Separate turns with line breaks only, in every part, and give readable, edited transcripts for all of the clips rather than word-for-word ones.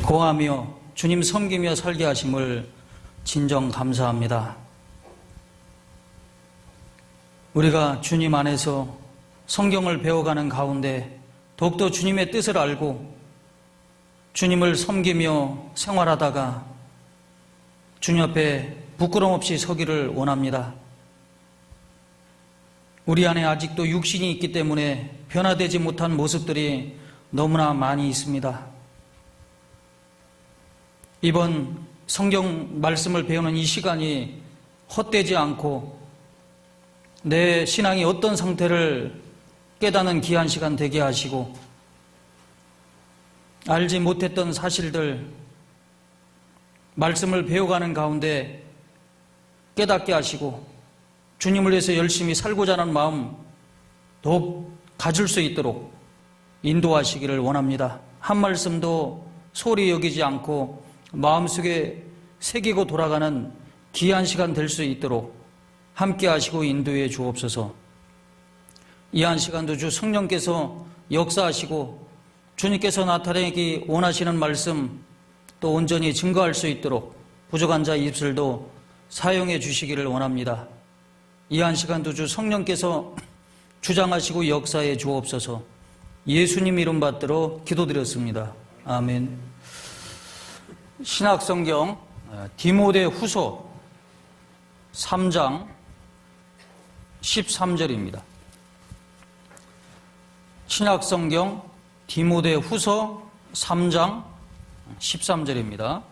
고하며 주님 섬기며 살게 하심을 진정 감사합니다. 우리가 주님 안에서 성경을 배워가는 가운데 더욱더 주님의 뜻을 알고 주님을 섬기며 생활하다가 주님 앞에 부끄럼 없이 서기를 원합니다. 우리 안에 아직도 육신이 있기 때문에 변화되지 못한 모습들이 너무나 많이 있습니다. 이번 성경 말씀을 배우는 이 시간이 헛되지 않고 내 신앙이 어떤 상태를 깨닫는 귀한 시간 되게 하시고, 알지 못했던 사실들 말씀을 배워가는 가운데 깨닫게 하시고 주님을 위해서 열심히 살고자 하는 마음 더욱 가질 수 있도록 인도하시기를 원합니다. 한 말씀도 소홀히 여기지 않고 마음속에 새기고 돌아가는 귀한 시간 될 수 있도록 함께 하시고 인도해 주옵소서. 이 한 시간도 주 성령께서 역사하시고 주님께서 나타내기 원하시는 말씀 또 온전히 증거할 수 있도록 부족한 자 입술도 사용해 주시기를 원합니다. 이 한 시간도 주 성령께서 주장하시고 역사해 주옵소서. 예수님 이름 받들어 기도드렸습니다. 아멘. 신약성경 디모데후서 3장 13절입니다. 신약성경 디모데후서 3장 13절입니다.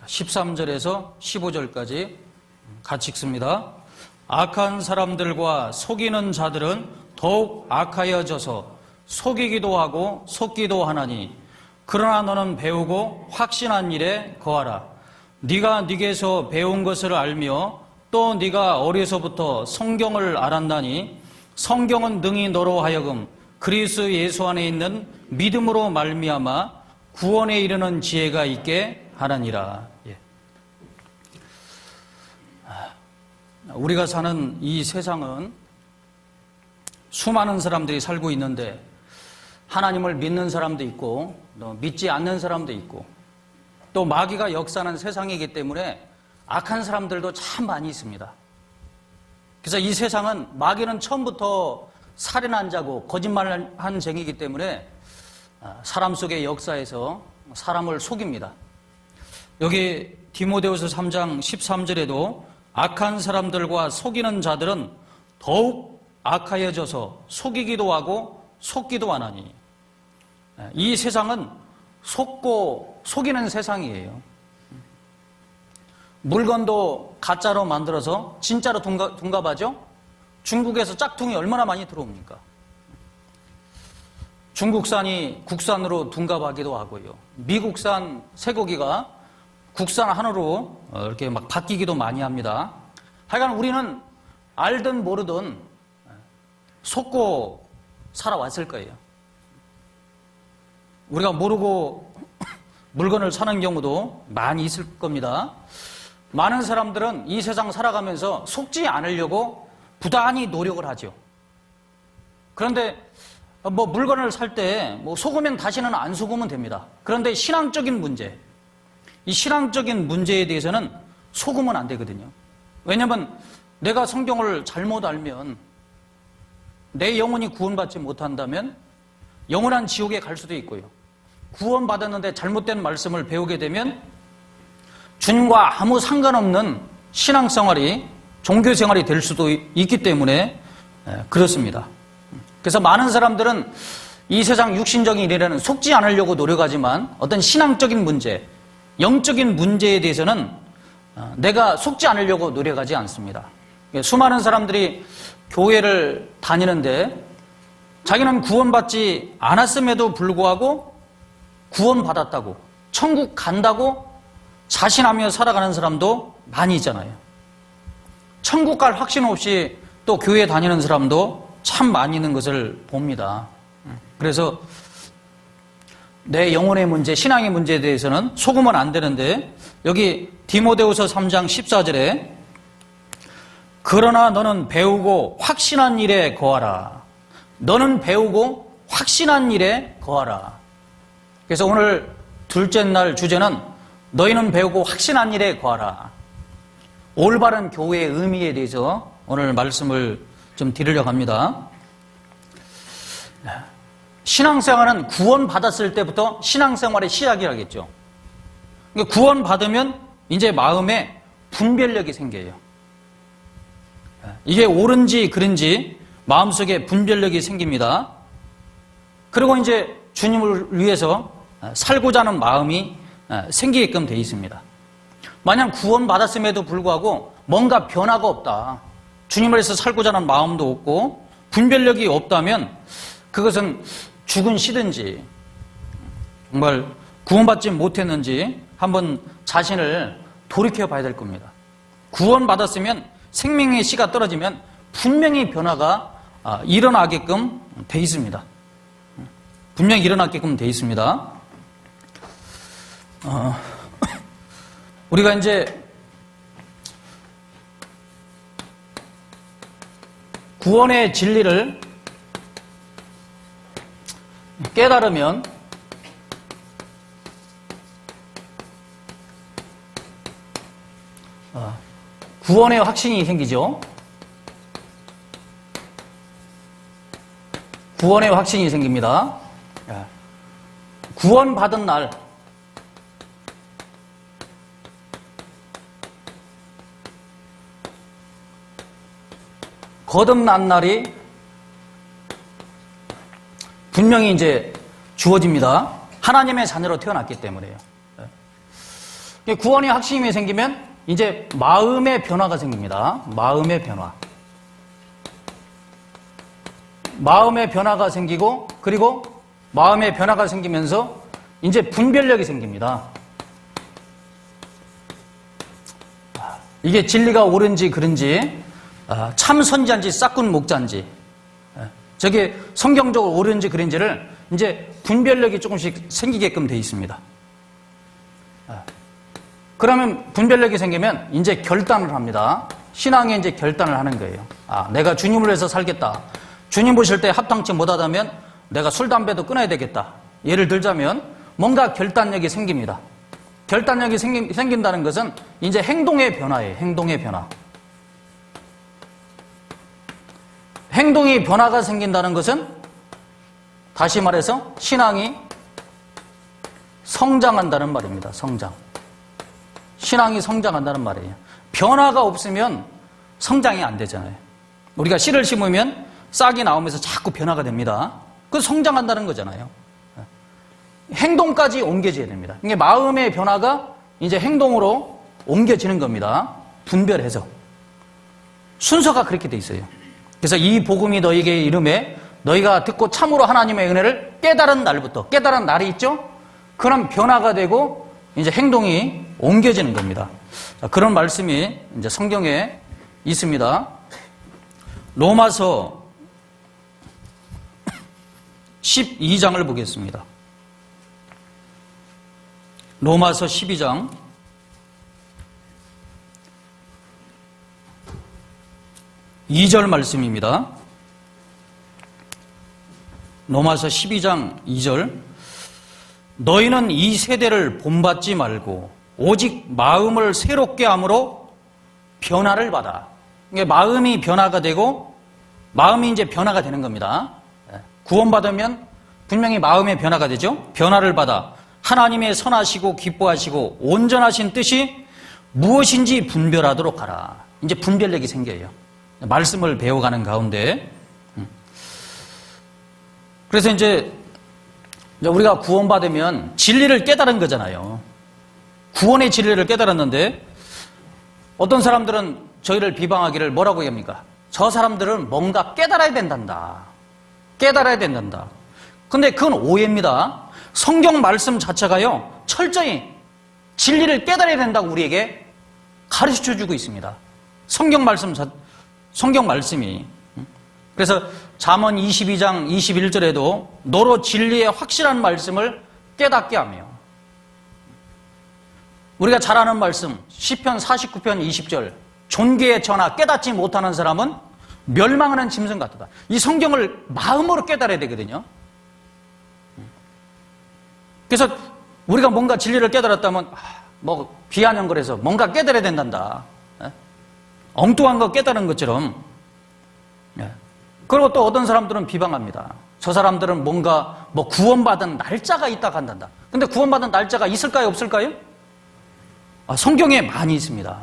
13절에서 15절까지 같이 읽습니다. 악한 사람들과 속이는 자들은 더욱 악하여져서 속이기도 하고 속기도 하나니, 그러나 너는 배우고 확신한 일에 거하라. 네가 네게서 배운 것을 알며 또 네가 어려서부터 성경을 알았나니, 성경은 능히 너로 하여금 그리스도 예수 안에 있는 믿음으로 말미암아 구원에 이르는 지혜가 있게 하나니라. 우리가 사는 이 세상은 수많은 사람들이 살고 있는데 하나님을 믿는 사람도 있고 또 믿지 않는 사람도 있고 또 마귀가 역사하는 세상이기 때문에 악한 사람들도 참 많이 있습니다. 그래서 이 세상은 마귀는 처음부터 살인한 자고 거짓말한 쟁이기 때문에 사람 속의 역사에서 사람을 속입니다. 여기 디모데후서 3장 13절에도 악한 사람들과 속이는 자들은 더욱 악하여져서 속이기도 하고 속기도 하나니, 이 세상은 속고 속이는 세상이에요. 물건도 가짜로 만들어서 진짜로 둔갑하죠? 중국에서 짝퉁이 얼마나 많이 들어옵니까? 중국산이 국산으로 둔갑하기도 하고요. 미국산 쇠고기가 국산 한우로 이렇게 막 바뀌기도 많이 합니다. 하여간 우리는 알든 모르든 속고 살아왔을 거예요. 우리가 모르고 물건을 사는 경우도 많이 있을 겁니다. 많은 사람들은 이 세상 살아가면서 속지 않으려고 부단히 노력을 하죠. 그런데 물건을 살 때 속으면 다시는 안 속으면 됩니다. 그런데 신앙적인 문제, 이 신앙적인 문제에 대해서는 속으면 안 되거든요. 왜냐하면 내가 성경을 잘못 알면 내 영혼이 구원받지 못한다면 영원한 지옥에 갈 수도 있고요. 구원받았는데 잘못된 말씀을 배우게 되면 주님과 아무 상관없는 신앙생활이 종교생활이 될 수도 있기 때문에 그렇습니다. 그래서 많은 사람들은 이 세상 육신적인 일에는 속지 않으려고 노력하지만 어떤 신앙적인 문제, 영적인 문제에 대해서는 내가 속지 않으려고 노력하지 않습니다. 수많은 사람들이 교회를 다니는데 자기는 구원받지 않았음에도 불구하고 구원받았다고, 천국 간다고 자신하며 살아가는 사람도 많이 있잖아요. 천국 갈 확신 없이 또 교회 다니는 사람도 참 많이 있는 것을 봅니다. 그래서 내 영혼의 문제, 신앙의 문제에 대해서는 속으면 안 되는데, 여기 디모데후서 3장 14절에 그러나 너는 배우고 확신한 일에 거하라. 너는 배우고 확신한 일에 거하라. 그래서 오늘 둘째 날 주제는 너희는 배우고 확신한 일에 거하라. 올바른 교회의 의미에 대해서 오늘 말씀을 좀 드리려고 합니다. 신앙생활은 구원받았을 때부터 신앙생활의 시작이라겠죠. 구원받으면 이제 마음에 분별력이 생겨요. 이게 옳은지 그른지 마음속에 분별력이 생깁니다. 그리고 이제 주님을 위해서 살고자 하는 마음이 생기게끔 되어 있습니다. 만약 구원받았음에도 불구하고 뭔가 변화가 없다. 주님을 위해서 살고자 하는 마음도 없고 분별력이 없다면 그것은 죽은 시든지 정말 구원받지 못했는지 한번 자신을 돌이켜 봐야 될 겁니다. 구원받았으면 생명의 씨가 떨어지면 분명히 변화가 일어나게끔 돼 있습니다. 분명히 일어나게끔 돼 있습니다. 우리가 이제 구원의 진리를 깨달으면 구원의 확신이 생기죠. 구원의 확신이 생깁니다. 구원받은 날 거듭난 날이 분명히 이제 주어집니다. 하나님의 자녀로 태어났기 때문에요. 구원의 확신이 생기면 이제 마음의 변화가 생깁니다. 마음의 변화. 마음의 변화가 생기고 그리고 마음의 변화가 생기면서 이제 분별력이 생깁니다. 이게 진리가 옳은지 그른지 참 선지자인지 싹군 목자인지 저게 성경적으로 옳은지 그른지를 이제 분별력이 조금씩 생기게끔 되어 있습니다. 그러면 분별력이 생기면 이제 결단을 합니다. 신앙에 이제 결단을 하는 거예요. 내가 주님을 위해서 살겠다. 주님 보실 때 합당치 못하다면 내가 술, 담배도 끊어야 되겠다. 예를 들자면 뭔가 결단력이 생깁니다. 결단력이 생긴다는 것은 이제 행동의 변화예요. 행동의 변화. 행동이 변화가 생긴다는 것은 다시 말해서 신앙이 성장한다는 말입니다. 성장. 신앙이 성장한다는 말이에요. 변화가 없으면 성장이 안 되잖아요. 우리가 씨를 심으면 싹이 나오면서 자꾸 변화가 됩니다. 그 성장한다는 거잖아요. 행동까지 옮겨져야 됩니다. 이게 마음의 변화가 이제 행동으로 옮겨지는 겁니다. 분별해서. 순서가 그렇게 돼 있어요. 그래서 이 복음이 너희에게 이름에 너희가 듣고 참으로 하나님의 은혜를 깨달은 날부터 깨달은 날이 있죠? 그럼 변화가 되고 이제 행동이 옮겨지는 겁니다. 그런 말씀이 이제 성경에 있습니다. 로마서 12장을 보겠습니다. 로마서 12장 2절 말씀입니다. 로마서 12장 2절 너희는 이 세대를 본받지 말고 오직 마음을 새롭게 함으로 변화를 받아. 이게 마음이 변화가 되고 마음이 이제 변화가 되는 겁니다. 구원받으면 분명히 마음의 변화가 되죠. 변화를 받아 하나님의 선하시고 기뻐하시고 온전하신 뜻이 무엇인지 분별하도록 하라. 이제 분별력이 생겨요. 말씀을 배워가는 가운데. 그래서 이제 우리가 구원받으면 진리를 깨달은 거잖아요. 구원의 진리를 깨달았는데 어떤 사람들은 저희를 비방하기를 뭐라고 합니까? 저 사람들은 뭔가 깨달아야 된단다. 깨달아야 된단다. 근데 그건 오해입니다. 성경 말씀 자체가요, 철저히 진리를 깨달아야 된다고 우리에게 가르쳐 주고 있습니다. 성경 말씀이. 그래서 잠언 22장 21절에도 너로 진리의 확실한 말씀을 깨닫게 하며, 우리가 잘 아는 말씀 시편 49편 20절 존귀의 전하 깨닫지 못하는 사람은 멸망하는 짐승 같다. 이 성경을 마음으로 깨달아야 되거든요. 그래서 우리가 뭔가 진리를 깨달았다면 비아냥거려서 뭔가 깨달아야 된단다. 엉뚱한 거 깨달은 것처럼. 그리고 또 어떤 사람들은 비방합니다. 저 사람들은 뭔가 구원받은 날짜가 있다고 한단다. 근데 구원받은 날짜가 있을까요, 없을까요? 성경에 많이 있습니다.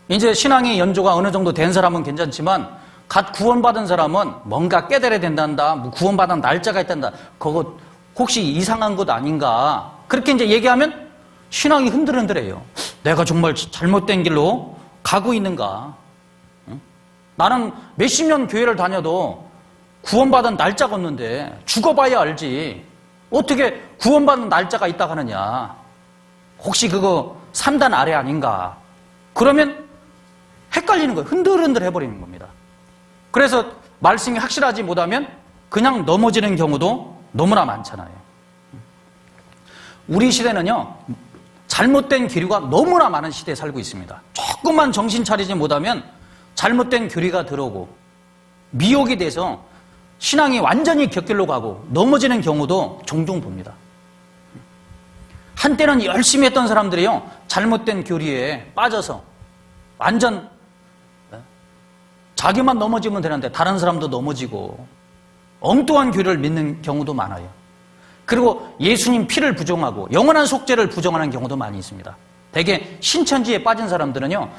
이제 신앙의 연조가 어느 정도 된 사람은 괜찮지만 갓 구원받은 사람은 뭔가 깨달아야 된단다. 구원받은 날짜가 있단다. 그거 혹시 이상한 것 아닌가? 그렇게 이제 얘기하면 신앙이 흔들흔들해요. 내가 정말 잘못된 길로 가고 있는가? 나는 몇십 년 교회를 다녀도 구원받은 날짜가 없는데 죽어봐야 알지. 어떻게 구원받은 날짜가 있다고 하느냐. 혹시 그거 3단 아래 아닌가. 그러면 헷갈리는 거예요. 흔들흔들 해버리는 겁니다. 그래서 말씀이 확실하지 못하면 그냥 넘어지는 경우도 너무나 많잖아요. 우리 시대는요, 잘못된 기류가 너무나 많은 시대에 살고 있습니다. 조금만 정신 차리지 못하면 잘못된 교리가 들어오고 미혹이 돼서 신앙이 완전히 곁길로 가고 넘어지는 경우도 종종 봅니다. 한때는 열심히 했던 사람들이요, 잘못된 교리에 빠져서 완전 자기만 넘어지면 되는데 다른 사람도 넘어지고 엉뚱한 교리를 믿는 경우도 많아요. 그리고 예수님 피를 부정하고 영원한 속죄를 부정하는 경우도 많이 있습니다. 대개 신천지에 빠진 사람들은요,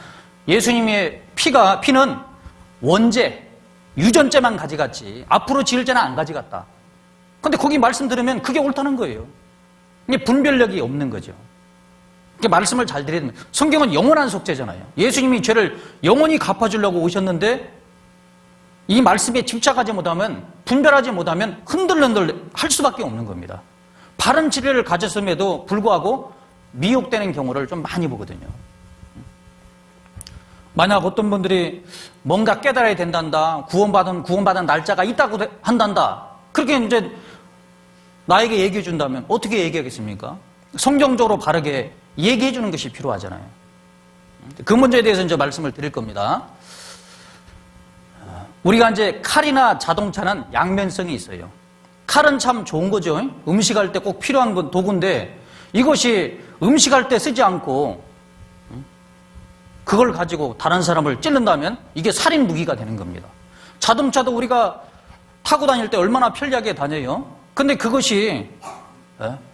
예수님의 피는 원죄, 유전죄만 가져갔지 앞으로 지을 죄는 안 가져갔다. 근데 거기 말씀 들으면 그게 옳다는 거예요. 이게 분별력이 없는 거죠. 이게 말씀을 잘 들어야 됩니다. 성경은 영원한 속죄잖아요. 예수님이 죄를 영원히 갚아주려고 오셨는데 이 말씀에 집착하지 못하면, 분별하지 못하면 흔들흔들 할 수밖에 없는 겁니다. 바른 진리를 가졌음에도 불구하고 미혹되는 경우를 좀 많이 보거든요. 만약 어떤 분들이 뭔가 깨달아야 된단다, 구원받은 날짜가 있다고 한단다, 그렇게 이제 나에게 얘기해 준다면 어떻게 얘기하겠습니까? 성경적으로 바르게 얘기해 주는 것이 필요하잖아요. 그 문제에 대해서 이제 말씀을 드릴 겁니다. 우리가 이제 칼이나 자동차는 양면성이 있어요. 칼은 참 좋은 거죠. 음식할 때 꼭 필요한 도구인데 이것이 음식할 때 쓰지 않고 그걸 가지고 다른 사람을 찔른다면 이게 살인 무기가 되는 겁니다. 자동차도 우리가 타고 다닐 때 얼마나 편리하게 다녀요. 근데 그것이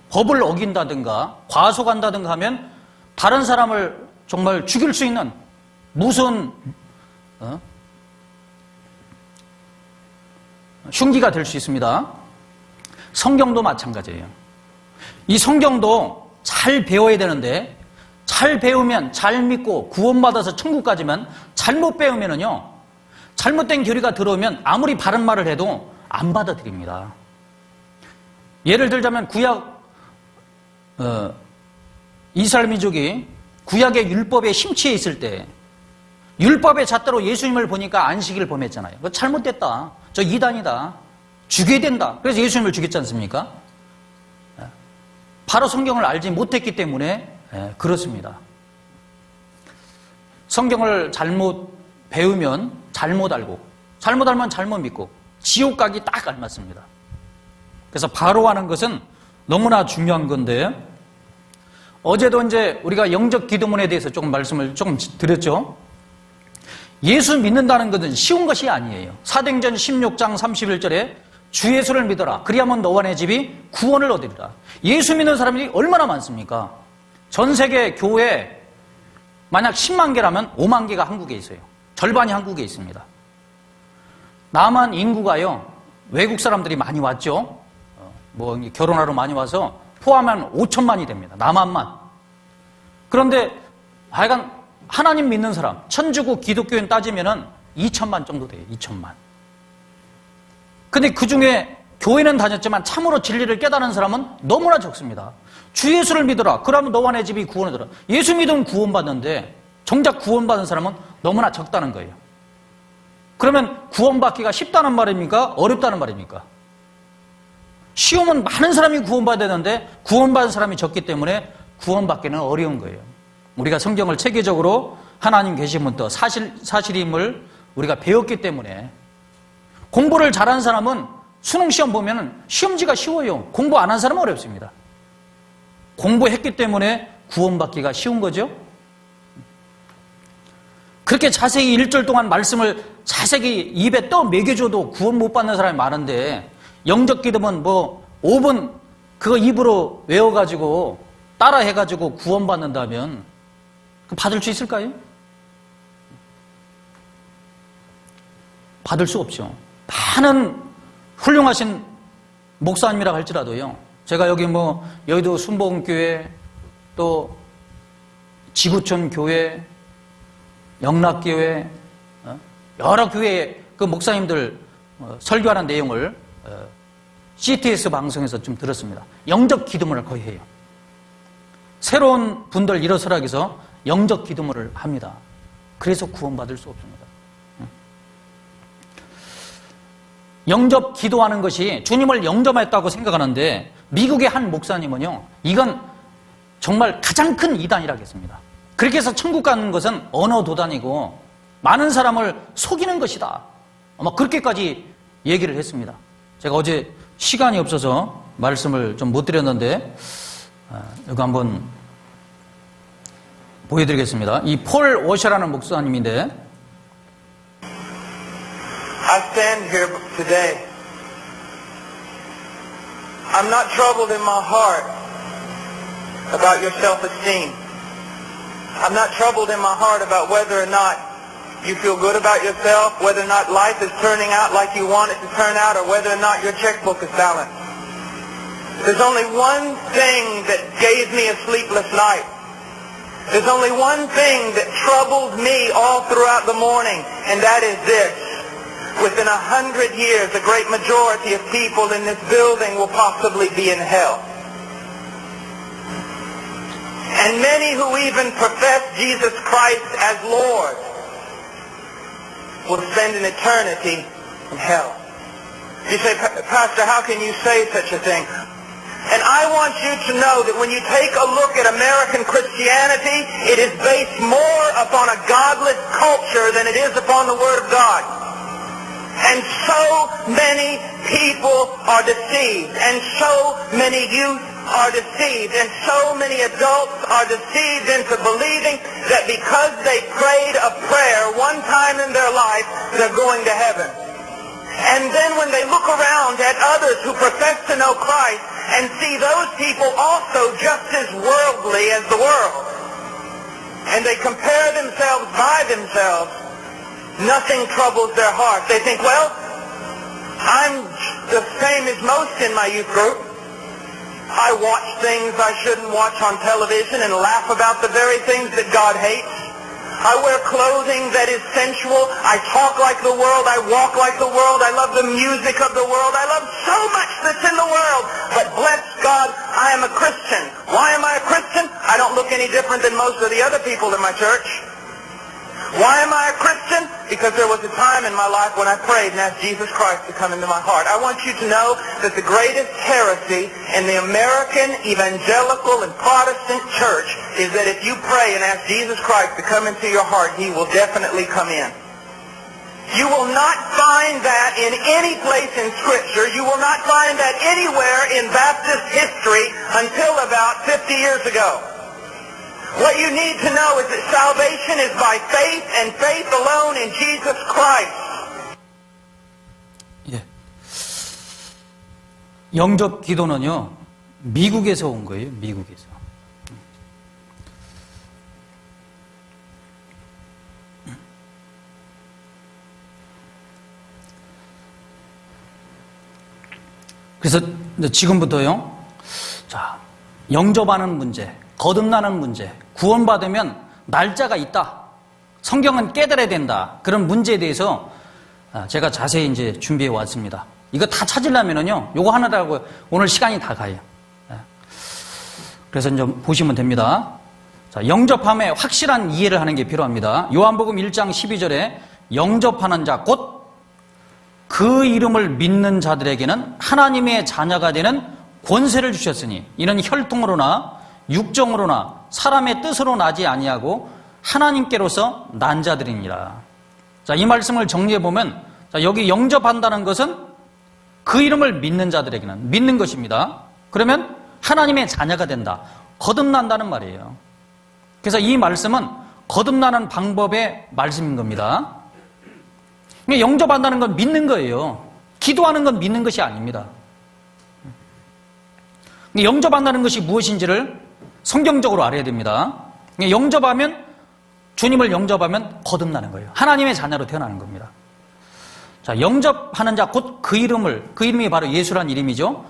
법을 어긴다든가 과속한다든가 하면 다른 사람을 정말 죽일 수 있는 무서운 흉기가 될 수 있습니다. 성경도 마찬가지예요. 이 성경도 잘 배워야 되는데 잘 배우면, 잘 믿고 구원받아서 천국 가지만 잘못 배우면은요, 잘못된 교리가 들어오면 아무리 바른 말을 해도 안 받아들입니다. 예를 들자면 이스라엘 민족이 구약의 율법에 심취해 있을 때 율법의 잣대로 예수님을 보니까 안식일을 범했잖아요. 그거 잘못됐다. 저 이단이다. 죽여야 된다. 그래서 예수님을 죽였지 않습니까? 바로 성경을 알지 못했기 때문에 그렇습니다. 성경을 잘못 배우면 잘못 알고, 잘못 알면 잘못 믿고 지옥 가기 딱 알맞습니다. 그래서 바로 하는 것은 너무나 중요한 건데, 어제도 이제 우리가 영적 기도문에 대해서 말씀을 조금 드렸죠. 예수 믿는다는 것은 쉬운 것이 아니에요. 사도행전 16장 31절에 주 예수를 믿어라. 그리하면 너와 내 집이 구원을 얻으리라. 예수 믿는 사람이 얼마나 많습니까? 전 세계 교회 만약 10만 개라면 5만 개가 한국에 있어요. 절반이 한국에 있습니다. 남한 인구가요, 외국 사람들이 많이 왔죠. 결혼하러 많이 와서 포함하면 5천만이 됩니다. 남한만. 그런데 하여간 하나님 믿는 사람, 천주교 기독교인 따지면은 2천만 정도 돼요. 2천만. 근데 그 중에 교회는 다녔지만 참으로 진리를 깨달은 사람은 너무나 적습니다. 주 예수를 믿어라. 그러면 너와 내 집이 구원을 얻으라. 예수 믿으면 구원받는데 정작 구원받은 사람은 너무나 적다는 거예요. 그러면 구원받기가 쉽다는 말입니까? 어렵다는 말입니까? 쉬우면 많은 사람이 구원받아야 되는데 구원받은 사람이 적기 때문에 구원받기는 어려운 거예요. 우리가 성경을 체계적으로 하나님 계신 분도 사실임을 우리가 배웠기 때문에, 공부를 잘하는 사람은 수능 시험 보면 시험지가 쉬워요. 공부 안 한 사람은 어렵습니다. 공부했기 때문에 구원받기가 쉬운 거죠. 그렇게 자세히 1절 동안 말씀을 자세히 입에 떠 먹여줘도 구원 못 받는 사람이 많은데, 영접 기도면 뭐 5분 그거 입으로 외워가지고 따라해가지고 구원받는다면 받을 수 있을까요? 받을 수 없죠. 많은 훌륭하신 목사님이라 할지라도요, 제가 여기 뭐 여의도 순복음교회, 또 지구촌 교회, 영락교회, 여러 교회 그 목사님들 설교하는 내용을 CTS 방송에서 좀 들었습니다. 영접 기도문을 거의 해요. 새로운 분들 일어서라고 해서 영접 기도문을 합니다. 그래서 구원받을 수 없습니다. 영접 기도하는 것이 주님을 영접했다고 생각하는데, 미국의 한 목사님은요, 이건 정말 가장 큰 이단이라겠습니다. 그렇게 해서 천국 가는 것은 언어 도단이고 많은 사람을 속이는 것이다, 아마 그렇게까지 얘기를 했습니다. 제가 어제 시간이 없어서 말씀을 좀 못 드렸는데 이거 한번 보여드리겠습니다. 이 폴 워셔라는 목사님인데,
I stand here today. I'm not troubled in my heart about your self-esteem. I'm not troubled in my heart about whether or not you feel good about yourself, whether or not life is turning out like you want it to turn out, or whether or not your checkbook is balanced. There's only one thing that gave me a sleepless night. There's only one thing that troubled me all throughout the morning, and that is this. Within 100 years, the great majority of people in this building will possibly be in hell. And many who even profess Jesus Christ as Lord will spend an eternity in hell. You say, Pastor, how can you say such a thing? And I want you to know that when you take a look at American Christianity, it is based more upon a godless culture than it is upon the Word of God. And so many people are deceived, and so many youth are deceived, and so many adults are deceived into believing that because they prayed a prayer one time in their life, they're going to heaven. And then when they look around at others who profess to know Christ and see those people also just as worldly as the world, and they compare themselves by themselves, nothing troubles their heart. They think, well, I'm the same as most in my youth group. I watch things I shouldn't watch on television and laugh about the very things that God hates. I wear clothing that is sensual. I talk like the world. I walk like the world. I love the music of the world. I love so much that's in the world. But bless God, I am a Christian. Why am I a Christian? I don't look any different than most of the other people in my church. Why am I a Christian? Because there was a time in my life when I prayed and asked Jesus Christ to come into my heart. I want you to know that the greatest heresy in the American evangelical and Protestant church is that if you pray and ask Jesus Christ to come into your heart, He will definitely come in. You will not find that in any place in Scripture. You will not find that anywhere in Baptist history until about 50 years ago. What you need to know is that salvation is by faith and faith alone in Jesus Christ.
예. 영접 기도는요, 미국에서 온 거예요, 미국에서. 그래서 지금부터요, 자, 영접하는 문제, 거듭나는 문제, 구원받으면 날짜가 있다, 성경은 깨달아야 된다, 그런 문제에 대해서 제가 자세히 이제 준비해 왔습니다. 이거 다 찾으려면은요, 요거 하나라고 오늘 시간이 다 가요. 그래서 이제 보시면 됩니다. 자, 영접함에 확실한 이해를 하는 게 필요합니다. 요한복음 1장 12절에 영접하는 자, 곧 그 이름을 믿는 자들에게는 하나님의 자녀가 되는 권세를 주셨으니 이는 혈통으로나 육정으로나 사람의 뜻으로 나지 아니하고 하나님께로서 난 자들이니라. 자, 이 말씀을 정리해 보면, 자, 여기 영접한다는 것은 그 이름을 믿는 자들에게는 믿는 것입니다. 그러면 하나님의 자녀가 된다. 거듭난다는 말이에요. 그래서 이 말씀은 거듭나는 방법의 말씀인 겁니다. 영접한다는 건 믿는 거예요. 기도하는 건 믿는 것이 아닙니다. 영접한다는 것이 무엇인지를 성경적으로 알아야 됩니다. 영접하면, 주님을 영접하면 거듭나는 거예요. 하나님의 자녀로 태어나는 겁니다. 자, 영접하는 자, 곧 그 이름이 바로 예수란 이름이죠.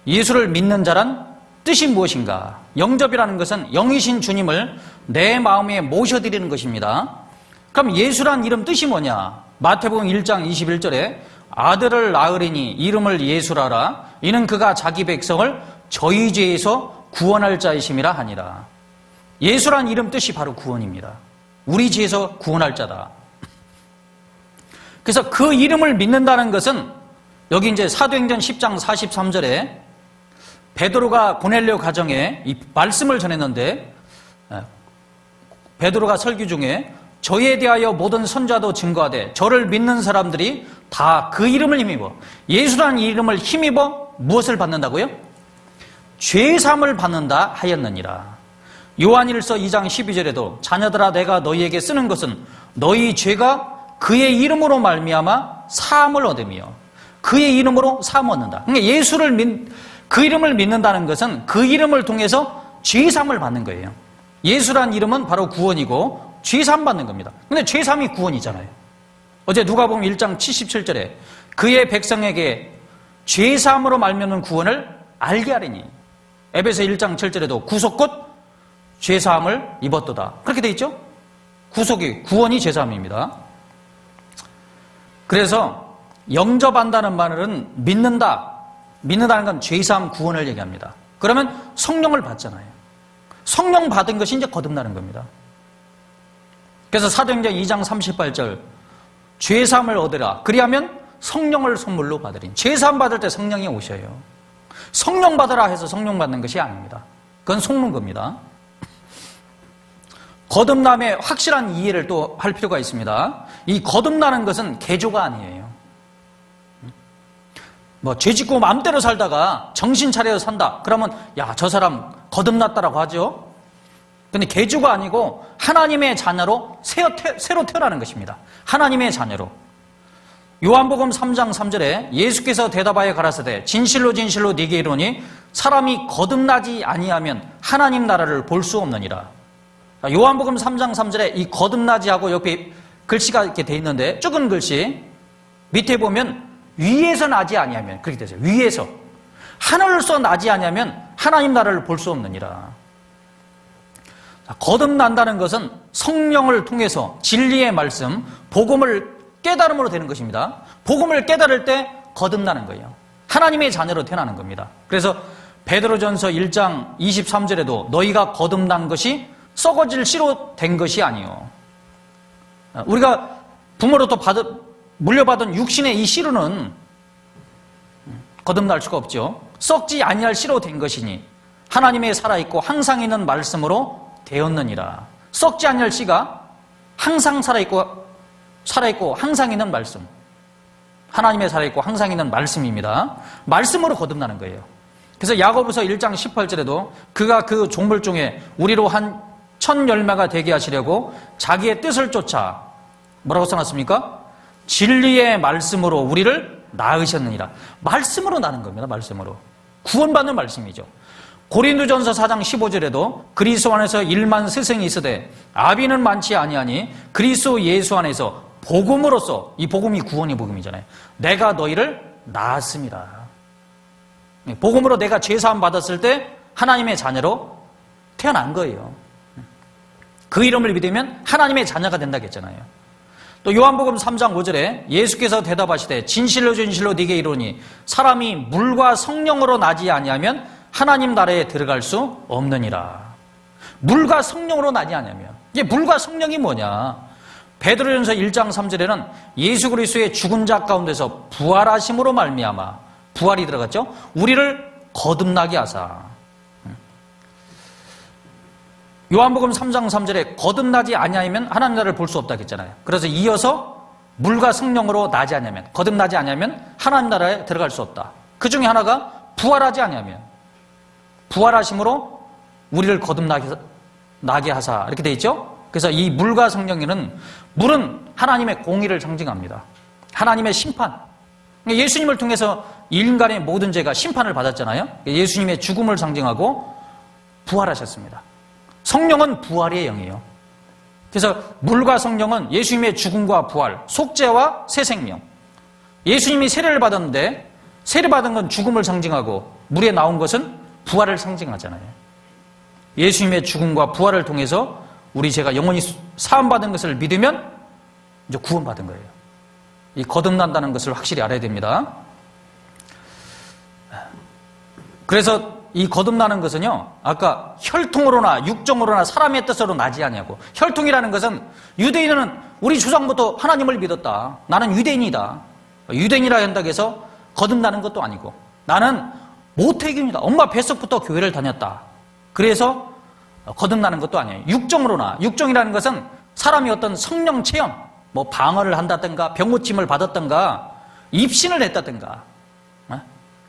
예수를 믿는 자란 뜻이 무엇인가? 영접이라는 것은 영이신 주님을 내 마음에 모셔드리는 것입니다. 그럼 예수란 이름 뜻이 뭐냐? 마태복음 1장 21절에 아들을 낳으리니 이름을 예수라라. 이는 그가 자기 백성을 저희 죄에서 구원할 자이심이라 하니라. 예수란 이름 뜻이 바로 구원입니다. 우리 죄에서 구원할 자다. 그래서 그 이름을 믿는다는 것은 여기 이제 사도행전 10장 43절에 베드로가 고넬료 가정에 이 말씀을 전했는데, 베드로가 설교 중에 저에 대하여 모든 선자도 증거하되 저를 믿는 사람들이 다 그 이름을 힘입어, 예수라는 이름을 힘입어 무엇을 받는다고요? 죄사함을 받는다 하였느니라. 요한일서 2장 12절에도 자녀들아 내가 너희에게 쓰는 것은 너희 죄가 그의 이름으로 말미암아 사함을 얻으며, 그의 이름으로 사함을 얻는다. 그러니까 그 이름을 믿는다는 것은 그 이름을 통해서 죄사함을 받는 거예요. 예수란 이름은 바로 구원이고 죄사함 받는 겁니다. 근데 죄사함이 구원이잖아요. 어제 누가복음 1장 77절에 그의 백성에게 죄사함으로 말미암는 구원을 알게 하리니, 에베소 1장 7절에도 구속 곧 죄사함을 입었도다. 그렇게 돼 있죠? 구원이 죄사함입니다. 그래서 영접한다는 말은 믿는다는 건 죄사함 구원을 얘기합니다. 그러면 성령을 받잖아요. 성령 받은 것이 이제 거듭나는 겁니다. 그래서 사도행전 2장 38절 죄사함을 얻으라. 그리하면 성령을 선물로 받으리니. 죄사함 받을 때 성령이 오셔요. 성령 받으라 해서 성령 받는 것이 아닙니다. 그건 속는 겁니다. 거듭남의 확실한 이해를 또 할 필요가 있습니다. 이 거듭나는 것은 개조가 아니에요. 죄 짓고 마음대로 살다가 정신 차려 산다. 그러면 야, 저 사람 거듭났다라고 하죠. 근데 개조가 아니고 하나님의 자녀로 새로 태어나는 것입니다. 하나님의 자녀로. 요한복음 3장 3절에 예수께서 대답하여 가라사대 진실로 진실로 네게 이르노니 사람이 거듭나지 아니하면 하나님 나라를 볼 수 없느니라. 요한복음 3장 3절에 이 거듭나지 하고 옆에 글씨가 이렇게 돼 있는데, 적은 글씨 밑에 보면 위에서 나지 아니하면, 그렇게 되세요. 위에서 하늘로서 나지 아니하면 하나님 나라를 볼 수 없느니라. 거듭난다는 것은 성령을 통해서 진리의 말씀, 복음을 깨달음으로 되는 것입니다. 복음을 깨달을 때 거듭나는 거예요. 하나님의 자녀로 태어나는 겁니다. 그래서 베드로전서 1장 23절에도 너희가 거듭난 것이 썩어질 씨로 된 것이 아니요. 우리가 부모로부터 물려받은 육신의 이 씨로는 거듭날 수가 없죠. 썩지 아니할 씨로 된 것이니 하나님의 살아있고 항상 있는 말씀으로 되었느니라. 썩지 아니할 씨가 항상 살아있고 항상 있는 말씀. 하나님의 살아있고 항상 있는 말씀입니다. 말씀으로 거듭나는 거예요. 그래서 야고보서 1장 18절에도 그가 그 종물 중에 우리로 한 천 열매가 되게 하시려고 자기의 뜻을 쫓아 뭐라고 써놨습니까? 진리의 말씀으로 우리를 낳으셨느니라. 말씀으로 나는 겁니다. 말씀으로. 구원받는 말씀이죠. 고린도전서 4장 15절에도 그리스도 안에서 1만 스승이 있으되 아비는 많지 아니하니 그리스도 예수 안에서 복음으로써, 이 복음이 구원의 복음이잖아요. 내가 너희를 낳았습니다. 복음으로 내가 죄사함 받았을 때 하나님의 자녀로 태어난 거예요. 그 이름을 믿으면 하나님의 자녀가 된다고 했잖아요. 또 요한복음 3장 5절에 예수께서 대답하시되 진실로 진실로 네게 이르노니 사람이 물과 성령으로 나지 아니하면 하나님 나라에 들어갈 수 없느니라. 물과 성령으로 나지 아니하면, 이게 물과 성령이 뭐냐? 베드로전서 1장 3절에는 예수 그리스도의 죽은 자 가운데서 부활하심으로 말미암아, 부활이 들어갔죠? 우리를 거듭나게 하사. 요한복음 3장 3절에 거듭나지 아니하면 하나님 나라를 볼 수 없다고 했잖아요. 그래서 이어서 물과 성령으로 나지 아니하면, 거듭나지 아니하면 하나님 나라에 들어갈 수 없다. 그 중에 하나가 부활하지 아니하면, 부활하심으로 우리를 거듭나게 하사 이렇게 돼 있죠. 그래서 이 물과 성령에는 물은 하나님의 공의를 상징합니다. 하나님의 심판. 예수님을 통해서 인간의 모든 죄가 심판을 받았잖아요. 예수님의 죽음을 상징하고 부활하셨습니다. 성령은 부활의 영이에요. 그래서 물과 성령은 예수님의 죽음과 부활, 속죄와 새 생명. 예수님이 세례를 받았는데 세례 받은 건 죽음을 상징하고 물에 나온 것은 부활을 상징하잖아요. 예수님의 죽음과 부활을 통해서 우리 죄가 영원히 사함받은 것을 믿으면 이제 구원받은 거예요. 이 거듭난다는 것을 확실히 알아야 됩니다. 그래서 이 거듭나는 것은요, 아까 혈통으로나 육정으로나 사람의 뜻으로 나지 않냐고. 혈통이라는 것은 유대인은 우리 조상부터 하나님을 믿었다. 나는 유대인이다. 유대인이라 한다고 해서 거듭나는 것도 아니고, 나는 모태교입니다. 엄마 뱃속부터 교회를 다녔다. 그래서 거듭나는 것도 아니에요. 육정으로나, 육정이라는 것은 사람이 어떤 성령 체험, 뭐 방언을 한다든가 병고침을 받았든가 입신을 했다든가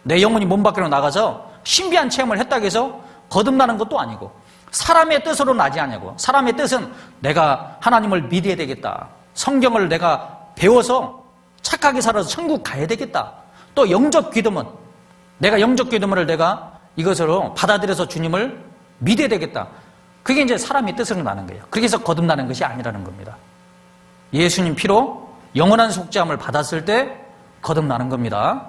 내 영혼이 몸 밖으로 나가서 신비한 체험을 했다고 해서 거듭나는 것도 아니고, 사람의 뜻으로 나지 않냐고. 사람의 뜻은 내가 하나님을 믿어야 되겠다. 성경을 내가 배워서 착하게 살아서 천국 가야 되겠다. 또 영적 기도문, 내가 영적 기도문을 내가 이것으로 받아들여서 주님을 믿어야 되겠다. 그게 이제 사람의 뜻으로 나는 거예요. 그렇게 해서 거듭나는 것이 아니라는 겁니다. 예수님 피로 영원한 속죄함을 받았을 때 거듭나는 겁니다.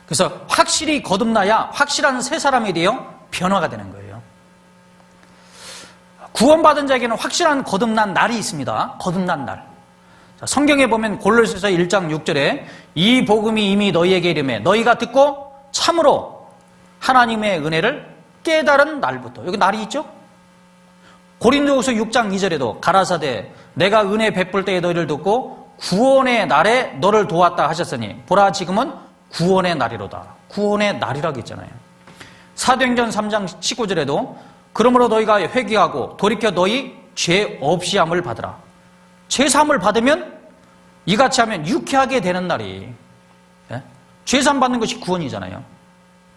그래서 확실히 거듭나야 확실한 새 사람이 되어 변화가 되는 거예요. 구원받은 자에게는 확실한 거듭난 날이 있습니다. 거듭난 날. 성경에 보면 골로새서 1장 6절에 이 복음이 이미 너희에게 이르매 너희가 듣고 참으로 하나님의 은혜를 깨달은 날부터. 여기 날이 있죠? 고린도후서 6장 2절에도 가라사대 내가 은혜 베풀 때에 너희를 돕고 구원의 날에 너를 도왔다 하셨으니 보라 지금은 구원의 날이로다. 구원의 날이라고 했잖아요. 사도행전 3장 19절에도 그러므로 너희가 회개하고 돌이켜 너희 죄 없이 함을 받으라. 죄 사함을 받으면 이같이 하면 유쾌하게 되는 날이, 죄 사함 받는 것이 구원이잖아요.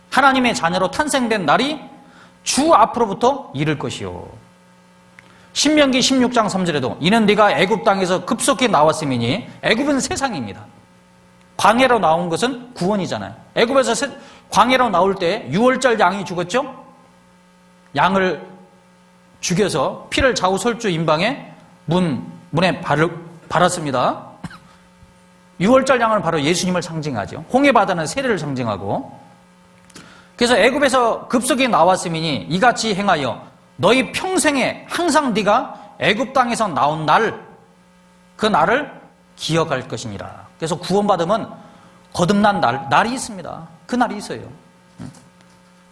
하나님의 자녀로 탄생된 날이 주 앞으로부터 이를 것이요. 신명기 16장 3절에도 이는 네가 애굽 땅에서 급속히 나왔음이니, 애굽은 세상입니다. 광야로 나온 것은 구원이잖아요. 애굽에서 광야로 나올 때 6월절 양이 죽었죠? 양을 죽여서 피를 좌우설주 임방에 문에 발았습니다. 6월절 양은 바로 예수님을 상징하죠. 홍해바다는 세례를 상징하고. 그래서 애굽에서 급속히 나왔음이니 이같이 행하여 너희 평생에 항상 네가 애굽 땅에서 나온 날, 그 날을 기억할 것이니라. 그래서 구원받으면 거듭난 날이 있습니다. 그 날이 있어요.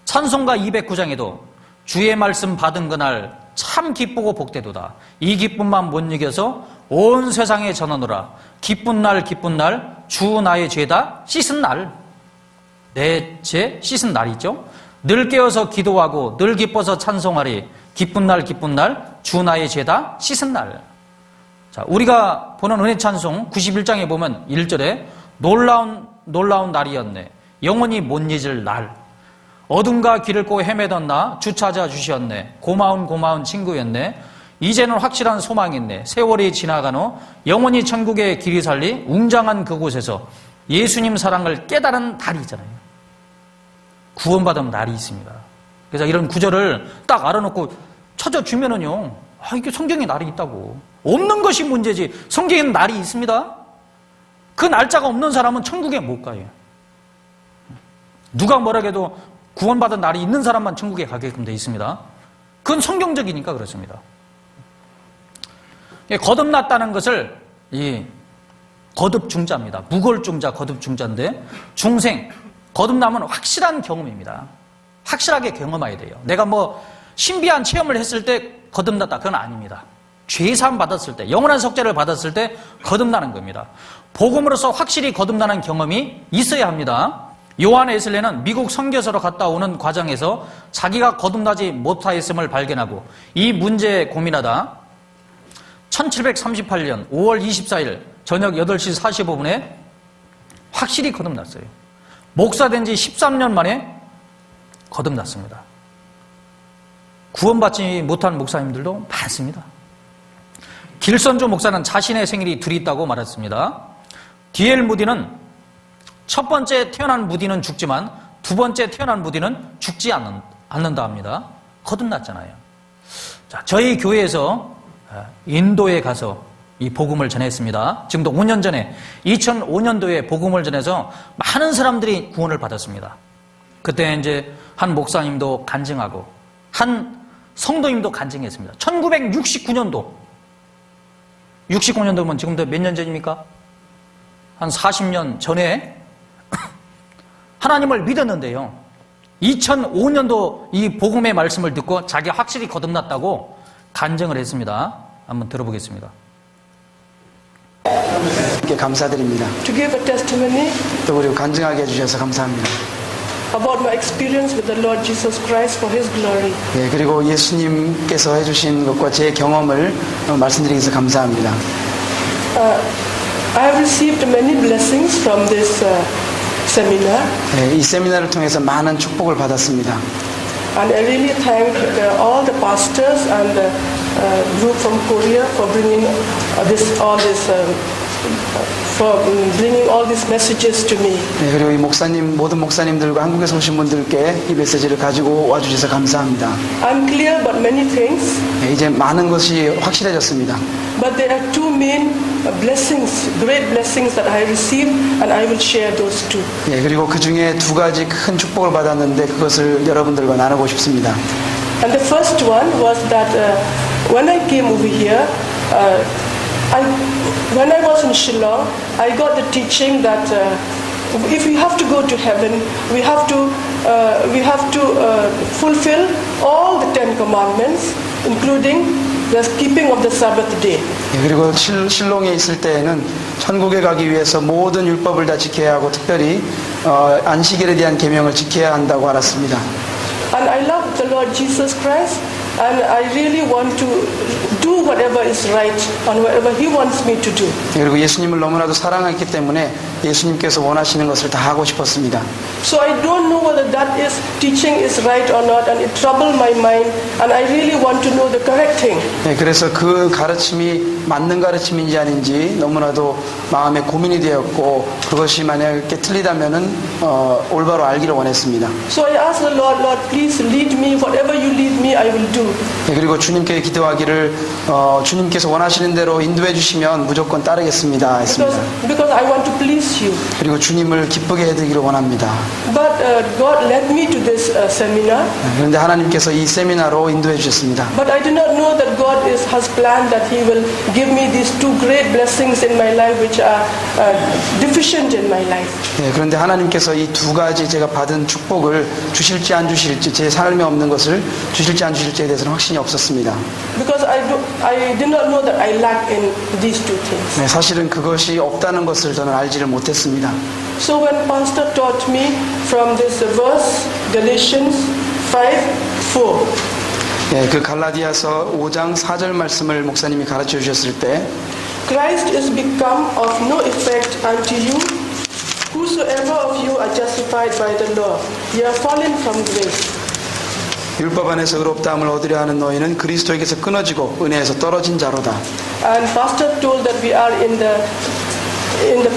찬송가 209장에도 주의 말씀 받은 그날 참 기쁘고 복되도다. 이 기쁨만 못 이겨서 온 세상에 전하노라. 기쁜 날 기쁜 날 주 나의 죄다 씻은 날. 내 죄 씻은 날이죠. 늘 깨어서 기도하고 늘 기뻐서 찬송하리. 기쁜 날 기쁜 날 주 나의 죄다 씻은 날. 자, 우리가 보는 은혜 찬송 91장에 보면 1절에 놀라운 날이었네. 영원히 못 잊을 날. 어둠과 길을 고 헤매던 나 주 찾아 주셨네. 고마운 친구였네. 이제는 확실한 소망이네. 세월이 지나가노 영원히 천국의 길이 살리 웅장한 그곳에서 예수님 사랑을 깨달은 날이 있잖아요. 구원받은 날이 있습니다. 그래서 이런 구절을 딱 알아놓고 찾아주면은요, 이게 성경에 날이 있다고. 없는 것이 문제지 성경에는 날이 있습니다. 그 날짜가 없는 사람은 천국에 못 가요. 누가 뭐라 해도 구원받은 날이 있는 사람만 천국에 가게끔 되어 있습니다. 그건 성경적이니까 그렇습니다. 거듭났다는 것을 거듭중자입니다. 무골중자, 거듭중자인데 중생, 거듭나면 확실한 경험입니다. 확실하게 경험해야 돼요. 내가 뭐 신비한 체험을 했을 때 거듭났다, 그건 아닙니다. 죄사함 받았을 때, 영원한 속죄를 받았을 때 거듭나는 겁니다. 복음으로서 확실히 거듭나는 경험이 있어야 합니다. 요한 웨슬레는 미국 선교사로 갔다 오는 과정에서 자기가 거듭나지 못하였음을 발견하고 이 문제에 고민하다 1738년 5월 24일 저녁 8시 45분에 확실히 거듭났어요. 목사된 지 13년 만에 거듭났습니다. 구원받지 못한 목사님들도 많습니다. 길선조 목사는 자신의 생일이 둘이 있다고 말했습니다. D.L. 무디는 첫 번째 태어난 무디는 죽지만 두 번째 태어난 무디는 죽지 않는다 합니다. 거듭났잖아요. 자, 저희 교회에서 인도에 가서 이 복음을 전했습니다. 지금도 5년 전에 2005년도에 복음을 전해서 많은 사람들이 구원을 받았습니다. 그때 이제 한 목사님도 간증하고 한 성도님도 간증했습니다. 1969년도 65년도면 지금도 몇 년 전입니까? 한 40년 전에 하나님을 믿었는데요. 2005년도 이 복음의 말씀을 듣고 자기 확실히 거듭났다고 간증을 했습니다. 한번 들어보겠습니다.
감사드립니다.
To give a testimony
또 그리고 간증하게 해주셔서 감사합니다.
about my experience with the Lord Jesus Christ for His glory.
예, 그리고 예수님께서 해주신 것과 제 경험을 말씀드리기 위해서 감사합니다.
I have received many blessings from this seminar,
예, 이 세미나를 통해서 많은 축복을 받았습니다.
and I really thank all the pastors and the group from Korea for bringing all these messages to me.
예, 그리고 이 모든 목사님들과 한국에서 오신 분들께 이 메시지를 가지고 와주셔서 감사합니다.
I'm clear about many things,
예, 이제 많은 것이 확실해졌습니다.
but there are two main blessings, great blessings that I received, and I will share those two.
예, 그리고 그 중에 두 가지 큰 축복을 받았는데 그것을 여러분들과 나누고 싶습니다.
And the first one was that when I came over here, when I was in Shillong, I got the teaching that if we have to go to heaven, we have to fulfill all the 10 commandments, including the keeping of the Sabbath day.
예, 그리고 실롱에 있을 때에는 천국에 가기 위해서 모든 율법을 다 지켜야 하고 특별히 안식일에 대한 계명을 지켜야 한다고 알았습니다.
And I love the Lord Jesus Christ, and I really want to do whatever is right and whatever He wants me to do.
예, 그리고 예수님을 너무나도 사랑했기 때문에 예수님께서 원하시는 것을 다 하고 싶었습니다.
So I don't know whether that teaching is right or not, and it troubled my mind, and I really want to know the correct thing.
예, 그래서 그 가르침이 맞는 가르침인지 아닌지 너무나도 마음에 고민이 되었고 그것이 만약에 틀리다면은 올바로 알기를 원했습니다.
So I asked the Lord, Lord, please lead me. Whatever you lead me, I will do.
예, 그리고 주님께 기도하기를 주님께서 원하시는 대로 인도해 주시면 무조건 따르겠습니다 했습니다.
Because I want to please you.
그리고 주님을 기쁘게 해드리기를 원합니다.
But God led me to this seminar.
그런데 하나님께서 이 세미나로 인도해 주셨습니다.
But I did not know that God has planned that He will give me these two great blessings in my life which are deficient in my life.
예, 그런데 하나님께서 이 두 가지 제가 받은 축복을 주실지 안 주실지 제 삶에 없는 것을 주실지 안 주실지에 대해서는 확신이 없었습니다.
Because I did not know that I lack in these two things.
네, 사실은 그것이 없다는 것을 저는 알지를 못했습니다.
So when Pastor taught me from this verse, Galatians 5:4,
예, 그 갈라디아서 5장 4절 말씀을 목사님이 가르쳐 주셨을 때
Christ is become of no effect unto you. Whosoever of you are justified by the law, ye are fallen from grace.
율법 안에서 의롭다함을 얻으려 하는 너희는 그리스도에게서 끊어지고 은혜에서 떨어진 자로다.
And Pastor told that we are in the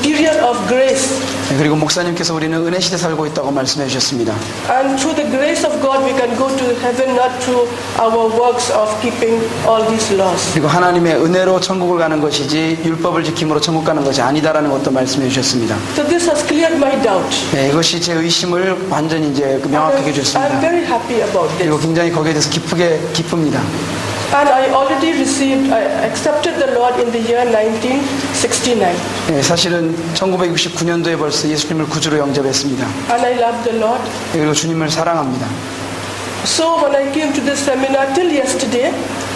period of grace.
예, 그리고 목사님께서 우리는 은혜 시대 살고 있다고 말씀해 주셨습니다.
And through the grace of God we can go to heaven not through our works of keeping all these laws.
그리고 하나님의 은혜로 천국을 가는 것이지 율법을 지킴으로 천국 가는 것이 아니다라는 것도 말씀해 주셨습니다.
So this has cleared my doubt.
예, 이것이 제 의심을 완전히 이제 명확하게
I'm
해줬습니다.
very happy about
그리고
this.
굉장히 거기에 대해서 기쁩니다.
And I accepted the Lord in the year 1969.
예, 사실은 1969년도에 벌써 예수님을 구주로 영접했습니다.
And I love the Lord.
예, 그리고 주님을 사랑합니다.
So when I came to this seminar till yesterday,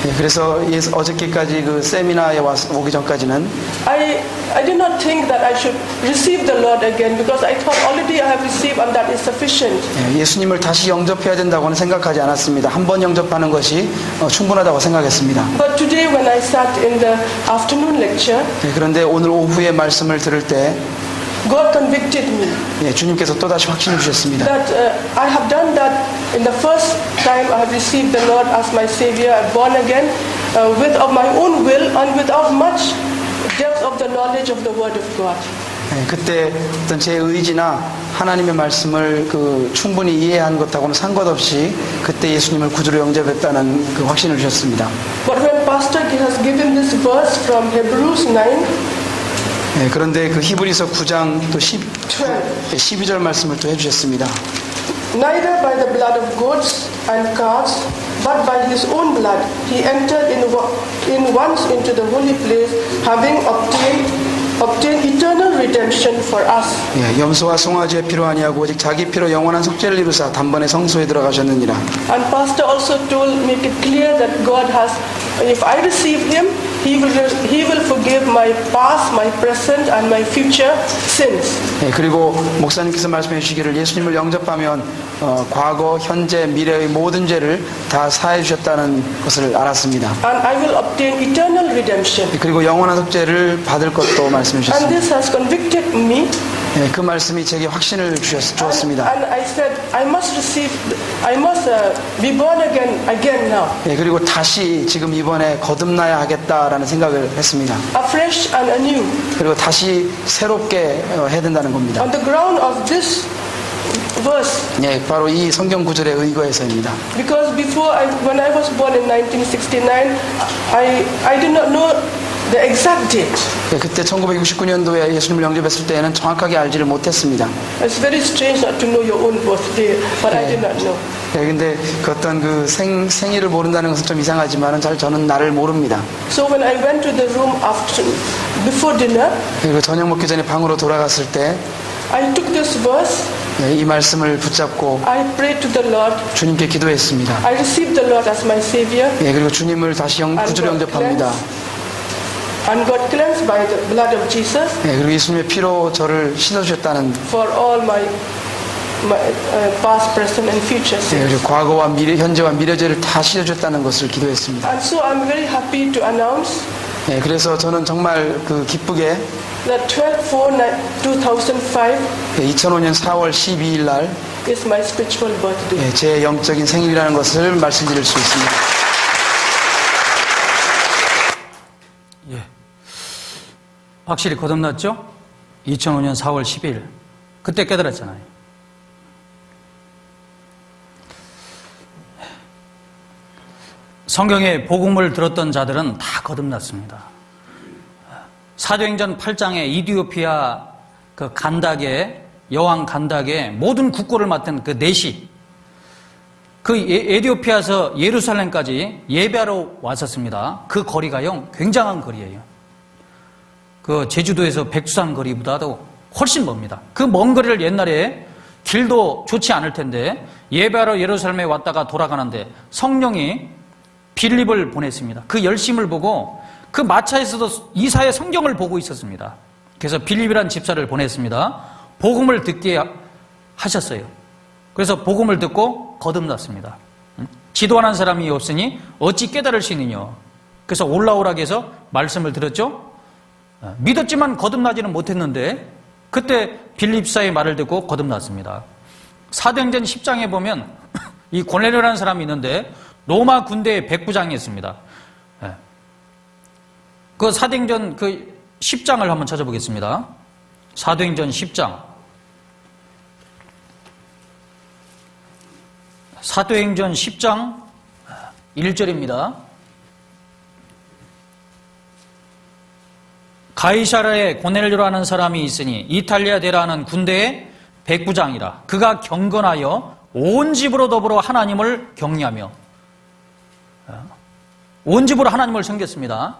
예, 그래서 어저께까지 그 세미나에 오기 전까지는
I did not think that I should receive the Lord again because I thought already I have received and that is sufficient.
예, 예수님을 다시 영접해야 된다고는 생각하지 않았습니다. 한 번 영접하는 것이 충분하다고 생각했습니다.
But today when I sat in the afternoon lecture,
예, 그런데 오늘 오후에 말씀을 들을 때
God convicted me
예, 주님께서 또다시 확신을 주셨습니다.
that I have done that in the first time I have received the Lord as my Savior, born again, with of my own will and without much depth of the knowledge of the Word of God.
예, 그때 어떤 제 의지나 하나님의 말씀을 충분히 이해한 것하고는 상관없이 그때 예수님을 구주로 영접했다는 그 확신을 주셨습니다.
But when Pastor has given this verse from Hebrews 9,
예, 그런데 그 히브리서 9장 또 12절 말씀을 또 해주셨습니다.
neither by the blood of goats and calves, but by his own blood he entered in once into the holy place, having obtained eternal redemption for us.
예, 염소와 송아지의 피로 아니하고 오직 자기 피로 영원한 속죄를 이루사 단번에 성소에 들어가셨느니라.
And Pastor also make it clear that God has, if I receive him, he will forgive my past, my present, and my future sins.
예, 그리고 목사님께서 말씀해 주시기를 예수님을 영접하면 과거, 현재, 미래의 모든 죄를 다 사해 주셨다는 것을 알았습니다.
And I will obtain eternal redemption.
예, 그리고 영원한 속죄를 받을 것도 말씀해
And
주셨습니다.
this has convicted me.
예, 그 말씀이 제게 확신을 주었습니다.
And I said, I must be born again now.
예, 그리고 다시 지금 이번에 거듭나야 하겠다라는 생각을 했습니다.
Afresh and anew.
그리고 다시 새롭게 해야 된다는 겁니다.
On the ground of this verse.
예, 바로 이 성경 구절에 의거해서입니다.
Because before, when I was born in 1969, I did not know the exact date.
예, 그때 1969년도에 예수님을 영접했을 때에는 정확하게 알지를 못했습니다.
It's very strange not to know your own birthday, but I did not know.
예, 근데 그 어떤 그 생일을 모른다는 것은 좀 이상하지만은 저는 나를 모릅니다.
So when I went to the room before dinner,
그리고 저녁 먹기 전에 방으로 돌아갔을 때
I took this verse.
예, 이 말씀을 붙잡고
I prayed to the Lord.
주님께 기도했습니다.
I received the Lord as my Savior.
예, 그리고 주님을 다시 구주로 영접합니다.
And got cleansed by the blood of Jesus.
예, 그리고 예수님의 피로 저를 씻어주셨다는
For all my past, present, and future
예,
sins.
그리고 과거와 미래, 현재와 미래죄를 다 씻어줬다는 것을 기도했습니다.
And so I'm very happy to announce
예, 그래서 저는 정말 기쁘게
that 12/4/2005
2005년 4월 12일 날
is my spiritual birthday.
예, 제 영적인 생일이라는 것을 말씀드릴 수 있습니다.
예. 확실히 거듭났죠? 2005년 4월 10일. 그때 깨달았잖아요. 성경의 복음을 들었던 자들은 다 거듭났습니다. 사도행전 8장에 이디오피아 그 간닥에, 여왕 간닥에 모든 국고를 맡은 그 내시, 그 에티오피아에서 예루살렘까지 예배하러 왔었습니다. 그 거리가요, 굉장한 거리예요. 그 제주도에서 백두산 거리보다도 훨씬 멉니다. 그 먼 거리를 옛날에 길도 좋지 않을 텐데 예배하러 예루살렘에 왔다가 돌아가는데 성령이 빌립을 보냈습니다. 그 열심을 보고 그 마차에서도 이사의 성경을 보고 있었습니다. 그래서 빌립이라는 집사를 보냈습니다. 복음을 듣게 하셨어요. 그래서 복음을 듣고 거듭났습니다. 지도하는 사람이 없으니 어찌 깨달을 수 있느냐. 그래서 올라오라고 해서 말씀을 들었죠. 믿었지만 거듭나지는 못했는데 그때 빌립사의 말을 듣고 거듭났습니다. 사도행전 10장에 보면 이 고넬료라는 사람이 있는데 로마 군대의 백부장이었습니다. 그 사도행전 10장을 한번 찾아보겠습니다. 사도행전 10장. 사도행전 10장 1절입니다. 가이사라에 고넬료라는 사람이 있으니 이탈리아 대라는 군대의 백부장이라. 그가 경건하여 온 집으로 더불어 하나님을 경외하며, 온 집으로 하나님을 섬겼습니다.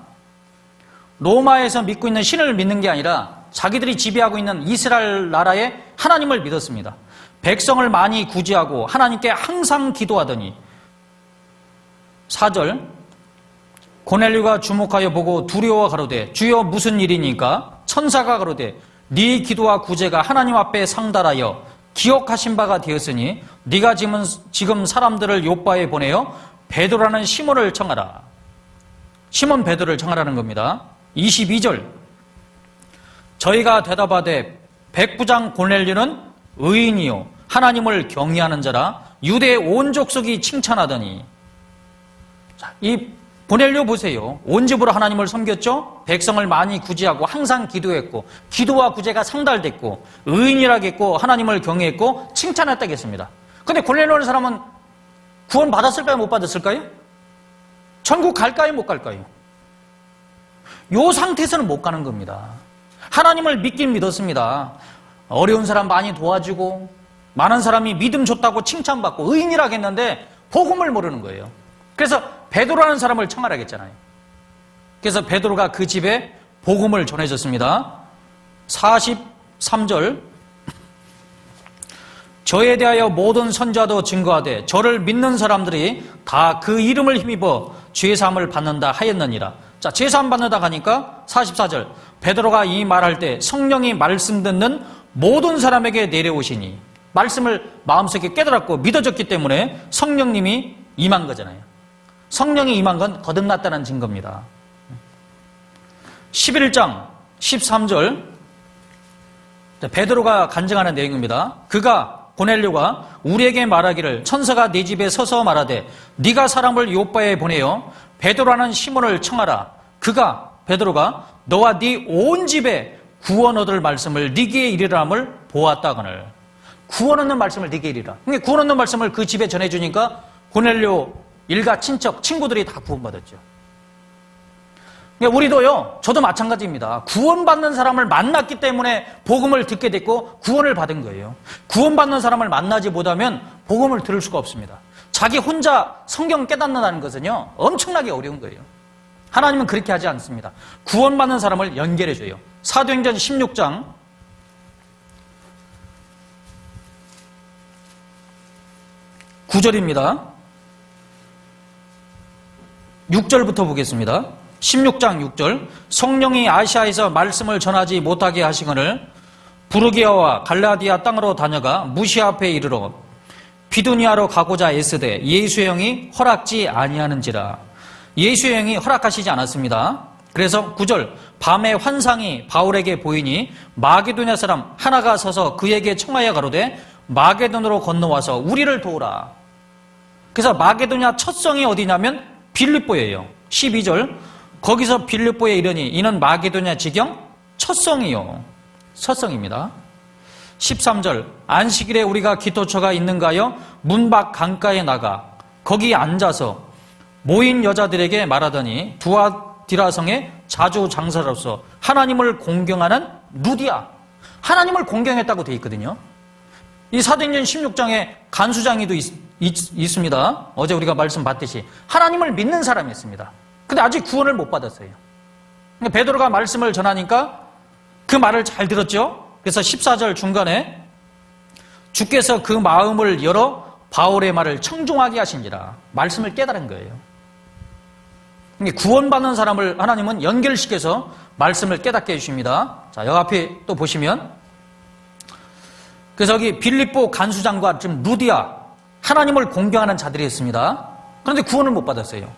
로마에서 믿고 있는 신을 믿는 게 아니라 자기들이 지배하고 있는 이스라엘 나라의 하나님을 믿었습니다. 백성을 많이 구제하고 하나님께 항상 기도하더니 4절 고넬료가 주목하여 보고 두려워 가로되 주여 무슨 일이니까? 천사가 가로되 네 기도와 구제가 하나님 앞에 상달하여 기억하신 바가 되었으니 네가 지금 사람들을 요바에 보내어 베드로라는 시몬을 청하라. 시몬 베드로를 청하라는 겁니다. 22절 저희가 대답하되 백부장 고넬료는 의인이요 하나님을 경외하는 자라 유대의 온 족속이 칭찬하더니. 자, 이 고넬료 보세요. 온 집으로 하나님을 섬겼죠. 백성을 많이 구제하고 항상 기도했고 기도와 구제가 상달됐고 의인이라겠고 하나님을 경외했고 칭찬했다겠습니다. 근데 고넬료라는 사람은 구원 받았을까요? 못 받았을까요? 천국 갈까요? 못 갈까요? 이 상태에서는 못 가는 겁니다. 하나님을 믿긴 믿었습니다. 어려운 사람 많이 도와주고 많은 사람이 믿음 줬다고 칭찬받고 의인이라겠는데 복음을 모르는 거예요. 그래서 베드로라는 사람을 청하라겠잖아요. 그래서 베드로가 그 집에 복음을 전해줬습니다. 43절 저에 대하여 모든 선자도 증거하되 저를 믿는 사람들이 다 그 이름을 힘입어 죄사함을 받는다 하였느니라. 자, 죄사함 받는다 하니까 44절 베드로가 이 말할 때 성령이 말씀 듣는 모든 사람에게 내려오시니 말씀을 마음속에 깨달았고 믿어졌기 때문에 성령님이 임한 거잖아요. 성령이 임한 건 거듭났다는 증거입니다. 11장 13절 베드로가 간증하는 내용입니다. 그가 고넬료가 우리에게 말하기를 천사가 네 집에 서서 말하되 네가 사람을 요빠에 보내어 베드로라는 시몬을 청하라. 그가 베드로가 너와 네 온 집에 구원 얻을 말씀을 네게 이르라함을 보았다거늘. 구원 얻는 말씀을 네게 이르라. 그러니까 구원 얻는 말씀을 그 집에 전해주니까 고넬료 일가 친척 친구들이 다 구원받았죠. 그러니까 우리도요, 저도 마찬가지입니다. 구원받는 사람을 만났기 때문에 복음을 듣게 됐고 구원을 받은 거예요. 구원받는 사람을 만나지 못하면 복음을 들을 수가 없습니다. 자기 혼자 성경 깨닫는다는 것은요, 엄청나게 어려운 거예요. 하나님은 그렇게 하지 않습니다. 구원받는 사람을 연결해줘요. 사도행전 16장 9절입니다. 6절부터 보겠습니다. 16장 6절 성령이 아시아에서 말씀을 전하지 못하게 하시거늘 부르기아와 갈라디아 땅으로 다녀가 무시아 앞에 이르러 비두니아로 가고자 애쓰되 예수의 영이 허락지 아니하는지라. 예수의 영이 허락하시지 않았습니다. 그래서 9절 밤에 환상이 바울에게 보이니 마게도냐 사람 하나가 서서 그에게 청하여 가로되 마게도냐로 건너와서 우리를 도우라. 그래서 마게도냐 첫 성이 어디냐면 빌립보예요. 12절 거기서 빌립보에 이르니 이는 마게도냐 지경 첫 성이요. 첫 성입니다. 13절 안식일에 우리가 기도처가 있는가요? 문 밖 강가에 나가 거기 앉아서 모인 여자들에게 말하더니 두아디라성의 자주 장사로서 하나님을 공경하는 루디아. 하나님을 공경했다고 되어 있거든요. 이 사도행전 16장에 간수장이도 있습니다. 어제 우리가 말씀 봤듯이 하나님을 믿는 사람이었습니다. 근데 아직 구원을 못 받았어요. 그러니까 베드로가 말씀을 전하니까 그 말을 잘 들었죠. 그래서 14절 중간에 주께서 그 마음을 열어 바울의 말을 청종하게 하신지라. 말씀을 깨달은 거예요. 구원받는 사람을 하나님은 연결시켜서 말씀을 깨닫게 해주십니다. 자, 여기 앞에 또 보시면 그래서 여기 빌립보 간수장과 좀 루디아 하나님을 공경하는 자들이 있습니다. 그런데 구원을 못 받았어요.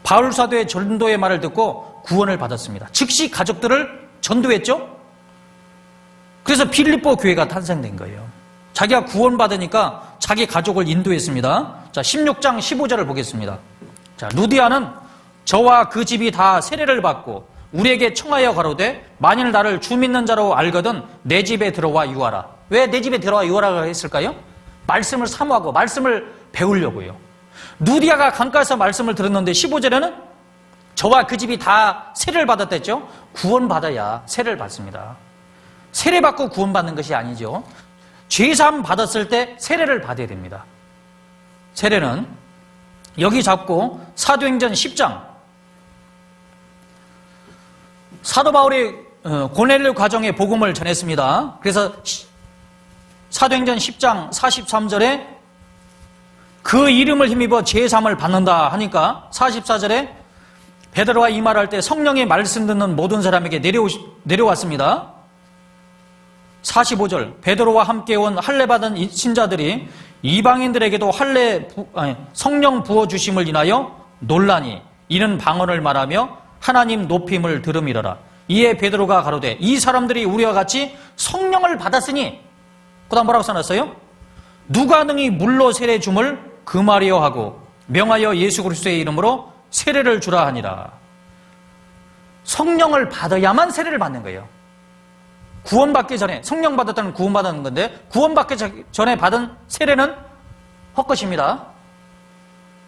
바울 사도의 전도의 말을 듣고 구원을 받았습니다. 즉시 가족들을 전도했죠. 그래서 빌립보 교회가 탄생된 거예요. 자기가 구원받으니까 자기 가족을 인도했습니다. 자, 16장 15절을 보겠습니다. 자, 루디아는 저와 그 집이 다 세례를 받고 우리에게 청하여 가로되 만일 나를 주 믿는 자로 알거든 내 집에 들어와 유하라. 왜 내 집에 들어와 유하라고 했을까요? 말씀을 사모하고 말씀을 배우려고요. 루디아가 강가에서 말씀을 들었는데 15절에는 저와 그 집이 다 세례를 받았댔죠. 구원받아야 세례를 받습니다. 세례받고 구원받는 것이 아니죠. 죄사함 받았을 때 세례를 받아야 됩니다. 세례는 여기 잡고 사도행전 10장 사도 바울이 고넬료 가정에 복음을 전했습니다. 그래서 사도행전 10장 43절에 그 이름을 힘입어 죄사함을 받는다 하니까 44절에 베드로가 이 말할 때 성령의 말씀 듣는 모든 사람에게 내려왔습니다. 45절 베드로와 함께 온 할례 받은 신자들이 이방인들에게도 성령 부어주심을 인하여 논란이 이는 방언을 말하며 하나님 높임을 들음이러라. 이에 베드로가 가로되 이 사람들이 우리와 같이 성령을 받았으니 그 다음 뭐라고 써놨어요? 누가 능히 물로 세례 줌을 금하려 하고 명하여 예수 그리스도의 이름으로 세례를 주라 하니라. 성령을 받아야만 세례를 받는 거예요. 구원받기 전에, 성령 받았다는 구원받는 건데 구원받기 전에 받은 세례는 헛것입니다.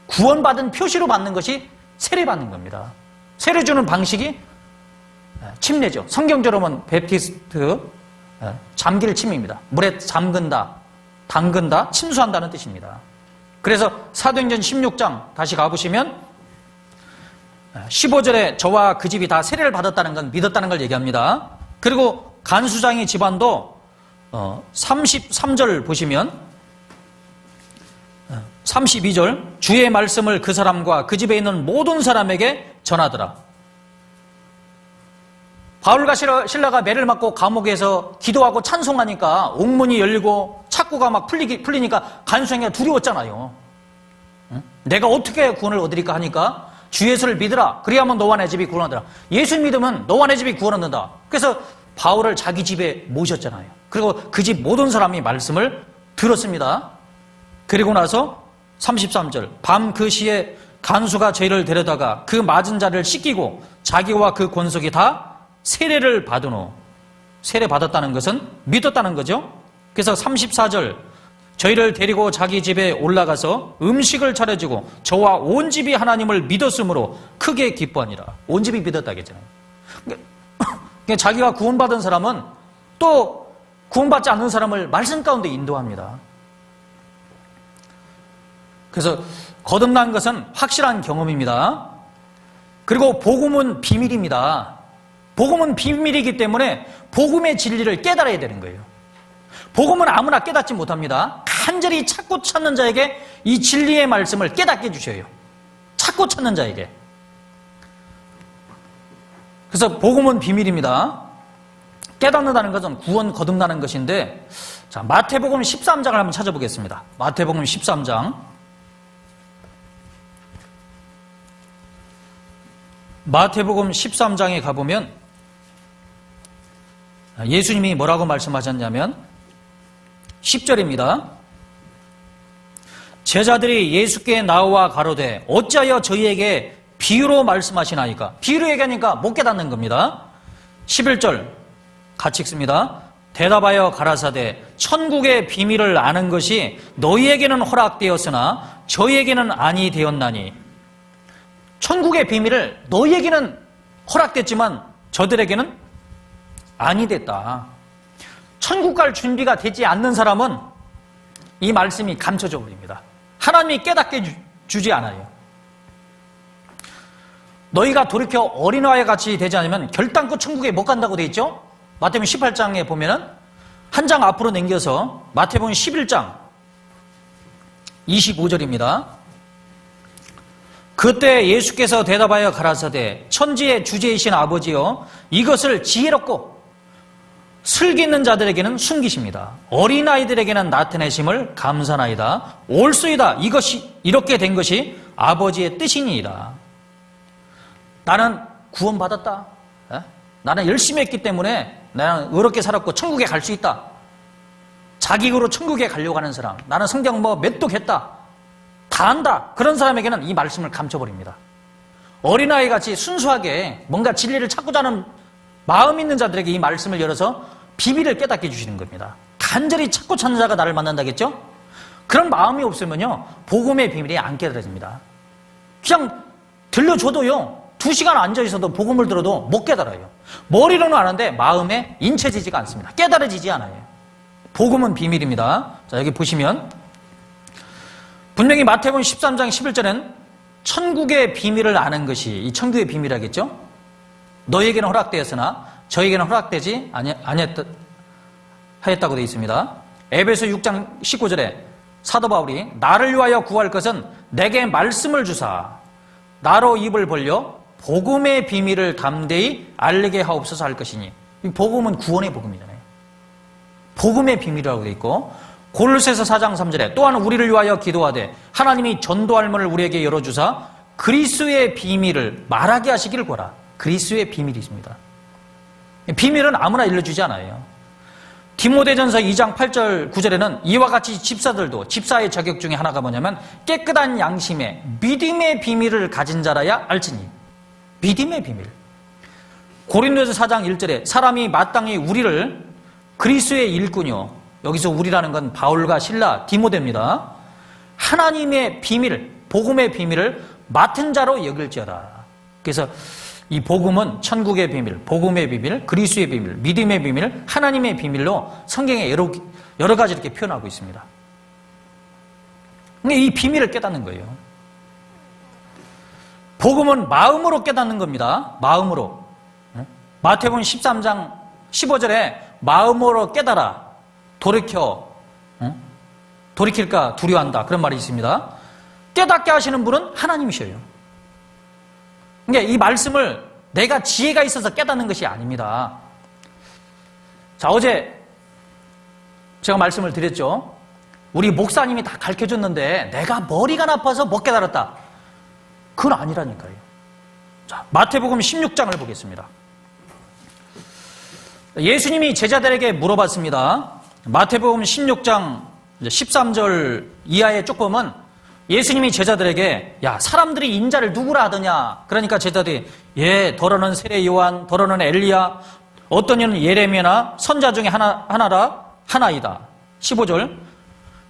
구원받은 표시로 받는 것이 세례 받는 겁니다. 세례 주는 방식이 침례죠. 성경적으로는 베프티스트, 잠길 침입니다. 물에 잠근다, 담근다, 침수한다는 뜻입니다. 그래서 사도행전 16장 다시 가보시면 15절에 저와 그 집이 다 세례를 받았다는 건 믿었다는 걸 얘기합니다. 그리고 간수장의 집안도 33절 보시면 32절 주의 말씀을 그 사람과 그 집에 있는 모든 사람에게 전하더라. 바울과 실라가 매를 맞고 감옥에서 기도하고 찬송하니까 옥문이 열리고 착고가 막 풀리니까 간수장이가 두려웠잖아요. 내가 어떻게 구원을 얻으리까 하니까 주 예수를 믿으라. 그리하면 너와 내 집이 구원하더라. 예수 믿으면 너와 내 집이 구원 얻는다. 그래서 바울을 자기 집에 모셨잖아요. 그리고 그 집 모든 사람이 말씀을 들었습니다. 그리고 나서 33절 밤 그 시에 간수가 저희를 데려다가 그 맞은 자를 씻기고 자기와 그 권속이 다 세례를 받은 후, 세례 받았다는 것은 믿었다는 거죠. 그래서 34절 저희를 데리고 자기 집에 올라가서 음식을 차려주고 저와 온 집이 하나님을 믿었으므로 크게 기뻐하니라. 온 집이 믿었다겠잖아요. 그러니까 자기가 구원받은 사람은 또 구원받지 않는 사람을 말씀 가운데 인도합니다. 그래서 거듭난 것은 확실한 경험입니다. 그리고 복음은 비밀입니다. 복음은 비밀이기 때문에 복음의 진리를 깨달아야 되는 거예요. 복음은 아무나 깨닫지 못합니다. 간절히 찾고 찾는 자에게 이 진리의 말씀을 깨닫게 해주셔요. 찾고 찾는 자에게. 그래서 복음은 비밀입니다. 깨닫는다는 것은 구원 거듭나는 것인데, 자, 마태복음 13장을 한번 찾아보겠습니다. 마태복음 13장. 마태복음 13장에 가보면 예수님이 뭐라고 말씀하셨냐면 10절입니다. 제자들이 예수께 나와 가로되 어찌하여 저희에게 비유로 말씀하시나이까? 비유로 얘기하니까 못 깨닫는 겁니다. 11절 같이 읽습니다. 대답하여 가라사대 천국의 비밀을 아는 것이 너희에게는 허락되었으나 저희에게는 아니 되었나니. 천국의 비밀을 너희에게는 허락됐지만 저들에게는 아니 됐다. 천국 갈 준비가 되지 않는 사람은 이 말씀이 감춰져 버립니다. 하나님이 깨닫게 주지 않아요. 너희가 돌이켜 어린아이 같이 되지 않으면 결단코 천국에 못 간다고 돼 있죠? 마태복음 18장에 보면은 한 장 앞으로 넘겨서 마태복음 11장 25절입니다. 그때 예수께서 대답하여 가라사대 천지의 주제이신 아버지여 이것을 지혜롭고 슬기 있는 자들에게는 숨기십니다. 어린아이들에게는 나타내심을 감사나이다. 옳소이다. 이것이 이렇게 된 것이 아버지의 뜻이니이다. 나는 구원받았다. 나는 열심히 했기 때문에 나는 의롭게 살았고 천국에 갈 수 있다. 자기 의로 천국에 가려고 하는 사람, 나는 성경 몇 독 했다. 다 안다. 그런 사람에게는 이 말씀을 감춰버립니다. 어린아이같이 순수하게 뭔가 진리를 찾고자 하는 마음 있는 자들에게 이 말씀을 열어서 비밀을 깨닫게 해주시는 겁니다. 간절히 찾고 찾는 자가 나를 만난다겠죠? 그런 마음이 없으면요 복음의 비밀이 안 깨달아집니다. 그냥 들려줘도요 2시간 앉아있어도 복음을 들어도 못 깨달아요. 머리로는 아는데 마음에 인체지지가 않습니다. 깨달아지지 않아요. 복음은 비밀입니다. 자, 여기 보시면 분명히 마태복음 13장 11절엔 천국의 비밀을 아는 것이 이 천국의 비밀이라겠죠? 너희에게는 허락되었으나 저희에게는 허락되지 하였다고 되어 있습니다. 에베소 6장 19절에 사도 바울이 나를 위하여 구할 것은 내게 말씀을 주사 나로 입을 벌려 복음의 비밀을 담대히 알리게 하옵소서 할 것이니. 이 복음은 구원의 복음이잖아요. 복음의 비밀이라고 되어 있고 골로새서 4장 3절에 또한 우리를 위하여 기도하되 하나님이 전도할 문을 우리에게 열어주사 그리스도의 비밀을 말하게 하시기를 구하라. 그리스도의 비밀이 있습니다. 비밀은 아무나 일러주지 않아요. 디모데전서 2장 8절 9절에는 이와 같이 집사들도 집사의 자격 중에 하나가 뭐냐면 깨끗한 양심에 믿음의 비밀을 가진 자라야 알지니. 믿음의 비밀. 고린도서 4장 1절에 사람이 마땅히 우리를 그리스도의 일꾼이요. 여기서 우리라는 건 바울과 실라, 디모데입니다. 하나님의 비밀, 복음의 비밀을 맡은 자로 여길지어다. 그래서 이 복음은 천국의 비밀, 복음의 비밀, 그리스도의 비밀, 믿음의 비밀, 하나님의 비밀로 성경에 여러 가지 이렇게 표현하고 있습니다. 근데 이 비밀을 깨닫는 거예요. 복음은 마음으로 깨닫는 겁니다. 마음으로. 마태복음 13장 15절에 마음으로 깨달아 돌이킬까 두려워한다. 그런 말이 있습니다. 깨닫게 하시는 분은 하나님이셔요. 그러니까 이 말씀을 내가 지혜가 있어서 깨닫는 것이 아닙니다. 자, 어제 제가 말씀을 드렸죠. 우리 목사님이 다 가르쳐줬는데 내가 머리가 나빠서 못 깨달았다. 그건 아니라니까요. 자, 마태복음 16장을 보겠습니다. 예수님이 제자들에게 물어봤습니다. 마태복음 16장 13절 이하의 쪽보면 예수님이 제자들에게 야 사람들이 인자를 누구라 하더냐. 그러니까 제자들이 더러는 세례 요한, 더러는 엘리야, 어떤 이는 예레미야나 선자 중에 하나이다. 15절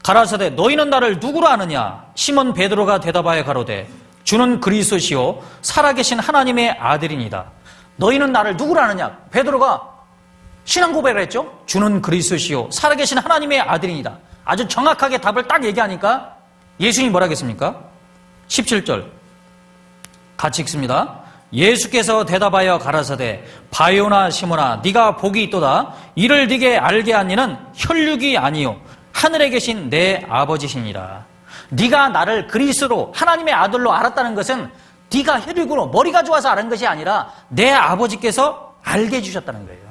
가라사대 너희는 나를 누구라 하느냐. 시몬 베드로가 대답하여 가로되 주는 그리스도시요 살아계신 하나님의 아들이니다. 너희는 나를 누구라 하느냐. 베드로가 신앙 고백을 했죠. 주는 그리스도시요 살아계신 하나님의 아들이니다. 아주 정확하게 답을 딱 얘기하니까 예수님이 뭐라 하겠습니까? 17절 같이 읽습니다. 예수께서 대답하여 가라사대 바요나 시몬아 네가 복이 있도다. 이를 네게 알게 한 이는 혈육이 아니요 하늘에 계신 내 아버지시니라. 네가 나를 그리스도로 하나님의 아들로 알았다는 것은 네가 혈육으로 머리가 좋아서 아는 것이 아니라 내 아버지께서 알게 해주셨다는 거예요.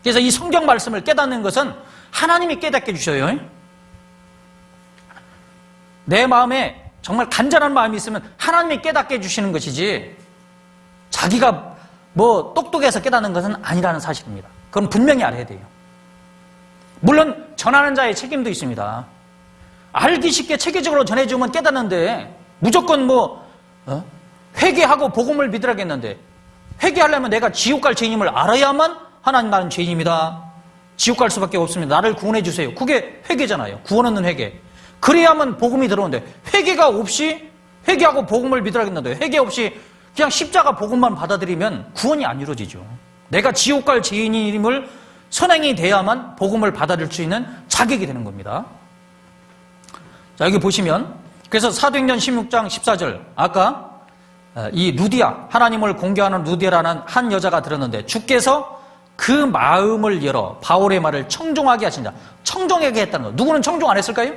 그래서 이 성경 말씀을 깨닫는 것은 하나님이 깨닫게 해주셔요. 내 마음에 정말 간절한 마음이 있으면 하나님이 깨닫게 해주시는 것이지 자기가 뭐 똑똑해서 깨닫는 것은 아니라는 사실입니다. 그건 분명히 알아야 돼요. 물론 전하는 자의 책임도 있습니다. 알기 쉽게 체계적으로 전해주면 깨닫는데 무조건 회개하고 복음을 믿으라겠는데 회개하려면 내가 지옥 갈 죄인임을 알아야만 하나님 나는 죄인입니다. 지옥 갈 수밖에 없습니다. 나를 구원해 주세요. 그게 회개잖아요. 구원 얻는 회개. 그래야만 복음이 들어오는데 회개가 없이 회개하고 복음을 믿으라겠는데 회개 없이 그냥 십자가 복음만 받아들이면 구원이 안 이루어지죠. 내가 지옥 갈 죄인임을 선행이 돼야만 복음을 받아들일 수 있는 자격이 되는 겁니다. 자, 여기 보시면 그래서 사도행전 16장 14절 아까 이 루디아 하나님을 공개하는 루디아라는 한 여자가 들었는데 주께서 그 마음을 열어 바울의 말을 청종하게 하신다. 청종하게 했다는 거. 누구는 청종 안 했을까요?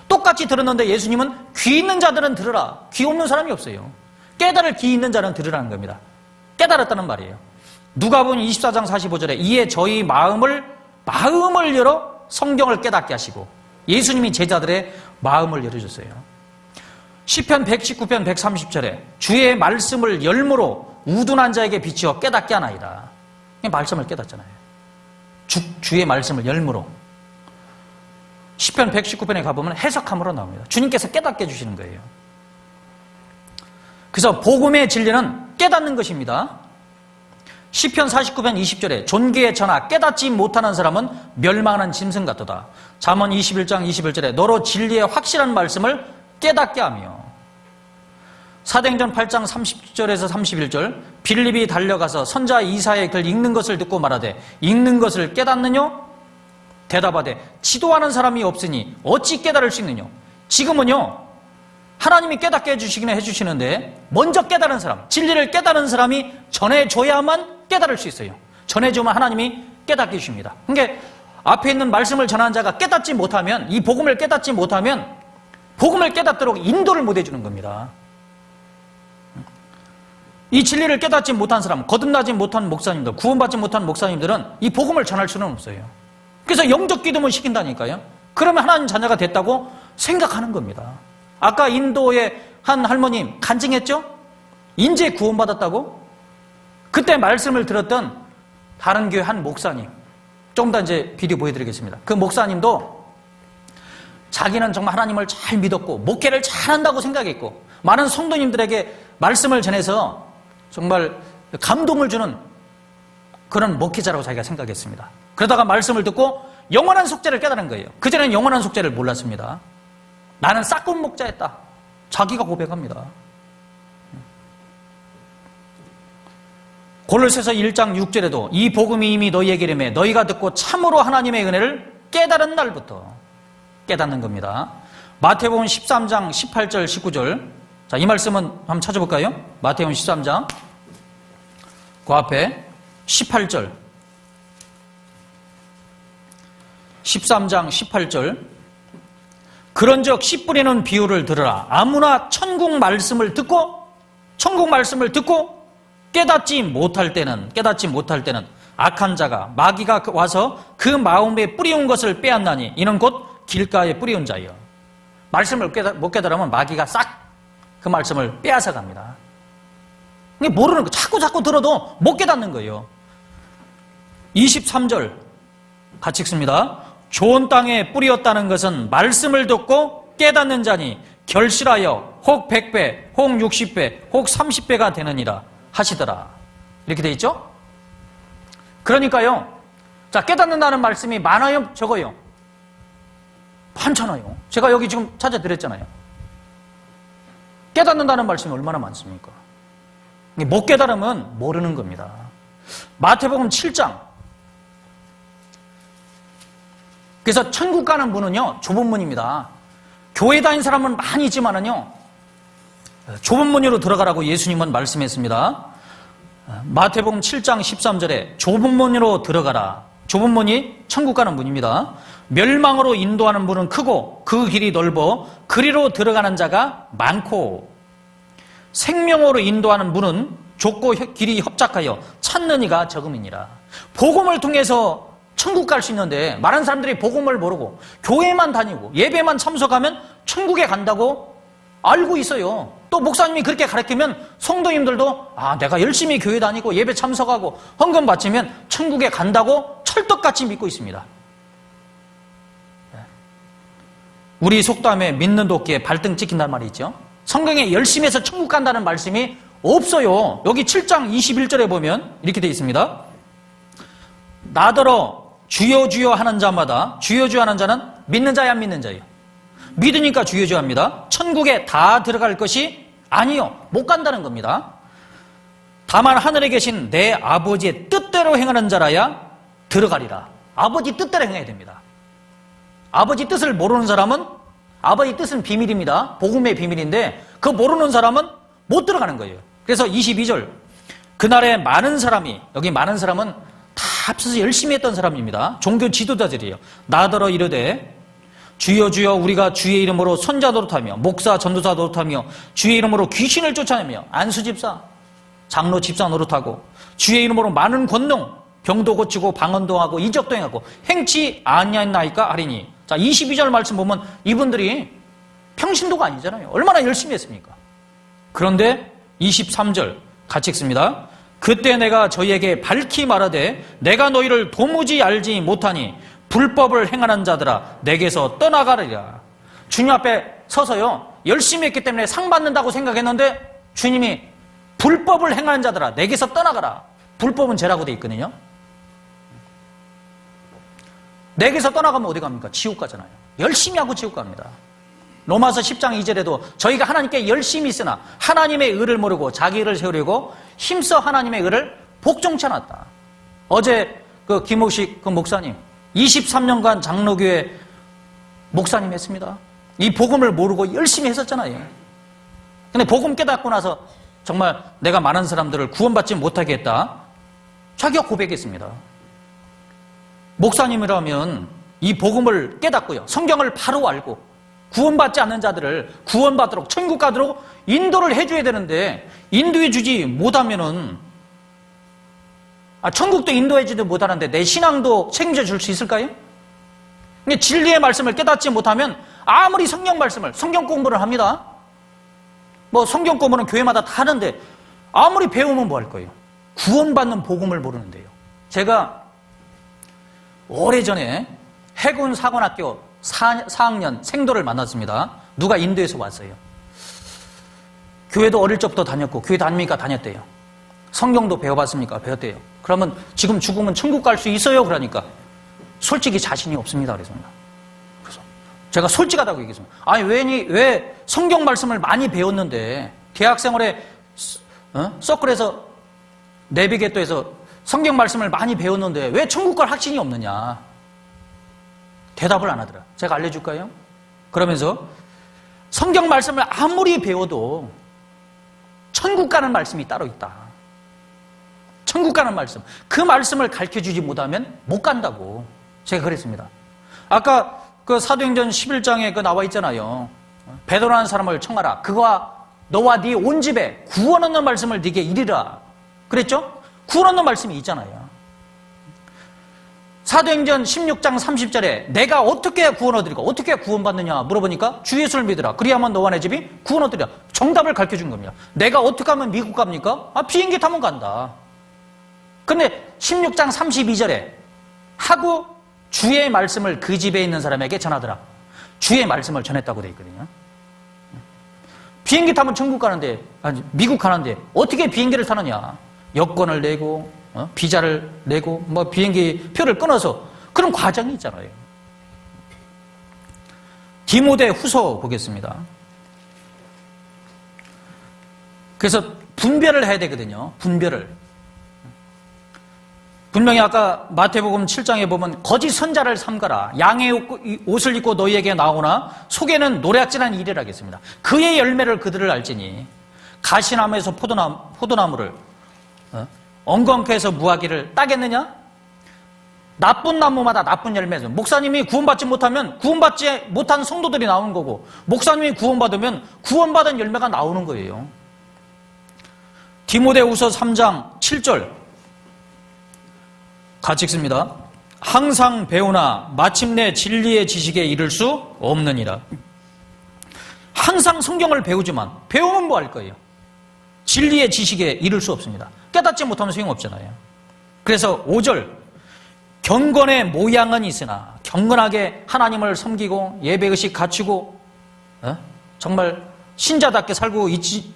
똑같이 들었는데 예수님은 귀 있는 자들은 들으라. 귀 없는 사람이 없어요. 깨달을 귀 있는 자는 들으라는 겁니다. 깨달았다는 말이에요. 누가복음 24장 45절에 이에 저희 마음을 열어 성경을 깨닫게 하시고 예수님이 제자들의 마음을 열어줬어요. 시편 119편 130절에 주의 말씀을 열무로 우둔한 자에게 비추어 깨닫게 하나이다. 말씀을 깨닫잖아요. 주의 말씀을 열무로. 시편 119편에 가보면 해석함으로 나옵니다. 주님께서 깨닫게 해주시는 거예요. 그래서 복음의 진리는 깨닫는 것입니다. 시편 49편 20절에 존귀의 천하 깨닫지 못하는 사람은 멸망하는 짐승 같도다. 잠언 21장 21절에 너로 진리의 확실한 말씀을 깨닫게 하며 사도행전 8장 30절에서 31절 빌립이 달려가서 선자 이사야의 글 읽는 것을 듣고 말하되 읽는 것을 깨닫느냐? 대답하되 지도하는 사람이 없으니 어찌 깨달을 수 있느냐? 지금은요 하나님이 깨닫게 해주시는데 먼저 깨달은 사람, 진리를 깨달은 사람이 전해줘야만 깨달을 수 있어요. 전해주면 하나님이 깨닫게 해주십니다. 그러니까 앞에 있는 말씀을 전하는 자가 깨닫지 못하면 이 복음을 깨닫지 못하면 복음을 깨닫도록 인도를 못 해주는 겁니다. 이 진리를 깨닫지 못한 사람, 거듭나지 못한 목사님들, 구원받지 못한 목사님들은 이 복음을 전할 수는 없어요. 그래서 영적 기도만 시킨다니까요. 그러면 하나님 자녀가 됐다고 생각하는 겁니다. 아까 인도의 한 할머님 간증했죠? 인제 구원받았다고? 그때 말씀을 들었던 다른 교회 한 목사님, 좀 더 이제 비디오 보여드리겠습니다. 그 목사님도 자기는 정말 하나님을 잘 믿었고 목회를 잘한다고 생각했고 많은 성도님들에게 말씀을 전해서 정말 감동을 주는 그런 목회자라고 자기가 생각했습니다. 그러다가 말씀을 듣고 영원한 속죄를 깨달은 거예요. 그전에는 영원한 속죄를 몰랐습니다. 나는 싹군 목자였다. 자기가 고백합니다. 골로새서 1장 6절에도 이 복음이 이미 너희에게 이르매 너희가 듣고 참으로 하나님의 은혜를 깨달은 날부터 깨닫는 겁니다. 마태복음 13장 18절 19절. 자, 이 말씀은 한번 찾아볼까요? 마태복음 13장 그 앞에 18절 13장 18절 그런즉 씨 뿌리는 비유를 들으라. 아무나 천국 말씀을 듣고 깨닫지 못할 때는 악한 자가 마귀가 와서 그 마음에 뿌리운 것을 빼앗나니 이는 곧 길가에 뿌리운 자여. 말씀을 못 깨달으면 마귀가 싹 그 말씀을 빼앗아 갑니다. 모르는 거 자꾸 들어도 못 깨닫는 거예요. 23절 같이 읽습니다. 좋은 땅에 뿌리었다는 것은 말씀을 듣고 깨닫는 자니 결실하여 혹 100배, 혹 60배, 혹 30배가 되느니라 하시더라. 이렇게 돼 있죠? 그러니까요. 자, 깨닫는다는 말씀이 많아요? 적어요? 많잖아요. 제가 여기 지금 찾아드렸잖아요. 깨닫는다는 말씀이 얼마나 많습니까? 못 깨달으면 모르는 겁니다. 마태복음 7장. 그래서 천국 가는 문은요, 좁은 문입니다. 교회 다닌 사람은 많이 있지만은요, 좁은 문으로 들어가라고 예수님은 말씀했습니다. 마태복음 7장 13절에 좁은 문으로 들어가라. 좁은 문이 천국 가는 문입니다. 멸망으로 인도하는 문은 크고 그 길이 넓어 그리로 들어가는 자가 많고 생명으로 인도하는 문은 좁고 길이 협착하여 찾는 이가 적음이니라. 복음을 통해서 천국 갈 수 있는데 많은 사람들이 복음을 모르고 교회만 다니고 예배만 참석하면 천국에 간다고 알고 있어요. 또 목사님이 그렇게 가르치면 성도님들도 내가 열심히 교회 다니고 예배 참석하고 헌금 바치면 천국에 간다고 철떡같이 믿고 있습니다. 우리 속담에 믿는 도끼에 발등 찍힌다는 말이 있죠. 성경에 열심히 해서 천국 간다는 말씀이 없어요. 여기 7장 21절에 보면 이렇게 되어 있습니다. 나더러 주여 주여 하는 자마다 주여 주여 하는 자는 믿는 자야 안 믿는 자예요. 믿으니까 주여 주여 합니다. 천국에 다 들어갈 것이 아니요. 못 간다는 겁니다. 다만 하늘에 계신 내 아버지의 뜻대로 행하는 자라야 들어가리라. 아버지 뜻대로 행해야 됩니다. 아버지 뜻을 모르는 사람은 아버지 뜻은 비밀입니다. 복음의 비밀인데 그 모르는 사람은 못 들어가는 거예요. 그래서 22절 그날에 많은 사람이 여기 많은 사람은 다 합쳐서 열심히 했던 사람입니다. 종교 지도자들이에요. 나더러 이르되 주여 주여 우리가 주의 이름으로 선자 노릇하며 목사 전도사 노릇하며 주의 이름으로 귀신을 쫓아내며 안수집사 장로 집사 노릇하고 주의 이름으로 많은 권능 병도 고치고 방언도 하고 이적도 행하고 행치 아니하나이까 하리니. 자, 22절 말씀 보면 이분들이 평신도가 아니잖아요. 얼마나 열심히 했습니까? 그런데 23절 같이 읽습니다. 그때 내가 저희에게 밝히 말하되 내가 너희를 도무지 알지 못하니 불법을 행하는 자들아 내게서 떠나가리라. 주님 앞에 서서요 열심히 했기 때문에 상 받는다고 생각했는데 주님이 불법을 행하는 자들아 내게서 떠나가라. 불법은 죄라고 돼 있거든요. 내게서 떠나가면 어디 갑니까? 지옥 가잖아요. 열심히 하고 지옥 갑니다. 로마서 10장 2절에도 저희가 하나님께 열심히 있으나 하나님의 의를 모르고 자기 의를 세우려고 힘써 하나님의 의를 복종치 않았다. 어제 그 김옥식 그 목사님 23년간 장로교회 목사님 했습니다. 이 복음을 모르고 열심히 했었잖아요. 근데 복음 깨닫고 나서 정말 내가 많은 사람들을 구원받지 못하게 했다. 자기가 고백했습니다. 목사님이라면 이 복음을 깨닫고요. 성경을 바로 알고 구원받지 않는 자들을 구원받도록 천국 가도록 인도를 해줘야 되는데 인도해 주지 못하면은 천국도 인도해주지 못하는데 내 신앙도 책임져 줄 수 있을까요? 근데 진리의 말씀을 깨닫지 못하면 아무리 성경 말씀을 성경 공부를 합니다. 뭐 성경 공부는 교회마다 다 하는데 아무리 배우면 뭐 할 거예요? 구원받는 복음을 모르는데요. 제가 오래전에 해군 사관학교 4학년 생도를 만났습니다. 누가 인도에서 왔어요. 교회도 어릴 적부터 다녔고 교회 다닙니까? 다녔대요. 성경도 배워봤습니까? 배웠대요. 그러면 지금 죽으면 천국 갈 수 있어요? 그러니까 솔직히 자신이 없습니다. 그랬습니다. 그래서 제가 솔직하다고 얘기했습니다. 아니 왜 성경 말씀을 많이 배웠는데 대학생활에 서클에서 내비게이터에서 성경 말씀을 많이 배웠는데 왜 천국 갈 확신이 없느냐. 대답을 안 하더라. 제가 알려줄까요? 그러면서 성경 말씀을 아무리 배워도 천국 가는 말씀이 따로 있다. 천국 가는 말씀. 그 말씀을 가르쳐주지 못하면 못 간다고. 제가 그랬습니다. 아까 그 사도행전 11장에 그 나와 있잖아요. 배도라는 사람을 청하라. 그가 너와 네 온 집에 구원 얻는 말씀을 네게 이르라. 그랬죠? 구원 얻는 말씀이 있잖아요. 사도행전 16장 30절에 내가 어떻게 구원 얻으리까? 어떻게 구원받느냐 물어보니까 주 예수를 믿으라. 그리하면 너와 내 집이 구원 얻으리라. 정답을 가르쳐준 겁니다. 내가 어떻게 하면 미국 갑니까? 비행기 타면 간다. 근데 16장 32절에 하고 주의 말씀을 그 집에 있는 사람에게 전하더라. 주의 말씀을 전했다고 되어 있거든요. 비행기 타면 천국 가는데, 아니, 미국 가는데 어떻게 비행기를 타느냐? 여권을 내고 비자를 내고 뭐 비행기 표를 끊어서 그런 과정이 있잖아요. 디모데 후서 보겠습니다. 그래서 분별을 해야 되거든요. 분별을. 분명히 아까 마태복음 7장에 보면 거짓 선자를 삼가라. 양의 옷을 입고 너희에게 나오나 속에는 노략질한 일이라겠습니다. 그의 열매를 그들을 알지니 가시나무에서 포도나무를 엉겅퀴 해서 무화기를 따겠느냐? 나쁜 나무마다 나쁜 열매죠. 목사님이 구원받지 못하면 구원받지 못한 성도들이 나오는 거고 목사님이 구원받으면 구원받은 열매가 나오는 거예요. 디모데후서 3장 7절 같이 읽습니다. 항상 배우나 마침내 진리의 지식에 이를 수 없느니라. 항상 성경을 배우지만 배우면 뭐 할 거예요? 진리의 지식에 이를 수 없습니다. 깨닫지 못하면 소용없잖아요. 그래서 5절 경건의 모양은 있으나 경건하게 하나님을 섬기고 예배의식 갖추고 정말 신자답게 살고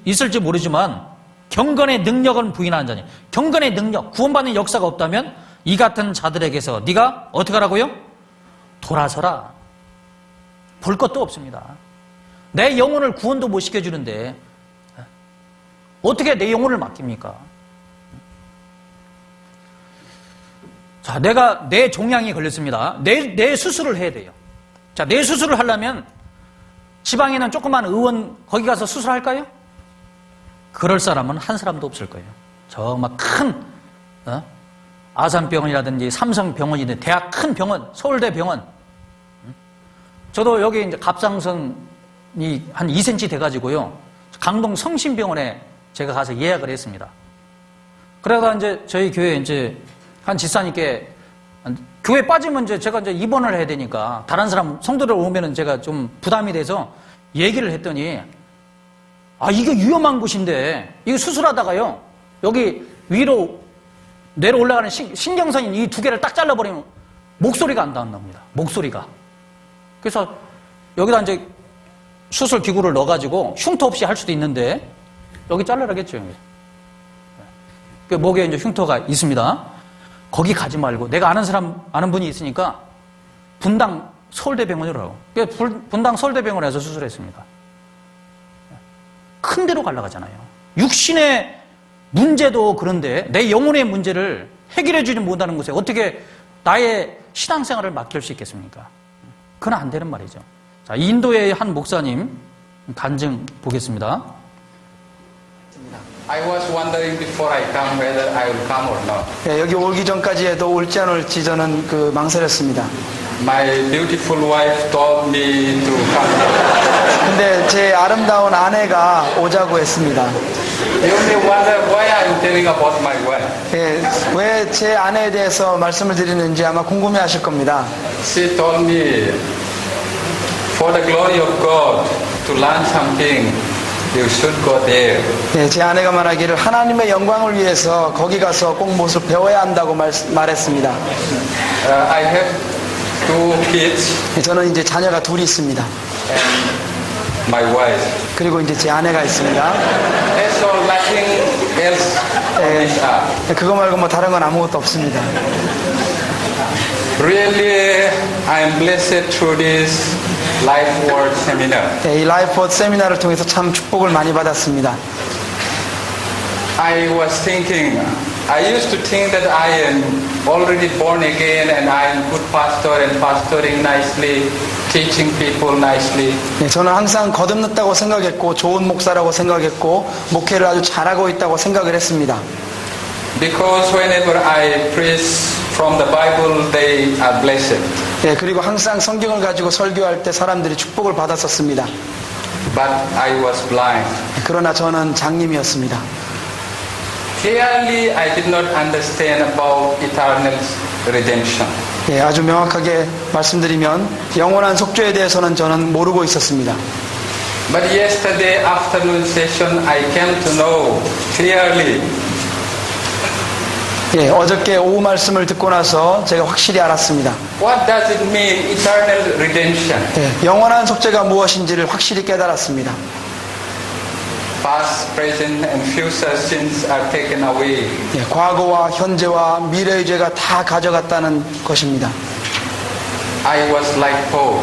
있을지 모르지만 경건의 능력은 부인하는 자니 경건의 능력, 구원받는 역사가 없다면 이 같은 자들에게서 네가 어떻게 하라고요? 돌아서라. 볼 것도 없습니다. 내 영혼을 구원도 못 시켜주는데 어떻게 내 영혼을 맡깁니까? 자, 내 종양이 걸렸습니다. 내 수술을 해야 돼요. 자, 내 수술을 하려면 지방에 있는 조그만 의원 거기 가서 수술할까요? 그럴 사람은 한 사람도 없을 거예요. 정말 큰 아산병원이라든지 삼성병원이든 대학 큰 병원, 서울대 병원. 저도 여기 이제 갑상선이 한 2cm 돼가지고요. 강동 성심병원에 제가 가서 예약을 했습니다. 그러다가 이제 저희 교회 이제 한 집사님께 교회 빠지면 이제 제가 이제 입원을 해야 되니까 다른 사람 성도들 오면은 제가 좀 부담이 돼서 얘기를 했더니 이거 위험한 곳인데 이거 수술하다가요 여기 위로 내려 올라가는 신경선인 이 두 개를 딱 잘라버리면 목소리가 안 나온답니다. 목소리가. 그래서 여기다 이제 수술 기구를 넣어가지고 흉터 없이 할 수도 있는데 여기 잘라라겠죠. 그 목에 이제 흉터가 있습니다. 거기 가지 말고 내가 아는 분이 있으니까 분당 서울대병원으로 하고 분당 서울대병원에서 수술했습니다. 큰 데로 가려고 하잖아요. 육신의 문제도 그런데 내 영혼의 문제를 해결해 주지 못하는 곳에 어떻게 나의 신앙생활을 맡길 수 있겠습니까? 그건 안 되는 말이죠. 자, 인도의 한 목사님 간증 보겠습니다.
I was wondering before I come whether I will come or not.
예, 여기 오기 전까지에도 올지 안 올지 저는 망설였습니다.
My beautiful wife told me to come.
근데 제 아름다운 아내가 오자고 했습니다.
You may wonder why I'm telling about my wife.
예, 왜 제 아내에 대해서 말씀을 드리는지 아마 궁금해 하실 겁니다.
She told me, for the glory of God, to learn something, you should go there.
예, 제 아내가 말하기를 하나님의 영광을 위해서 거기 가서 꼭 무엇을 배워야 한다고 말했습니다.
I have 2 kids
예, 저는 이제 자녀가 둘이 있습니다.
and my wife.
그리고 이제 제 아내가 있습니다.
That's all, nothing else on this earth.
예, 그거 말고 뭐 다른 건 아무것도 없습니다.
Really, I am blessed through this Life Word Seminar.
예, 이 라이프워드 세미나를 통해서 참 축복을 많이 받았습니다.
I was thinking, I used to think that I am already born again and I am good pastor and pastoring nicely, teaching people nicely.
예, 저는 항상 거듭났다고 생각했고 좋은 목사라고 생각했고 목회를 아주 잘하고 있다고 생각을 했습니다.
Because whenever I preach from the Bible, they are blessed.
예, 그리고 항상 성경을 가지고 설교할 때 사람들이 축복을 받았었습니다.
But I was blind.
그러나 저는 장님이었습니다.
Clearly, I did not understand about eternal redemption.
예, 아주 명확하게 말씀드리면 영원한 속죄에 대해서는 저는 모르고 있었습니다.
But yesterday afternoon session, I came to know clearly
예, 어저께 오후 말씀을 듣고 나서 제가 확실히 알았습니다.
what does it mean, eternal redemption.
예, 영원한 속죄가 무엇인지를 확실히 깨달았습니다.
Past, present, and future sins are taken away.
예, 과거와 현재와 미래의 죄가 다 가져갔다는 것입니다.
I was like Paul.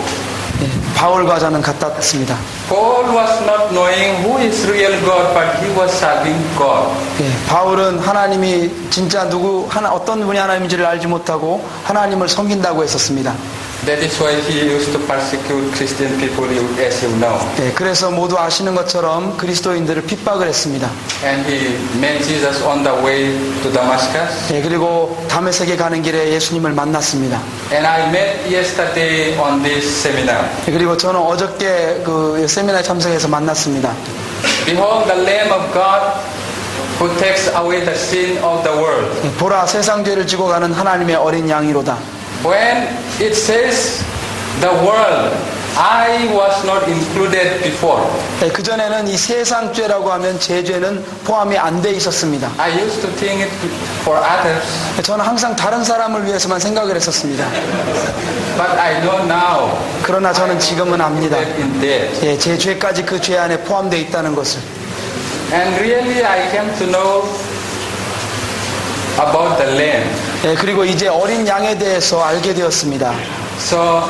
예, 바울과 저는 같았습니다.
Paul was not knowing who is real God, but he was serving God.
예, 바울은 하나님이 진짜 어떤 분이 하나님인지를 알지 못하고 하나님을 섬긴다고 했었습니다.
That is why he used to persecute Christian people, as you know.
예, 그래서 모두 아시는 것처럼 그리스도인들을 핍박을 했습니다.
And he met Jesus on the way to Damascus.
예, 그리고 다메섹에 가는 길에 예수님을 만났습니다.
And I met yesterday on this seminar.
예, 그리고 저는 어저께 그 세미나에 참석해서 만났습니다.
Behold the Lamb of God who takes away the sin of the world.
예, 보라 세상 죄를 지고 가는 하나님의 어린 양이로다.
When it says the world, I was not included before.
예, 그전에는 이 세상 죄라고 하면 제 죄는 포함이 안 돼 있었습니다.
I used to think it for others,
예, 저는 항상 다른 사람을 위해서만 생각을 했었습니다.
but I know now
그러나 저는 지금은 압니다.
that in that.
예, 제 죄까지 그 죄 안에 포함되어 있다는 것을.
And really I came to know about the Lamb.
예, 그리고 이제 어린 양에 대해서 알게 되었습니다.
So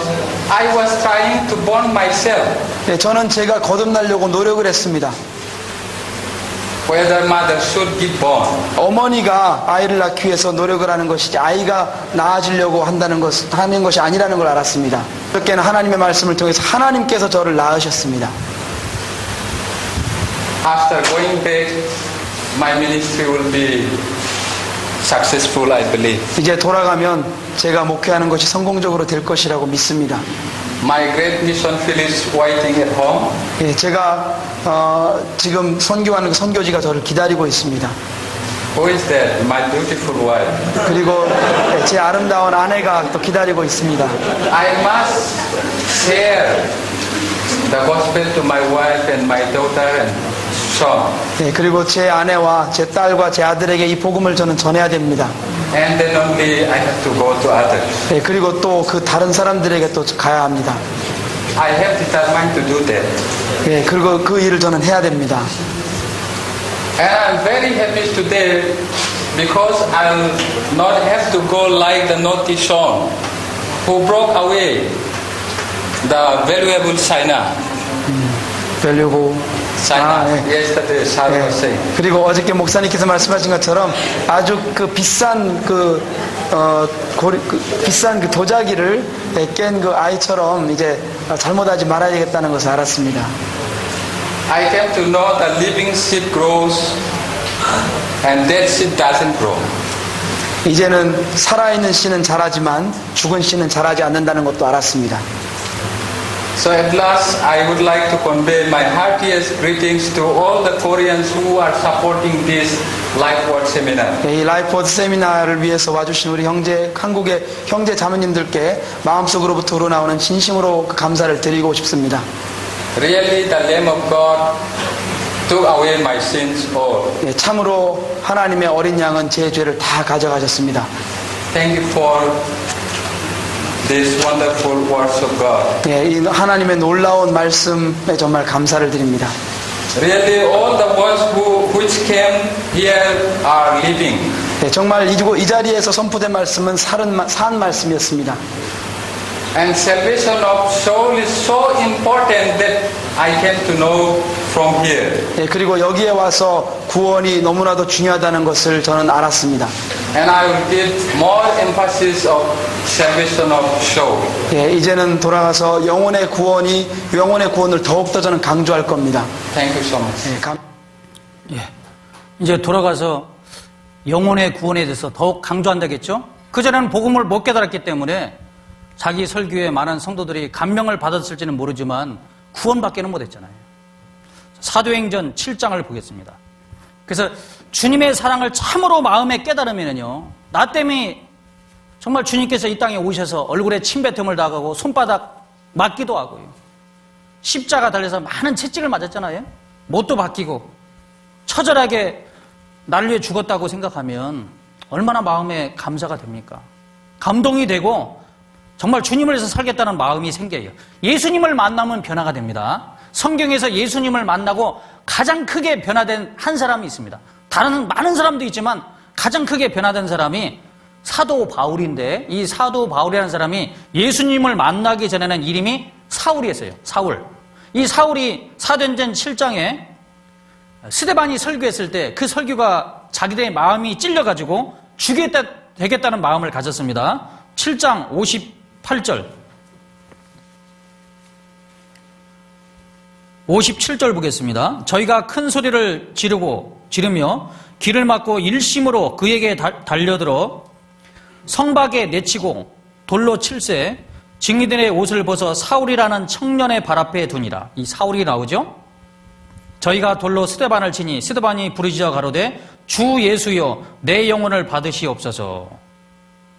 I was trying to born myself,
예, 저는 제가 거듭나려고 노력을 했습니다.
whether mother should give born.
어머니가 아이를 낳기 위해서 노력을 하는 것이지 아이가 나아지려고 하는 것이 아니라는 걸 알았습니다. 그렇게는 하나님의 말씀을 통해서 하나님께서 저를 낳으셨습니다.
After going back, my ministry will be successful, I believe.
이제 돌아가면 제가 목회하는 것이 성공적으로 될 것이라고 믿습니다.
My great mission field is waiting at home.
예, 제가 지금 선교하는 그 선교지가 저를 기다리고 있습니다.
Who is that? My beautiful wife.
그리고 제 아름다운 아내가 또 기다리고 있습니다.
I must share the gospel to my wife and my daughter and son.
예, 그리고 제 아내와 제 딸과 제 아들에게 이 복음을 저는 전해야 됩니다.
And then only I have to go to others.
예, 그리고 또 그 다른 사람들에게 또 가야 합니다.
I have determined to do that.
예, 그리고 그 일을 저는 해야 됩니다.
And I'm very happy today because I'll not have to go like the naughty son who broke away the valuable china.
별로고.
China.
예.
Yesterday, Sarah was saying.
그리고 어저께 목사님께서 말씀하신 것처럼 아주 그 비싼 비싼 그 도자기를 깬 그 아이처럼 이제 잘못하지 말아야겠다는 것을 알았습니다.
I came to know that living seed grows and dead seed doesn't grow.
이제는 살아있는 씨는 자라지만 죽은 씨는 자라지 않는다는 것도 알았습니다.
So at last, I would like to convey my heartiest greetings to all the Koreans who are supporting this Life Word Seminar.
이 라이프워드 세미나를 위해서 와주신 우리 한국의 형제 자매님들께 마음속으로부터 우러나오는 진심으로 감사를 드리고 싶습니다.
Really, the Lamb of God took away my sins all.
예, 참으로 하나님의 어린 양은 제 죄를 다 가져가셨습니다.
Thank you for these wonderful words of God.
예, 이 하나님의 놀라운 말씀에 정말 감사를 드립니다.
Really, all the ones which came here are living.
예, 정말 이 자리에서 선포된 말씀은 산 말씀이었습니다.
And salvation of soul is so important that I came to know from here.
예, 그리고 여기에 와서 구원이 너무나도 중요하다는 것을 저는 알았습니다.
And I will give more emphasis of salvation of soul.
예, 이제는 돌아가서 영혼의 구원을 더욱더 저는 강조할 겁니다.
Thank you so much.
예,
이제 돌아가서 영혼의 구원에 대해서 더욱 강조한다겠죠? 그전에는 복음을 못 깨달았기 때문에 자기 설교에 많은 성도들이 감명을 받았을지는 모르지만 구원받기는 못했잖아요. 사도행전 7장을 보겠습니다. 그래서 주님의 사랑을 참으로 마음에 깨달으면요, 나 때문에 정말 주님께서 이 땅에 오셔서 얼굴에 침뱉음을 당하고 손바닥 맞기도 하고요, 십자가 달려서 많은 채찍을 맞았잖아요. 못도 박히고 처절하게 나를 위해 죽었다고 생각하면 얼마나 마음에 감사가 됩니까? 감동이 되고 정말 주님을 위해서 살겠다는 마음이 생겨요. 예수님을 만나면 변화가 됩니다. 성경에서 예수님을 만나고 가장 크게 변화된 한 사람이 있습니다. 다른 많은 사람도 있지만 가장 크게 변화된 사람이 사도 바울인데, 이 사도 바울이라는 사람이 예수님을 만나기 전에는 이름이 사울이었어요. 사울. 이 사울이 사도행전 7장에 스데반이 설교했을 때 그 설교가 자기들의 마음이 찔려가지고 죽여야 되겠다는 마음을 가졌습니다. 7장 58절 57절 보겠습니다. 저희가 큰 소리를 지르며 귀를 막고 일심으로 그에게 달려들어 성박에 내치고 돌로 칠세 증인들의 옷을 벗어 사울이라는 청년의 발 앞에 두니라. 이 사울이 나오죠. 저희가 돌로 스데반을 치니 스데반이 부르짖어 가로되 주 예수여 내 영혼을 받으시옵소서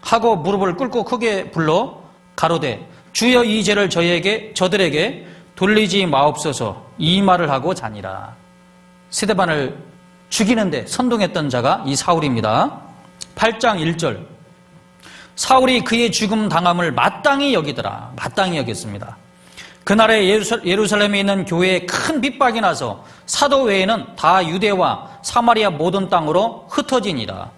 하고 무릎을 꿇고 크게 불러 가로되 주여 이 죄를 저들에게 돌리지 마옵소서 이 말을 하고 자니라. 스데반을 죽이는데 선동했던 자가 이 사울입니다. 8장 1절 사울이 그의 죽음 당함을 마땅히 여기더라. 마땅히 여겼습니다. 그날에 예루살렘에 있는 교회에 큰 핍박이 나서 사도 외에는 다 유대와 사마리아 모든 땅으로 흩어지니라.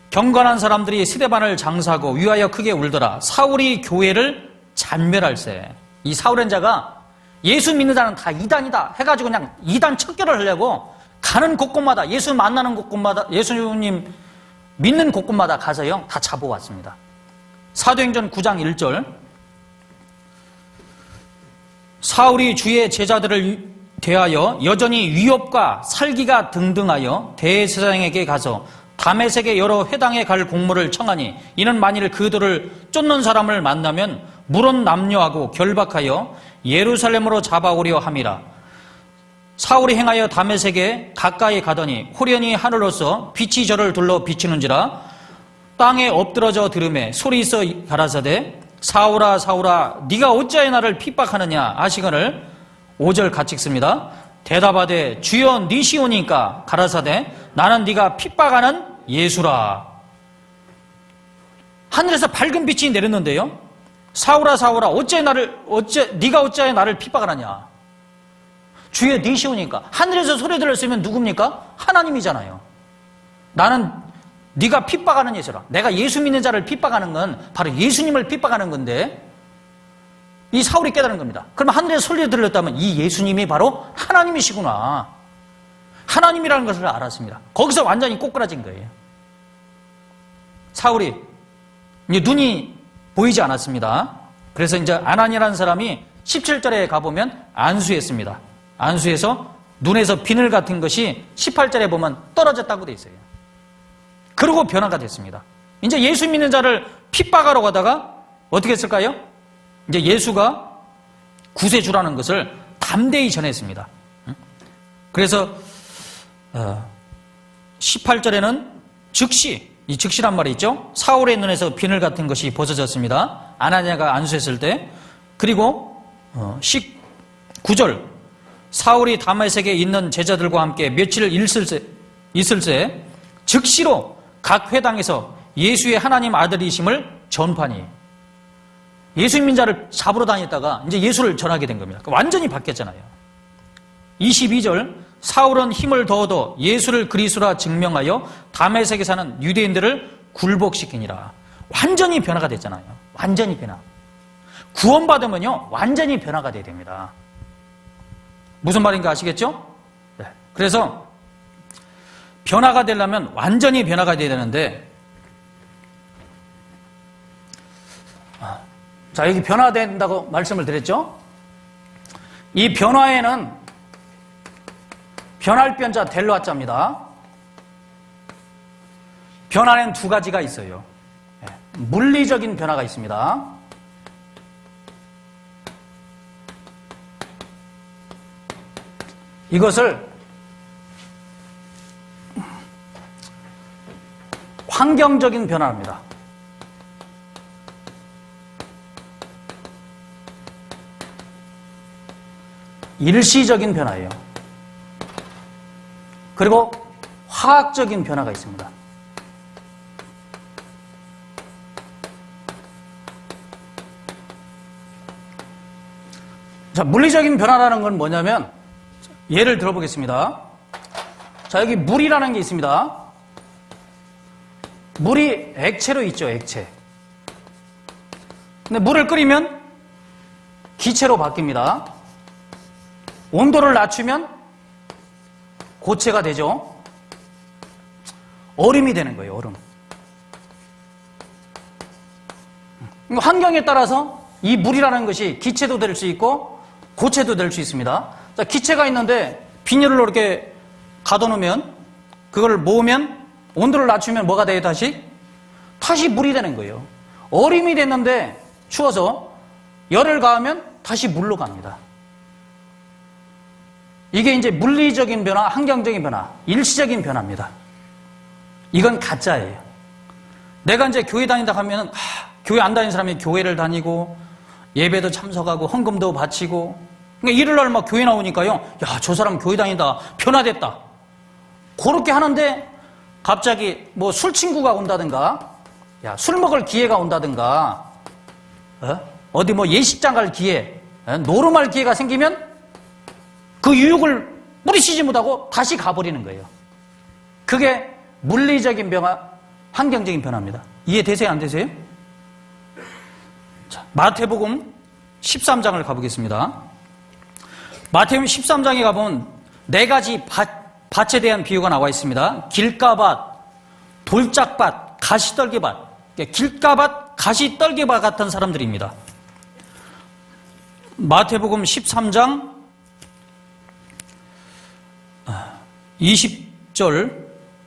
경건한 사람들이 스데반을 장사하고 위하여 크게 울더라. 사울이 교회를 잔멸할세. 이 사울한 자가 예수 믿는 자는 다 이단이다 해가지고 그냥 이단 척결을 하려고 가는 곳곳마다 예수 만나는 곳곳마다 예수님 믿는 곳곳마다 가서요 다 잡아왔습니다. 사도행전 9장 1절 사울이 주의 제자들을 대하여 여전히 위협과 살기가 등등하여 대제사장에게 가서 다메섹의 여러 회당에 갈 공무를 청하니 이는 만일 그들을 쫓는 사람을 만나면 물은 남녀하고 결박하여 예루살렘으로 잡아오려 함이라. 사울이 행하여 다메섹에 가까이 가더니 호련히 하늘로서 빛이 저를 둘러 비치는지라. 땅에 엎드러져 들음에 소리 있어 가라사대 사울아 사울아 네가 어찌하여 나를 핍박하느냐 하시거늘 5절 같이 읽습니다. 대답하되 주여 니시오니까 가라사대 나는 네가 핍박하는 예수라. 하늘에서 밝은 빛이 내렸는데요. 사울아 사울아 네가 어찌하여 나를 핍박하느냐. 주여 니시오니까 하늘에서 소리 들렸으면 누굽니까? 하나님이잖아요. 나는 네가 핍박하는 예수라. 내가 예수 믿는 자를 핍박하는 건 바로 예수님을 핍박하는 건데 이 사울이 깨달은 겁니다. 그러면 하늘에서 소리 들렸다면 이 예수님이 바로 하나님이시구나. 하나님이라는 것을 알았습니다. 거기서 완전히 꼬꾸라진 거예요. 사울이 이제 눈이 보이지 않았습니다. 그래서 이제 아나니라는 사람이 17절에 가보면 안수했습니다. 안수해서 눈에서 비늘 같은 것이 18절에 보면 떨어졌다고 돼 있어요. 그러고 변화가 됐습니다. 이제 예수 믿는 자를 핍박하러 가다가 어떻게 했을까요? 이제 예수가 구세주라는 것을 담대히 전했습니다. 그래서 18절에는 즉시, 이 즉시란 말이 있죠. 사울의 눈에서 비늘 같은 것이 벗어졌습니다. 아나니아가 안수했을 때. 그리고 19절 사울이 다메섹에 있는 제자들과 함께 며칠 있을 새 즉시로 각 회당에서 예수의 하나님 아들이심을 전파니. 예수 믿자를 잡으러 다녔다가 이제 예수를 전하게 된 겁니다. 완전히 바뀌었잖아요. 22절 사울은 힘을 더 얻어 예수를 그리스도라 증명하여 다메섹에 사는 유대인들을 굴복시키니라. 완전히 변화가 됐잖아요. 완전히 변화. 구원받으면요 완전히 변화가 돼야 됩니다. 무슨 말인가 아시겠죠? 네. 그래서 변화가 되려면 완전히 변화가 돼야 되는데, 자, 여기 변화된다고 말씀을 드렸죠? 이 변화에는 변할 변자 될 화자입니다. 변화는 두 가지가 있어요. 물리적인 변화가 있습니다. 이것을 환경적인 변화입니다. 일시적인 변화예요. 그리고 화학적인 변화가 있습니다. 자, 물리적인 변화라는 건 뭐냐면, 예를 들어보겠습니다. 자, 여기 물이라는 게 있습니다. 물이 액체로 있죠, 액체. 근데 물을 끓이면 기체로 바뀝니다. 온도를 낮추면 고체가 되죠. 얼음이 되는 거예요, 얼음. 환경에 따라서 이 물이라는 것이 기체도 될 수 있고 고체도 될 수 있습니다. 자, 기체가 있는데 비닐을 이렇게 가둬놓으면 그걸 모으면 온도를 낮추면 뭐가 돼요, 다시? 다시 물이 되는 거예요. 얼음이 됐는데 추워서 열을 가하면 다시 물로 갑니다. 이게 이제 물리적인 변화, 환경적인 변화, 일시적인 변화입니다. 이건 가짜예요. 내가 이제 교회 다닌다 하면은, 교회 안 다니는 사람이 교회를 다니고, 예배도 참석하고, 헌금도 바치고, 그러니까 일요일 날 막 교회 나오니까요, 야, 저 사람 교회 다니다, 변화됐다. 그렇게 하는데, 갑자기 뭐 술 친구가 온다든가, 야, 술 먹을 기회가 온다든가, 어디 뭐 예식장 갈 기회, 노름할 기회가 생기면, 그 유혹을 뿌리치지 못하고 다시 가버리는 거예요. 그게 물리적인 변화, 환경적인 변화입니다. 이해되세요? 안 되세요? 자, 마태복음 13장을 가보겠습니다. 마태복음 13장에 가보면 네 가지 밭에 대한 비유가 나와 있습니다. 길가밭, 돌짝밭, 가시떨기밭. 길가밭, 가시떨기밭 같은 사람들입니다. 마태복음 13장 20절,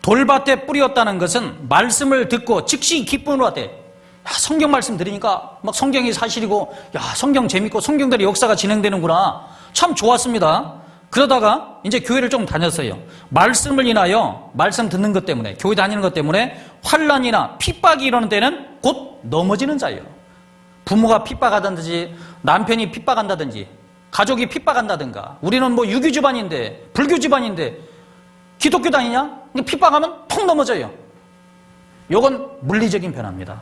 돌밭에 뿌렸다는 것은 말씀을 듣고 즉시 기쁨으로 하되, 성경 말씀 들으니까 막 성경이 사실이고, 야, 성경 재밌고 성경대로 역사가 진행되는구나. 참 좋았습니다. 그러다가 이제 교회를 좀 다녔어요. 말씀을 인하여, 말씀 듣는 것 때문에, 교회 다니는 것 때문에 환난이나 핍박이 이러는 때는 곧 넘어지는 자예요. 부모가 핍박하든지, 남편이 핍박한다든지, 가족이 핍박한다든가, 우리는 뭐 유교 집안인데, 불교 집안인데, 기독교 다니냐? 핍박하면 폭 넘어져요. 이건 물리적인 변화입니다.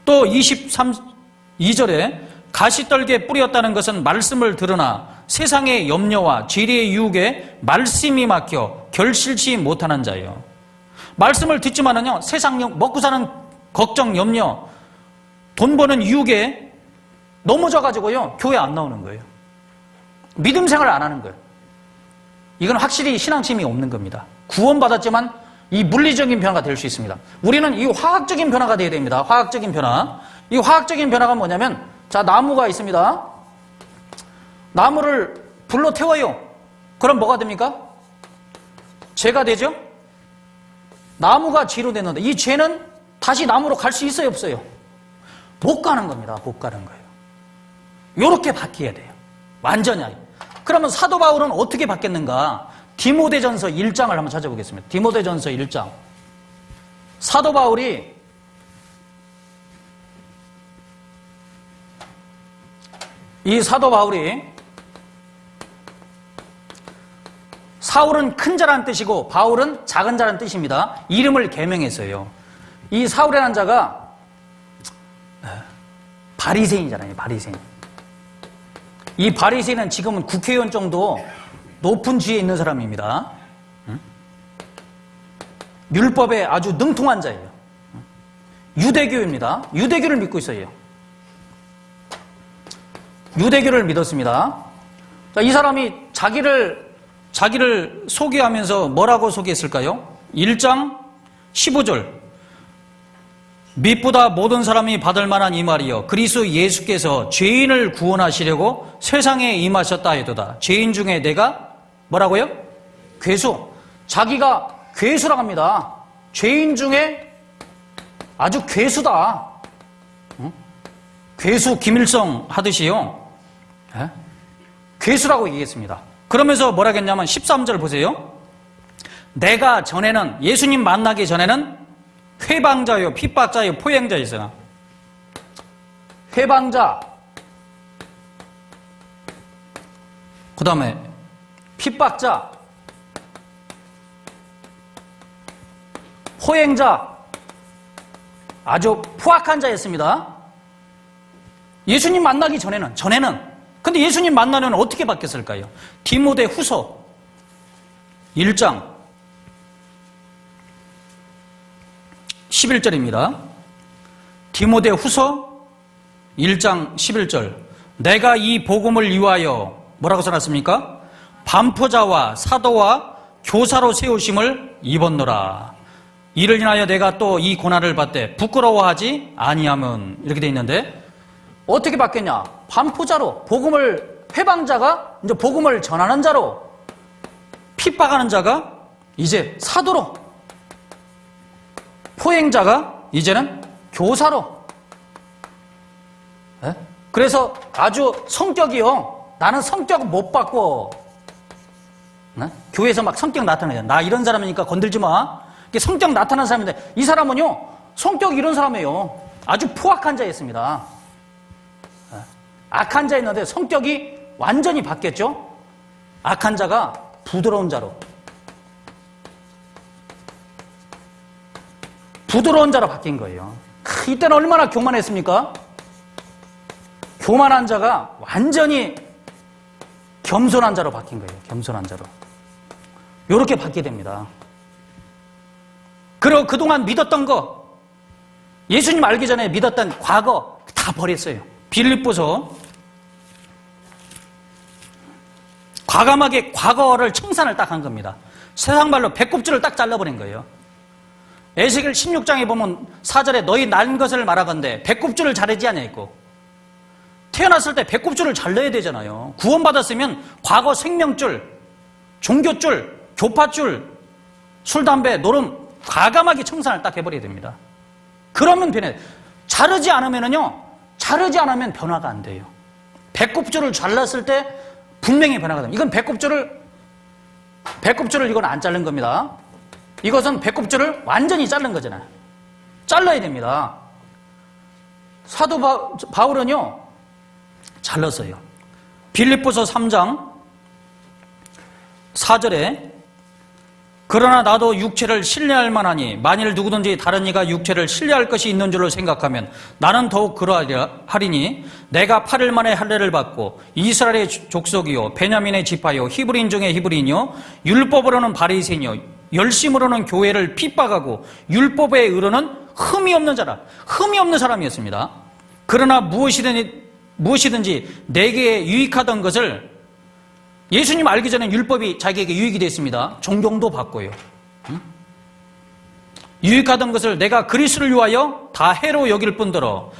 또 23절에 가시떨기에 뿌렸다는 것은 말씀을 들으나 세상의 염려와 죄의 유혹에 말씀이 막혀 결실치 못하는 자예요. 말씀을 듣지만은요, 세상 먹고 사는 걱정, 염려, 돈 버는 유혹에 넘어져가지고요, 교회 안 나오는 거예요. 믿음 생활 안 하는 거예요. 이건 확실히 신앙심이 없는 겁니다. 구원받았지만 이 물리적인 변화가 될 수 있습니다. 우리는 이 화학적인 변화가 돼야 됩니다. 화학적인 변화. 이 화학적인 변화가 뭐냐면, 자, 나무가 있습니다. 나무를 불로 태워요. 그럼 뭐가 됩니까? 죄가 되죠? 나무가 죄로 됐는데 이 죄는 다시 나무로 갈 수 있어요, 없어요? 못 가는 겁니다. 못 가는 거예요. 요렇게 바뀌어야 돼요. 완전히. 그러면 사도 바울은 어떻게 바뀌었는가? 디모데전서 1장을 한번 찾아보겠습니다. 디모데전서 1장. 사도 바울이 사울은 큰 자라는 뜻이고 바울은 작은 자라는 뜻입니다. 이름을 개명했어요. 이 사울이라는 자가 바리새인이잖아요. 바리새인. 이 바리새인은 지금은 국회의원 정도 높은 지위에 있는 사람입니다. 율법에 아주 능통한 자예요. 유대교입니다. 유대교를 믿고 있어요. 유대교를 믿었습니다. 자, 이 사람이 자기를 소개하면서 뭐라고 소개했을까요? 1장 15절. 믿보다 모든 사람이 받을 만한 이 말이요 그리스도 예수께서 죄인을 구원하시려고 세상에 임하셨다 하여도다. 죄인 중에 내가 뭐라고요? 괴수. 자기가 괴수라고 합니다. 죄인 중에 아주 괴수다. 괴수 김일성 하듯이요. 괴수라고 얘기했습니다. 그러면서 뭐라고 했냐면 13절 보세요. 내가 전에는 예수님 만나기 전에는 회방자요 핍박자요 포행자였으나 회방자 그 다음에 핍박자 포행자 아주 포악한 자였습니다. 예수님 만나기 전에는 근데 예수님 만나면 어떻게 바뀌었을까요? 디모데 후서 1장 11절입니다. 디모데 후서 1장 11절. 내가 이 복음을 위하여 뭐라고 써놨습니까? 반포자와 사도와 교사로 세우심을 입었노라. 이를 인하여 내가 또 이 고난을 받되 부끄러워하지 아니함은 이렇게 돼 있는데 어떻게 바뀌었냐? 반포자로 복음을 회방자가 이제 복음을 전하는 자로 핍박하는 자가 이제 사도로 포행자가 이제는 교사로. 네? 그래서 아주 성격이요. 나는 성격 못 바꿔. 네? 교회에서 막 성격 나타내요. 나 이런 사람이니까 건들지 마. 성격 나타나는 사람인데 이 사람은요. 성격이 이런 사람이에요. 아주 포악한 자였습니다. 네? 악한 자였는데 성격이 완전히 바뀌었죠. 악한 자가 부드러운 자로. 부드러운 자로 바뀐 거예요. 이때는 얼마나 교만했습니까? 교만한 자가 완전히 겸손한 자로 바뀐 거예요. 겸손한 자로. 이렇게 바뀌게 됩니다. 그리고 그동안 믿었던 거, 예수님 알기 전에 믿었던 과거 다 버렸어요. 빌립보서 과감하게 과거를 청산을 딱 한 겁니다. 세상 말로 배꼽줄을 딱 잘라버린 거예요. 에스겔 16장에 보면 4절에 너희 난 것을 말하건대 배꼽줄을 자르지 않냐 있고 태어났을 때 배꼽줄을 잘라야 되잖아요. 구원받았으면 과거 생명줄, 종교줄, 교파줄, 술, 담배, 노름 과감하게 청산을 딱 해버려야 됩니다. 그러면 변해. 자르지 않으면요, 자르지 않으면 변화가 안 돼요. 배꼽줄을 잘랐을 때 분명히 변화가 됩니다. 이건 배꼽줄을 이건 안 자른 겁니다. 이것은 배꼽줄을 완전히 자른 거잖아요. 잘라야 됩니다. 사도 바울은요, 잘랐어요. 빌립보서 3장 4절에 그러나 나도 육체를 신뢰할 만하니 만일 누구든지 다른 이가 육체를 신뢰할 것이 있는 줄로 생각하면 나는 더욱 그러하리니 내가 8일 만에 할례를 받고 이스라엘의 족속이요 베냐민의 지파요 히브리인 중에 히브리인이요 율법으로는 바리새인이요 열심으로는 교회를 핍박하고 율법에 의로는 흠이 없는 자라. 흠이 없는 사람이었습니다. 그러나 무엇이든지 내게 유익하던 것을 예수님 알기 전에 율법이 자기에게 유익이 됐습니다. 존경도 받고요. 유익하던 것을 내가 그리스도를 위하여 다 해로 여길 뿐더러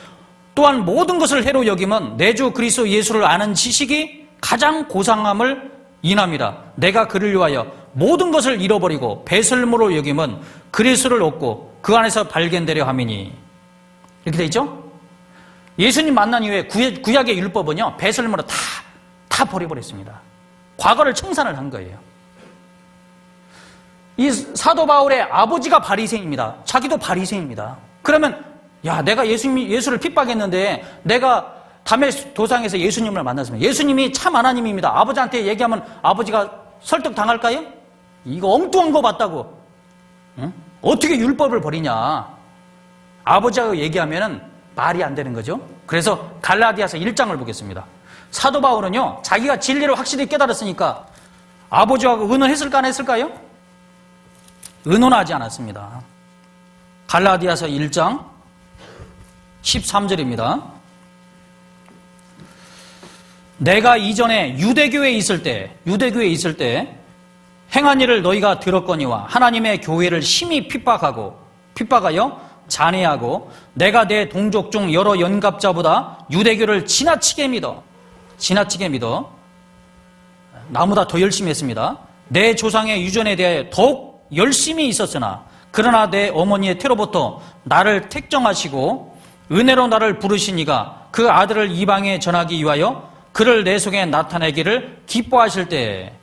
또한 모든 것을 해로 여기면 내 주 그리스도 예수를 아는 지식이 가장 고상함을 인함이라. 내가 그를 위하여 모든 것을 잃어버리고 배설물로 여기면 그리스도를 얻고 그 안에서 발견되려 함이니. 이렇게 돼 있죠? 예수님 만난 이후에 구약의 율법은요 배설물로 다 버려버렸습니다. 과거를 청산을 한 거예요. 이 사도 바울의 아버지가 바리새인입니다. 자기도 바리새인입니다. 그러면 내가 예수를 핍박했는데 내가 다메섹 도상에서 예수님을 만났습니다. 예수님이 참 하나님입니다. 아버지한테 얘기하면 아버지가 설득 당할까요? 이거 엉뚱한 거 봤다고. 응? 어떻게 율법을 버리냐. 아버지하고 얘기하면은 말이 안 되는 거죠. 그래서 갈라디아서 1장을 보겠습니다. 사도 바울은요, 자기가 진리를 확실히 깨달았으니까 아버지하고 의논했을까 안 했을까요? 의논하지 않았습니다. 갈라디아서 1장 13절입니다. 내가 이전에 유대교에 있을 때 행한 일을 너희가 들었거니와 하나님의 교회를 심히 핍박하여 잔해하고 내가 내 동족 중 여러 연갑자보다 유대교를 지나치게 믿어 나보다 더 열심히 했습니다. 내 조상의 유전에 대해 더욱 열심히 있었으나 그러나 내 어머니의 태로부터 나를 택정하시고 은혜로 나를 부르시니가 그 아들을 이방에 전하기 위하여 그를 내 속에 나타내기를 기뻐하실 때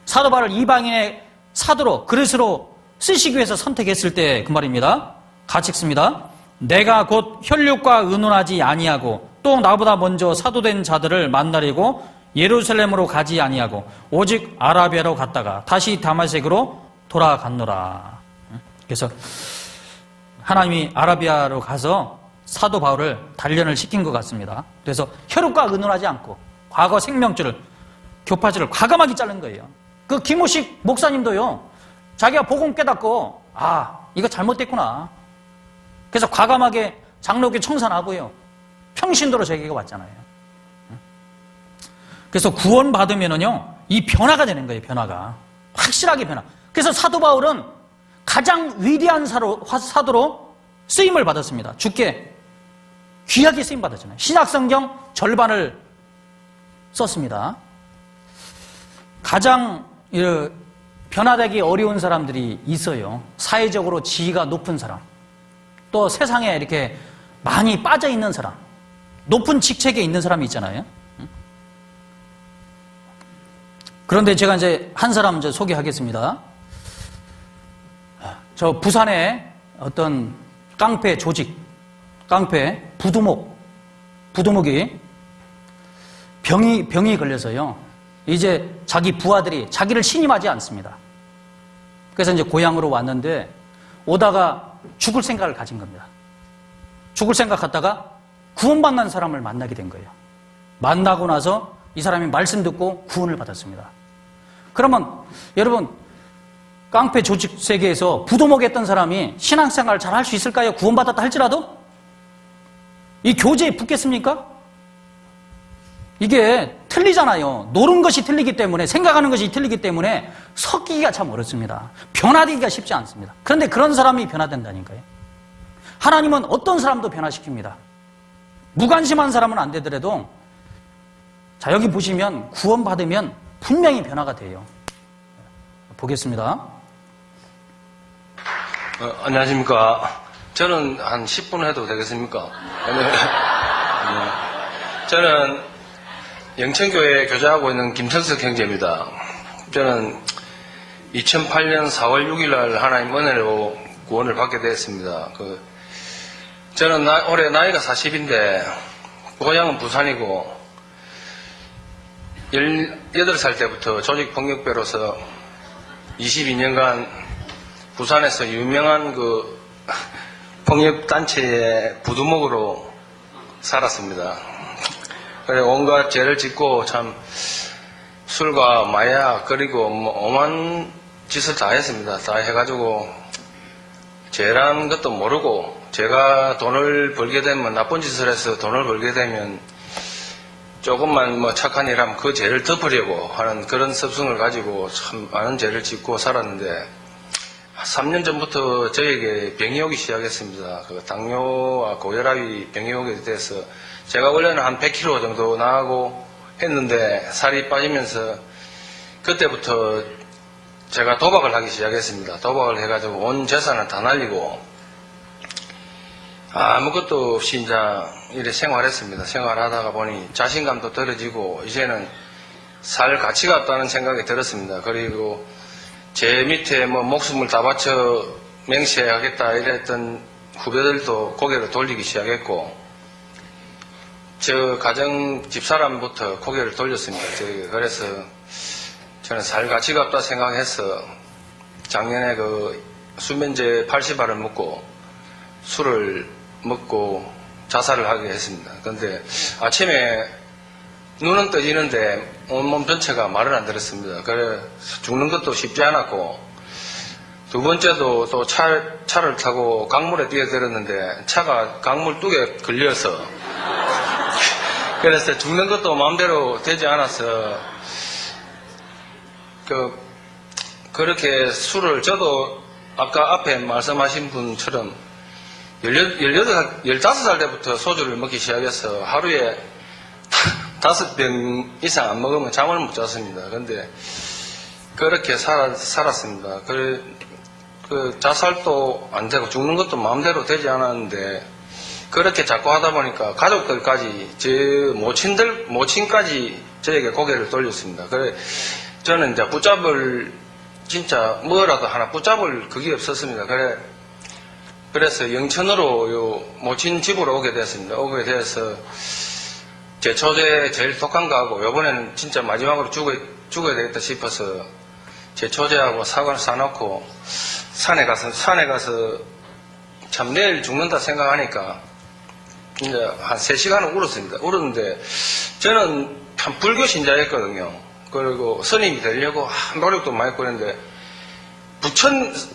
사도 바울을 이방인의 사도로 그릇으로 쓰시기 위해서 선택했을 때 그 말입니다. 같이 읽습니다. 내가 곧 혈육과 의논하지 아니하고 또 나보다 먼저 사도된 자들을 만나려고 예루살렘으로 가지 아니하고 오직 아라비아로 갔다가 다시 다마섹으로 돌아갔노라. 그래서 하나님이 아라비아로 가서 사도 바울을 단련을 시킨 것 같습니다. 그래서 혈육과 의논하지 않고 과거 생명줄을 교파줄을 과감하게 자른 거예요. 그 김호식 목사님도요, 자기가 복음 깨닫고 이거 잘못됐구나. 그래서 과감하게 장로교 청산하고요, 평신도로 저에게 왔잖아요. 그래서 구원 받으면은요, 이 변화가 되는 거예요. 변화가 확실하게 변화. 그래서 사도 바울은 가장 위대한 사도로 쓰임을 받았습니다. 주께 귀하게 쓰임 받았잖아요. 신약성경 절반을 썼습니다. 가장 변화되기 어려운 사람들이 있어요. 사회적으로 지위가 높은 사람, 또 세상에 이렇게 많이 빠져 있는 사람, 높은 직책에 있는 사람이 있잖아요. 그런데 제가 이제 한 사람 소개하겠습니다. 저 부산에 어떤 깡패 조직, 부두목이 병이 걸려서요, 이제 자기 부하들이 자기를 신임하지 않습니다. 그래서 이제 고향으로 왔는데 오다가 죽을 생각을 가진 겁니다. 죽을 생각하다가 구원받는 사람을 만나게 된 거예요. 만나고 나서 이 사람이 말씀 듣고 구원을 받았습니다. 그러면 여러분, 깡패 조직 세계에서 부도목했던 사람이 신앙생활을 잘 할 수 있을까요? 구원받았다 할지라도? 이 교제에 붙겠습니까? 이게 틀리잖아요. 노는 것이 틀리기 때문에, 생각하는 것이 틀리기 때문에 섞이기가 참 어렵습니다. 변화되기가 쉽지 않습니다. 그런데 그런 사람이 변화된다니까요. 하나님은 어떤 사람도 변화시킵니다. 무관심한 사람은 안 되더라도, 자, 여기 보시면 구원받으면 분명히 변화가 돼요. 보겠습니다.
안녕하십니까. 저는 한 10분 해도 되겠습니까? 저는 영천교회에 교제하고 있는 김천석 형제입니다. 저는 2008년 4월 6일 날 하나님 은혜로 구원을 받게 되었습니다. 저는 올해 나이가 40인데 고향은 부산이고 18살 때부터 조직폭력배로서 22년간 부산에서 유명한 폭력단체의 부두목으로 살았습니다. 그래 온갖 죄를 짓고 참 술과 마약 그리고 오만 짓을 다 했습니다. 다 해가지고 죄라는 것도 모르고 제가 돈을 벌게 되면 나쁜 짓을 해서 돈을 벌게 되면 조금만 착한 일 하면 그 죄를 덮으려고 하는 그런 습성을 가지고 참 많은 죄를 짓고 살았는데 3년 전부터 저에게 병이 오기 시작했습니다. 당뇨와 고혈압이 병이 오게 돼서 제가 원래는 한 100kg 정도 나가고 했는데 살이 빠지면서 그때부터 제가 도박을 하기 시작했습니다. 도박을 해가지고 온 재산을 다 날리고 아무것도 없이 이제 이래 생활했습니다. 생활하다가 보니 자신감도 떨어지고 이제는 살 가치가 없다는 생각이 들었습니다. 그리고 제 밑에 목숨을 다 바쳐 맹세하겠다 이랬던 후배들도 고개를 돌리기 시작했고 저 가정 집사람부터 고개를 돌렸습니다. 그래서 저는 살 가치가 없다 생각해서 작년에 그 수면제 80알을 먹고 술을 먹고 자살을 하게 했습니다. 그런데 아침에 눈은 떠지는데 온몸 전체가 말을 안 들었습니다. 그래 죽는 것도 쉽지 않았고 두 번째도 또 차를 타고 강물에 뛰어들었는데 차가 강물 뚝에 걸려서 그래서 죽는 것도 마음대로 되지 않아서 그렇게 술을 저도 아까 앞에 말씀하신 분처럼 15살 때부터 소주를 먹기 시작해서 하루에 5병 이상 안 먹으면 잠을 못 잤습니다. 근데 그렇게 살았습니다. 그 자살도 안 되고 죽는 것도 마음대로 되지 않았는데 그렇게 자꾸 하다 보니까 가족들까지 제 모친까지 저에게 고개를 돌렸습니다. 그래 저는 이제 진짜 뭐라도 하나 붙잡을 그게 없었습니다. 그래서 영천으로 요 모친 집으로 오게 됐습니다. 오게 돼서 제 처제 제일 독한 거하고 요번에는 진짜 마지막으로 죽어야 되겠다 싶어서 제 처제하고 사과를 사놓고 산에 가서 참 내일 죽는다 생각하니까 이제 한 3시간은 울었습니다. 울었는데 저는 참 불교 신자였거든요. 그리고 스님이 되려고 노력도 많이 했는데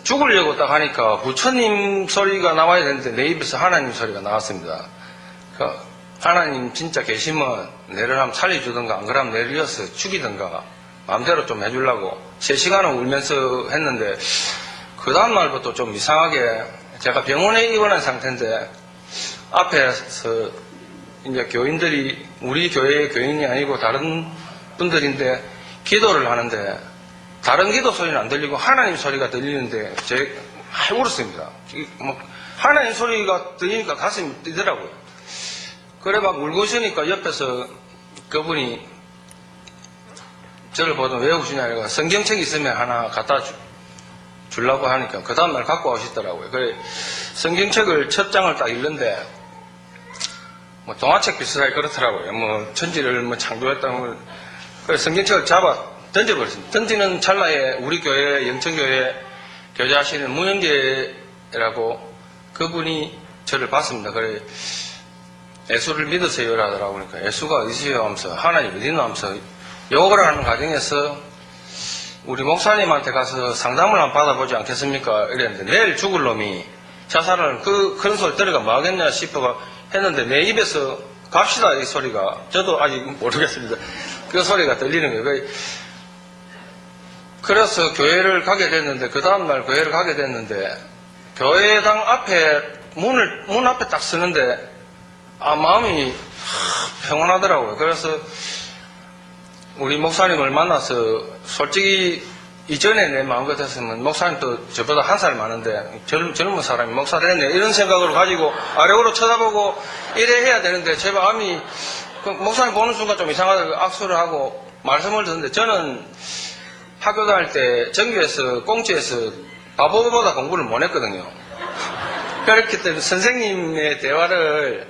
죽으려고 딱 하니까 부처님 소리가 나와야 되는데 내 입에서 하나님 소리가 나왔습니다. 하나님 진짜 계시면 내를 한번 살려주든가 안 그러면 내를 이어서 죽이든가 마음대로 좀 해주려고 3시간은 울면서 했는데 그 다음날부터 좀 이상하게 제가 병원에 입원한 상태인데 앞에서 이제 교인들이 우리 교회의 교인이 아니고 다른 분들인데 기도를 하는데 다른 기도 소리는 안 들리고 하나님 소리가 들리는데 제가 울었습니다. 하나님 소리가 들리니까 가슴이 뛰더라고요. 그래 막 울고 있으니까 옆에서 그분이 저를 보던 왜 우시냐니까 성경책 있으면 하나 갖다 주려고 하니까 그 다음날 갖고 오시더라고요. 그래 성경책을 첫 장을 딱 읽는데 동화책 비슷하게 그렇더라고요. 천지를 창조했다는 그래 성경책을 잡아 던져버렸습니다. 던지는 찰나에 우리 교회 영천교회 교제하시는 무영재라고 그분이 저를 봤습니다. 그래 예수를 믿으세요 라더라고 그러니까 예수가 어디세요 하면서 하나님 어디 있나 하면서 욕을 하는 과정에서 우리 목사님한테 가서 상담을 한번 받아보지 않겠습니까 이랬는데 내일 죽을 놈이 자살하는 그런 소리 들으니까 뭐 하겠냐 싶어가 했는데 내 입에서 갑시다 이 소리가 저도 아직 모르겠습니다. 그 소리가 들리는 거예요. 그래서 교회를 가게 됐는데 그 다음날 교회를 가게 됐는데 교회당 앞에 문 앞에 딱 서는데 마음이 평온하더라고요. 그래서 우리 목사님을 만나서 솔직히 이전에 내 마음 같았으면 목사님도 저보다 1살 많은데 젊은 사람이 목사 됐네 이런 생각을 가지고 아래로 쳐다보고 이래 해야 되는데 제 마음이 목사님 보는 순간 좀 이상하다고 악수를 하고 말씀을 듣는데 저는 학교 다닐 때 전교에서 공채에서 바보보다 공부를 못 했거든요. 그렇기 때문에 선생님의 대화를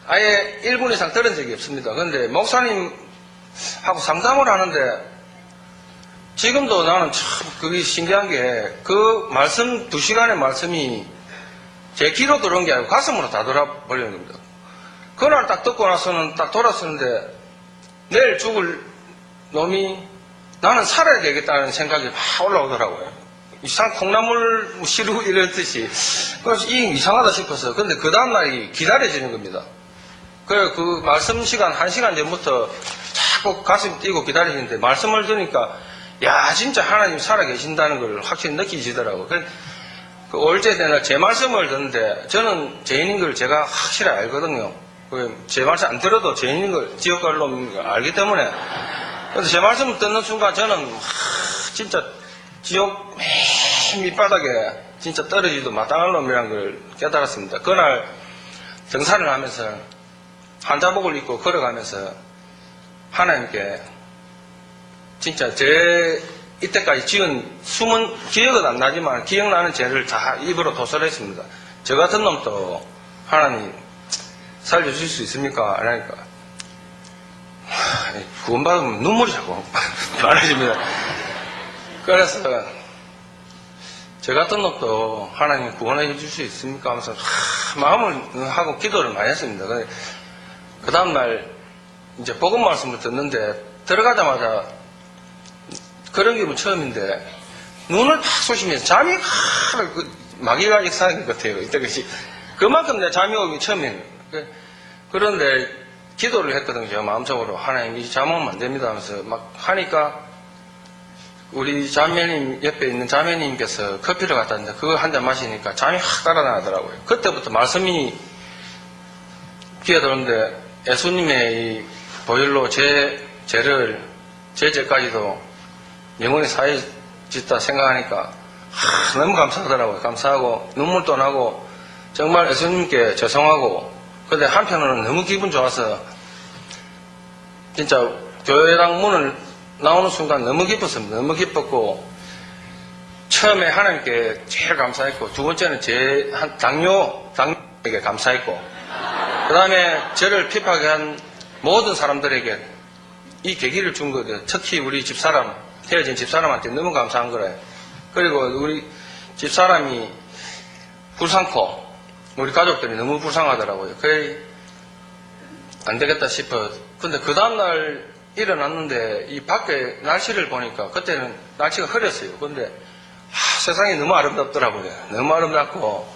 아예 1분 이상 들은 적이 없습니다. 그런데 목사님하고 상담을 하는데 지금도 나는 참 그게 신기한 게 그 말씀 2시간의 말씀이 제 귀로 들어온 게 아니고 가슴으로 다 돌아버리는 겁니다. 그날 딱 듣고 나서는 딱 돌았었는데 내일 죽을 놈이 나는 살아야 되겠다는 생각이 막 올라오더라고요. 이상 콩나물 시루 이랬듯이 그래서 이상하다 싶어서 근데 그 다음날이 기다려지는 겁니다. 그래 그 말씀 시간 1시간 전부터 자꾸 가슴이 뛰고 기다리는데 말씀을 들으니까 야 진짜 하나님 살아계신다는 걸 확실히 느끼시더라고요. 그 올제 되날 제 말씀을 듣는데 저는 죄인인 걸 제가 확실히 알거든요. 제 말씀 안 들어도 죄인인 걸 지옥 갈 놈인 걸 알기 때문에 그래서 제 말씀을 듣는 순간 저는 진짜 지옥 맨 밑바닥에 진짜 떨어지도 마땅한 놈이라는 걸 깨달았습니다. 그날 등산을 하면서 한자복을 입고 걸어가면서 하나님께 진짜 제 이때까지 지은 숨은 기억은 안 나지만 기억나는 죄를 다 입으로 도설했습니다. 저 같은 놈도 하나님 살려주실 수 있습니까? 그러니까 구원받으면 눈물이 자꾸 많아집니다. 그래서 저 같은 놈도 하나님 구원해 줄 수 있습니까 하면서 마음을 하고 기도를 많이 했습니다. 그 다음날 이제 복음 말씀을 듣는데 들어가자마자 그런 기분 처음인데 눈을 팍 쏘시면서 잠이 마귀가 익사한 것 같아요. 이때 그만큼 내 잠이 오기 처음이에요. 그런데 기도를 했거든요. 제가 마음속으로 하나님 이 잠 오면 안 됩니다 하면서 막 하니까 우리 자매님 옆에 있는 자매님께서 커피를 갖다 놨는데 그거 한 잔 마시니까 잠이 확 달아나더라고요. 그때부터 말씀이 귀에 들었는데 예수님의 이 보혈로 제 죄까지도 영원히 사해졌다 생각하니까 너무 감사하더라고요. 감사하고 눈물도 나고 정말 예수님께 죄송하고 근데 한편으로는 너무 기분 좋아서 진짜 교회당 문을 나오는 순간 너무 기뻤습니다. 너무 기뻤고 처음에 하나님께 제일 감사했고 두 번째는 제 당뇨에게 감사했고 그 다음에 저를 핍하게 한 모든 사람들에게 이 계기를 준 거예요. 특히 우리 집사람 헤어진 집사람한테 너무 감사한 거래요. 그리고 우리 집사람이 불쌍코 우리 가족들이 너무 불쌍하더라고요. 그래 안 되겠다 싶어. 근데 그 다음날 일어났는데 이 밖에 날씨를 보니까 그때는 날씨가 흐렸어요. 근데 세상이 너무 아름답더라고요. 너무 아름답고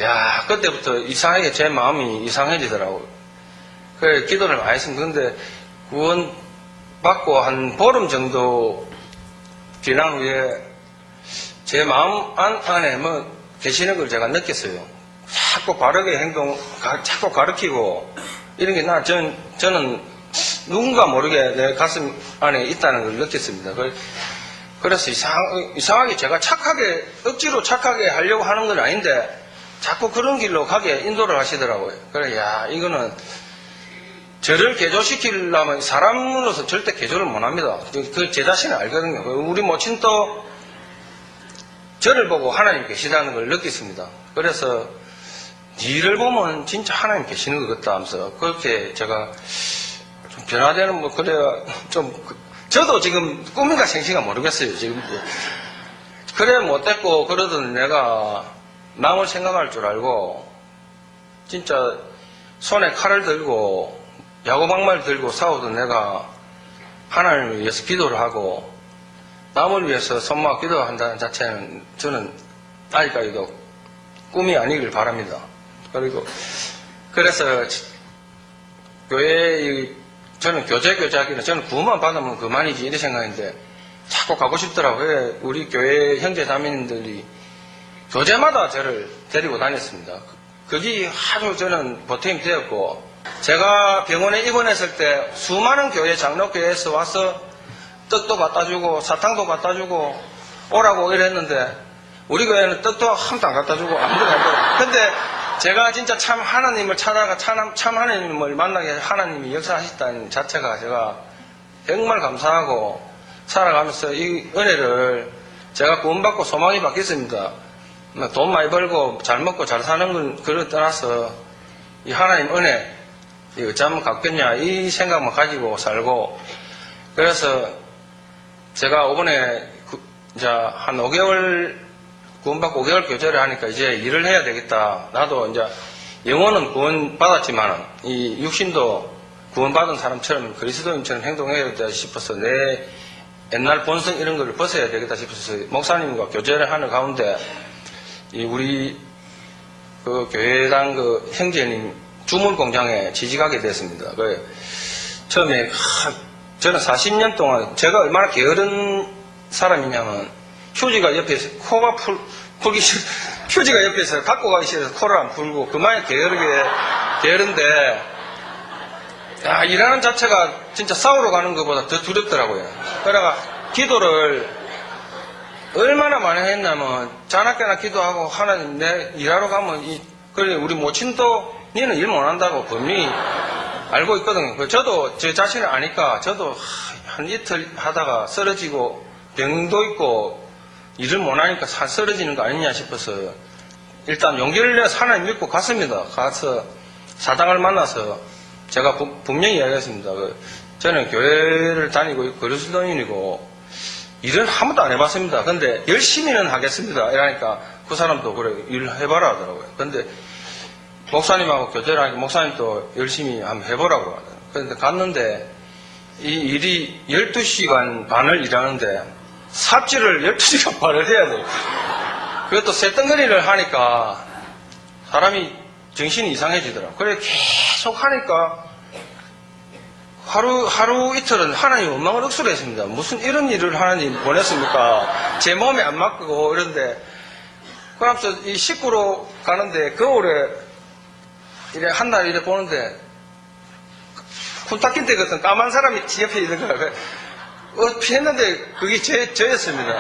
야 그때부터 이상하게 제 마음이 이상해지더라고요. 그래 기도를 많이 했습니다. 근데 구원 받고 한 보름 정도 지난 후에 제 마음 안에 뭐 계시는 걸 제가 느꼈어요. 자꾸 바르게 자꾸 가르치고 이런 게 저는 누군가 모르게 내 가슴 안에 있다는 걸 느꼈습니다. 그래서 이상하게 제가 억지로 착하게 하려고 하는 건 아닌데 자꾸 그런 길로 가게 인도를 하시더라고요. 그래, 야, 이거는 저를 개조시키려면 사람으로서 절대 개조를 못 합니다. 제 자신을 알거든요. 우리 모친도 저를 보고 하나님 계시다는 걸 느꼈습니다. 그래서 니를 보면 진짜 하나님 계시는 것 같다 하면서 그렇게 제가 좀 변화되는 그래야 저도 지금 꿈인가 생신가 모르겠어요. 지금 그래 못됐고 그러던 내가 남을 생각할 줄 알고 진짜 손에 칼을 들고 야구방망이를 들고 싸우던 내가 하나님을 위해서 기도를 하고 남을 위해서 손모아 기도한다는 자체는 저는 아직까지도 꿈이 아니길 바랍니다. 그래서 저는 교제하기는 저는 구원만 받으면 그만이지 이런 생각인데 자꾸 가고 싶더라고요. 우리 교회 형제 자매님들이 교제마다 저를 데리고 다녔습니다. 그게 아주 저는 보탬이 되었고 제가 병원에 입원했을 때 수많은 교회 장로교회에서 와서 떡도 갖다 주고 사탕도 갖다 주고 오라고 이랬는데 우리 교회는 떡도 아무도 안 갖다 주고 아무도 안 갖다 주고 근데 제가 진짜 참 하나님을 찾아가 참 하나님을 만나게 하나님이 역사하셨다는 자체가 제가 정말 감사하고 살아가면서 이 은혜를 제가 구원받고 소망이 바뀌었습니다. 돈 많이 벌고 잘 먹고 잘 사는 건 그걸 떠나서 이 하나님 은혜 이 어쩌면 갚겠냐 이 생각만 가지고 살고 그래서 제가 이번에 이제 한 5개월 구원받고 5개월 교제를 하니까 이제 일을 해야 되겠다. 나도 이제 영혼은 구원받았지만 이 육신도 구원받은 사람처럼 그리스도인처럼 행동해야 되겠다 싶어서 내 옛날 본성 이런 걸 벗어야 되겠다 싶어서 목사님과 교제를 하는 가운데 이 우리 그 교회당 그 형제님 주물 공장에 취직하게 됐습니다. 처음에 저는 40년 동안 제가 얼마나 게으른 사람이냐면 휴지가 옆에서 코가 풀기 싫어 휴지가 옆에서 갖고 가기 싫어서 코를 안 풀고 그만이 게으른데 야, 일하는 자체가 진짜 싸우러 가는 것보다 더 두렵더라고요. 그래가 기도를 얼마나 많이 했냐면 자나깨나 기도하고 하나님 내 일하러 가면 그래 우리 모친도 니는 일 못한다고 분명히 알고 있거든요. 저도 제 자신을 아니까 저도 한 이틀 하다가 쓰러지고 병도 있고 일을 못하니까 쓰러지는 거 아니냐 싶어서 일단 용기를 내서 하나님 믿고 갔습니다. 가서 사당을 만나서 제가 분명히 이야기했습니다. 저는 교회를 다니고 그리스도인이고 일을 한 번도 안 해봤습니다. 근데 열심히는 하겠습니다. 이러니까 그 사람도 그래 일을 해봐라 하더라고요. 근데 목사님하고 교제를 하니까 목사님도 열심히 한번 해보라고 하더라고요. 그런데 갔는데 이 일이 12시간 반을 일하는데 삽질을 12시간 반을 해야 돼요. 그것도 새덩거리를 하니까 사람이 정신이 이상해지더라고요. 그래 계속 하니까 하루 이틀은 하나님 원망을 억수로 했습니다. 무슨 이런 일을 하나님 보냈습니까? 제 몸에 안 맞고 이런데. 그러면서 이 식구로 가는데 겨울에 이래 한날 이래 보는데 쿤타킨테 같은 까만 사람이 뒤 옆에 있는 거야. 피했는데 그게 저였습니다.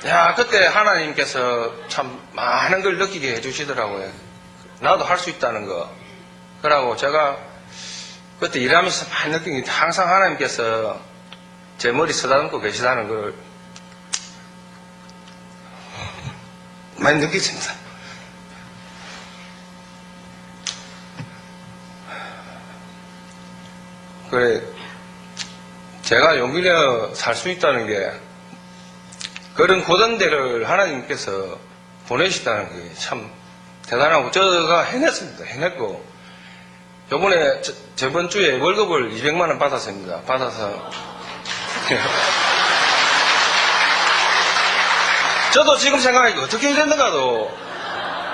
예. 야, 그때 하나님께서 참 많은 걸 느끼게 해주시더라고요. 나도 할 수 있다는 거. 그러고 제가 그때 일하면서 많이 느낀 게 항상 하나님께서 제 머리 쓰다듬고 계시다는 걸 많이 느끼습니다. 그래, 제가 용기 내어 살 수 있다는 게 그런 고단대를 하나님께서 보내시다는 게 참 대단하고 제가 해냈습니다. 해냈고 요번에 저번 주에 월급을 200만 원 받았습니다. 받아서 저도 지금 생각하니까 어떻게 됐는가도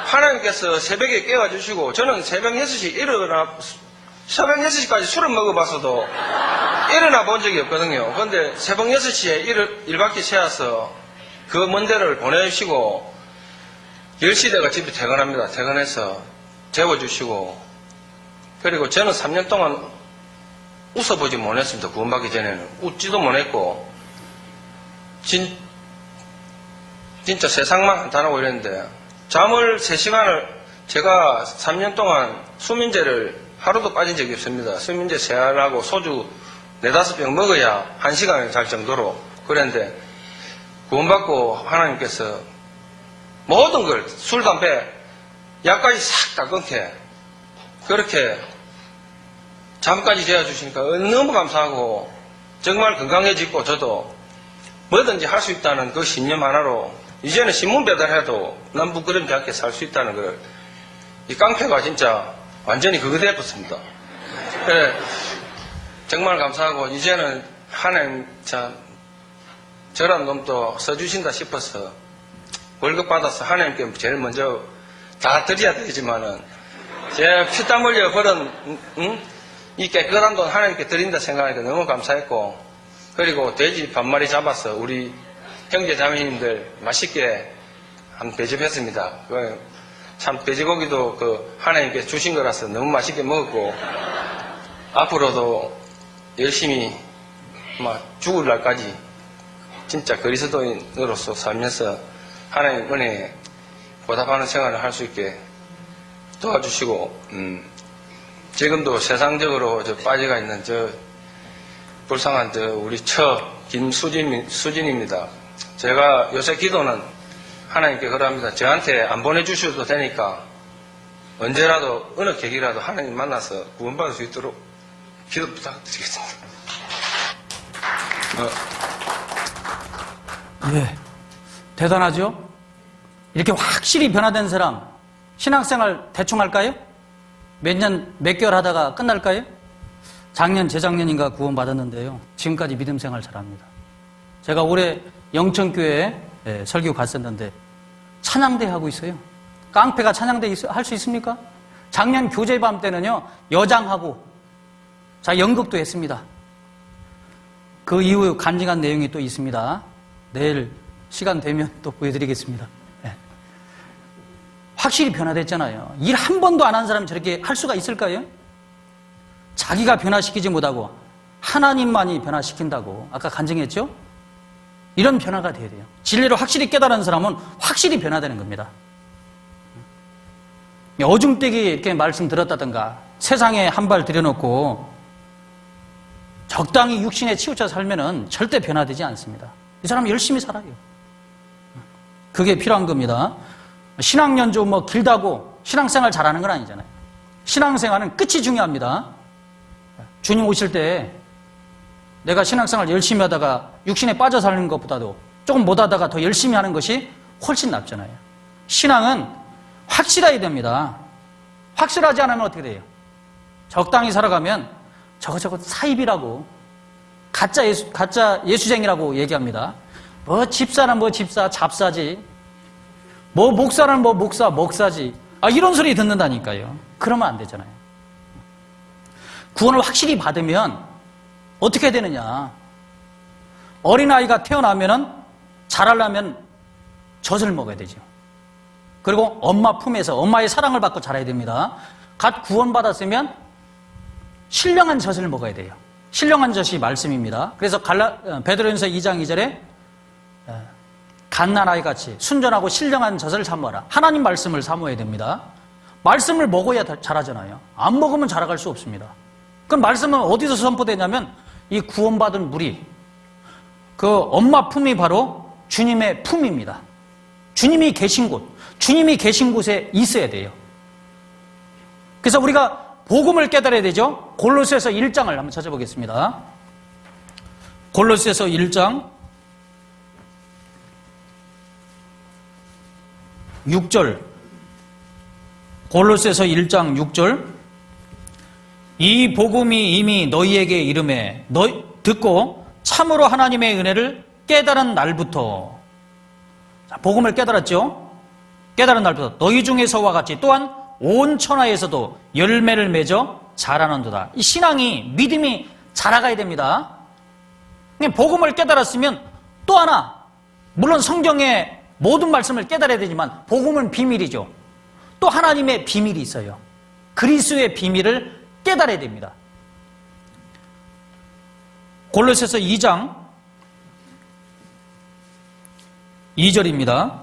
하나님께서 새벽에 깨워주시고 저는 새벽 6시까지 술을 먹어봤어도 일어나 본 적이 없거든요. 그런데 새벽 6시에 일 바퀴 세워서 그 먼 데를 보내주시고 10시 대가 집에 퇴근합니다. 퇴근해서 재워주시고 그리고 저는 3년 동안 웃어보지 못했습니다. 구원받기 전에는 웃지도 못했고 진짜 세상만 한탄하고 이랬는데 잠을 3시간을 제가 3년 동안 수면제를 하루도 빠진 적이 없습니다. 수면제 세알하고 소주 4-5병 먹어야 1시간을 잘 정도로 그랬는데 구원받고 하나님께서 모든 걸 술, 담배, 약까지 싹 다 끊게 그렇게 잠까지 재워주시니까 너무 감사하고 정말 건강해지고 저도 뭐든지 할 수 있다는 그 신념 하나로 이제는 신문 배달해도 난 부끄럽지 않게 살 수 있다는 걸 이 깡패가 진짜 완전히 그거 되었습니다. 그래, 정말 감사하고 이제는 하나님 참 저런 놈도 써주신다 싶어서 월급 받아서 하나님께 제일 먼저 다 드려야 되지만은 제 피땀 흘려 벌은 이 깨끗한 돈 하나님께 드린다 생각하니까 너무 감사했고 그리고 돼지 반마리 잡아서 우리 형제 자매님들 맛있게 한 배접했습니다. 참 돼지고기도 그 하나님께 주신 거라서 너무 맛있게 먹었고 앞으로도 열심히 죽을 날까지 진짜 그리스도인으로서 살면서 하나님 은혜에 보답하는 생활을 할 수 있게 도와주시고 지금도 세상적으로 빠져가 있는 불쌍한 우리 김수진입니다. 제가 요새 기도는 하나님께 그러합니다. 저한테 안 보내주셔도 되니까 언제라도 어느 계기라도 하나님 만나서 구원받을 수 있도록 기도 부탁드리겠습니다.
예, 대단하죠? 이렇게 확실히 변화된 사람 신앙생활 대충 할까요? 몇 년, 몇 개월 하다가 끝날까요? 작년, 재작년인가 구원받았는데요. 지금까지 믿음 생활 잘합니다. 제가 올해 영천교회에 설교 갔었는데 찬양대 하고 있어요. 깡패가 찬양대 할 수 있습니까? 작년 교제밤 때는요, 여장하고 자 연극도 했습니다. 그 이후 간증한 내용이 또 있습니다. 내일 시간 되면 또 보여드리겠습니다. 네. 확실히 변화됐잖아요. 일 한 번도 안 한 사람이 저렇게 할 수가 있을까요? 자기가 변화시키지 못하고 하나님만이 변화시킨다고 아까 간증했죠? 이런 변화가 돼야 돼요. 진리를 확실히 깨달은 사람은 확실히 변화되는 겁니다. 어중되게 이렇게 말씀 들었다든가 세상에 한 발 들여놓고 적당히 육신에 치우쳐 살면은 절대 변화되지 않습니다. 이 사람 열심히 살아요. 그게 필요한 겁니다. 신앙연조 길다고 신앙생활 잘하는 건 아니잖아요. 신앙생활은 끝이 중요합니다. 주님 오실 때 내가 신앙생활 열심히 하다가 육신에 빠져 사는 것보다도 조금 못하다가 더 열심히 하는 것이 훨씬 낫잖아요. 신앙은 확실해야 됩니다. 확실하지 않으면 어떻게 돼요? 적당히 살아가면 저거 사입이라고 가짜 예수쟁이라고 얘기합니다. 뭐 집사는 뭐 집사, 잡사지. 뭐 목사는 뭐 목사, 먹사지. 이런 소리 듣는다니까요. 그러면 안 되잖아요. 구원을 확실히 받으면 어떻게 되느냐. 어린아이가 태어나면은 자라려면 젖을 먹어야 되죠. 그리고 엄마 품에서 엄마의 사랑을 받고 자라야 됩니다. 갓 구원받았으면 신령한 젖을 먹어야 돼요. 신령한 젖이 말씀입니다. 그래서 베드로전서 2장 2절에 갓난 아이같이 순전하고 신령한 젖을 사모하라. 하나님 말씀을 사모해야 됩니다. 말씀을 먹어야 자라잖아요. 안 먹으면 자라갈 수 없습니다. 그럼 말씀은 어디서 선포되냐면 이 구원받은 물이 그 엄마 품이 바로 주님의 품입니다. 주님이 계신 곳, 주님이 계신 곳에 있어야 돼요. 그래서 우리가 복음을 깨달아야 되죠. 골로새서 1장을 한번 찾아보겠습니다. 골로새서 1장 6절. 골로새서 1장 6절. 이 복음이 이미 너희에게 이름에 듣고 참으로 하나님의 은혜를 깨달은 날부터, 자, 복음을 깨달았죠. 깨달은 날부터 너희 중에서와 같이 또한 온 천하에서도 열매를 맺어 자라는도다. 이 신앙이, 믿음이 자라가야 됩니다. 복음을 깨달았으면 또 하나, 물론 성경의 모든 말씀을 깨달아야 되지만 복음은 비밀이죠. 또 하나님의 비밀이 있어요. 그리스도의 비밀을 깨달아야 됩니다. 골로새서 2장 2절입니다.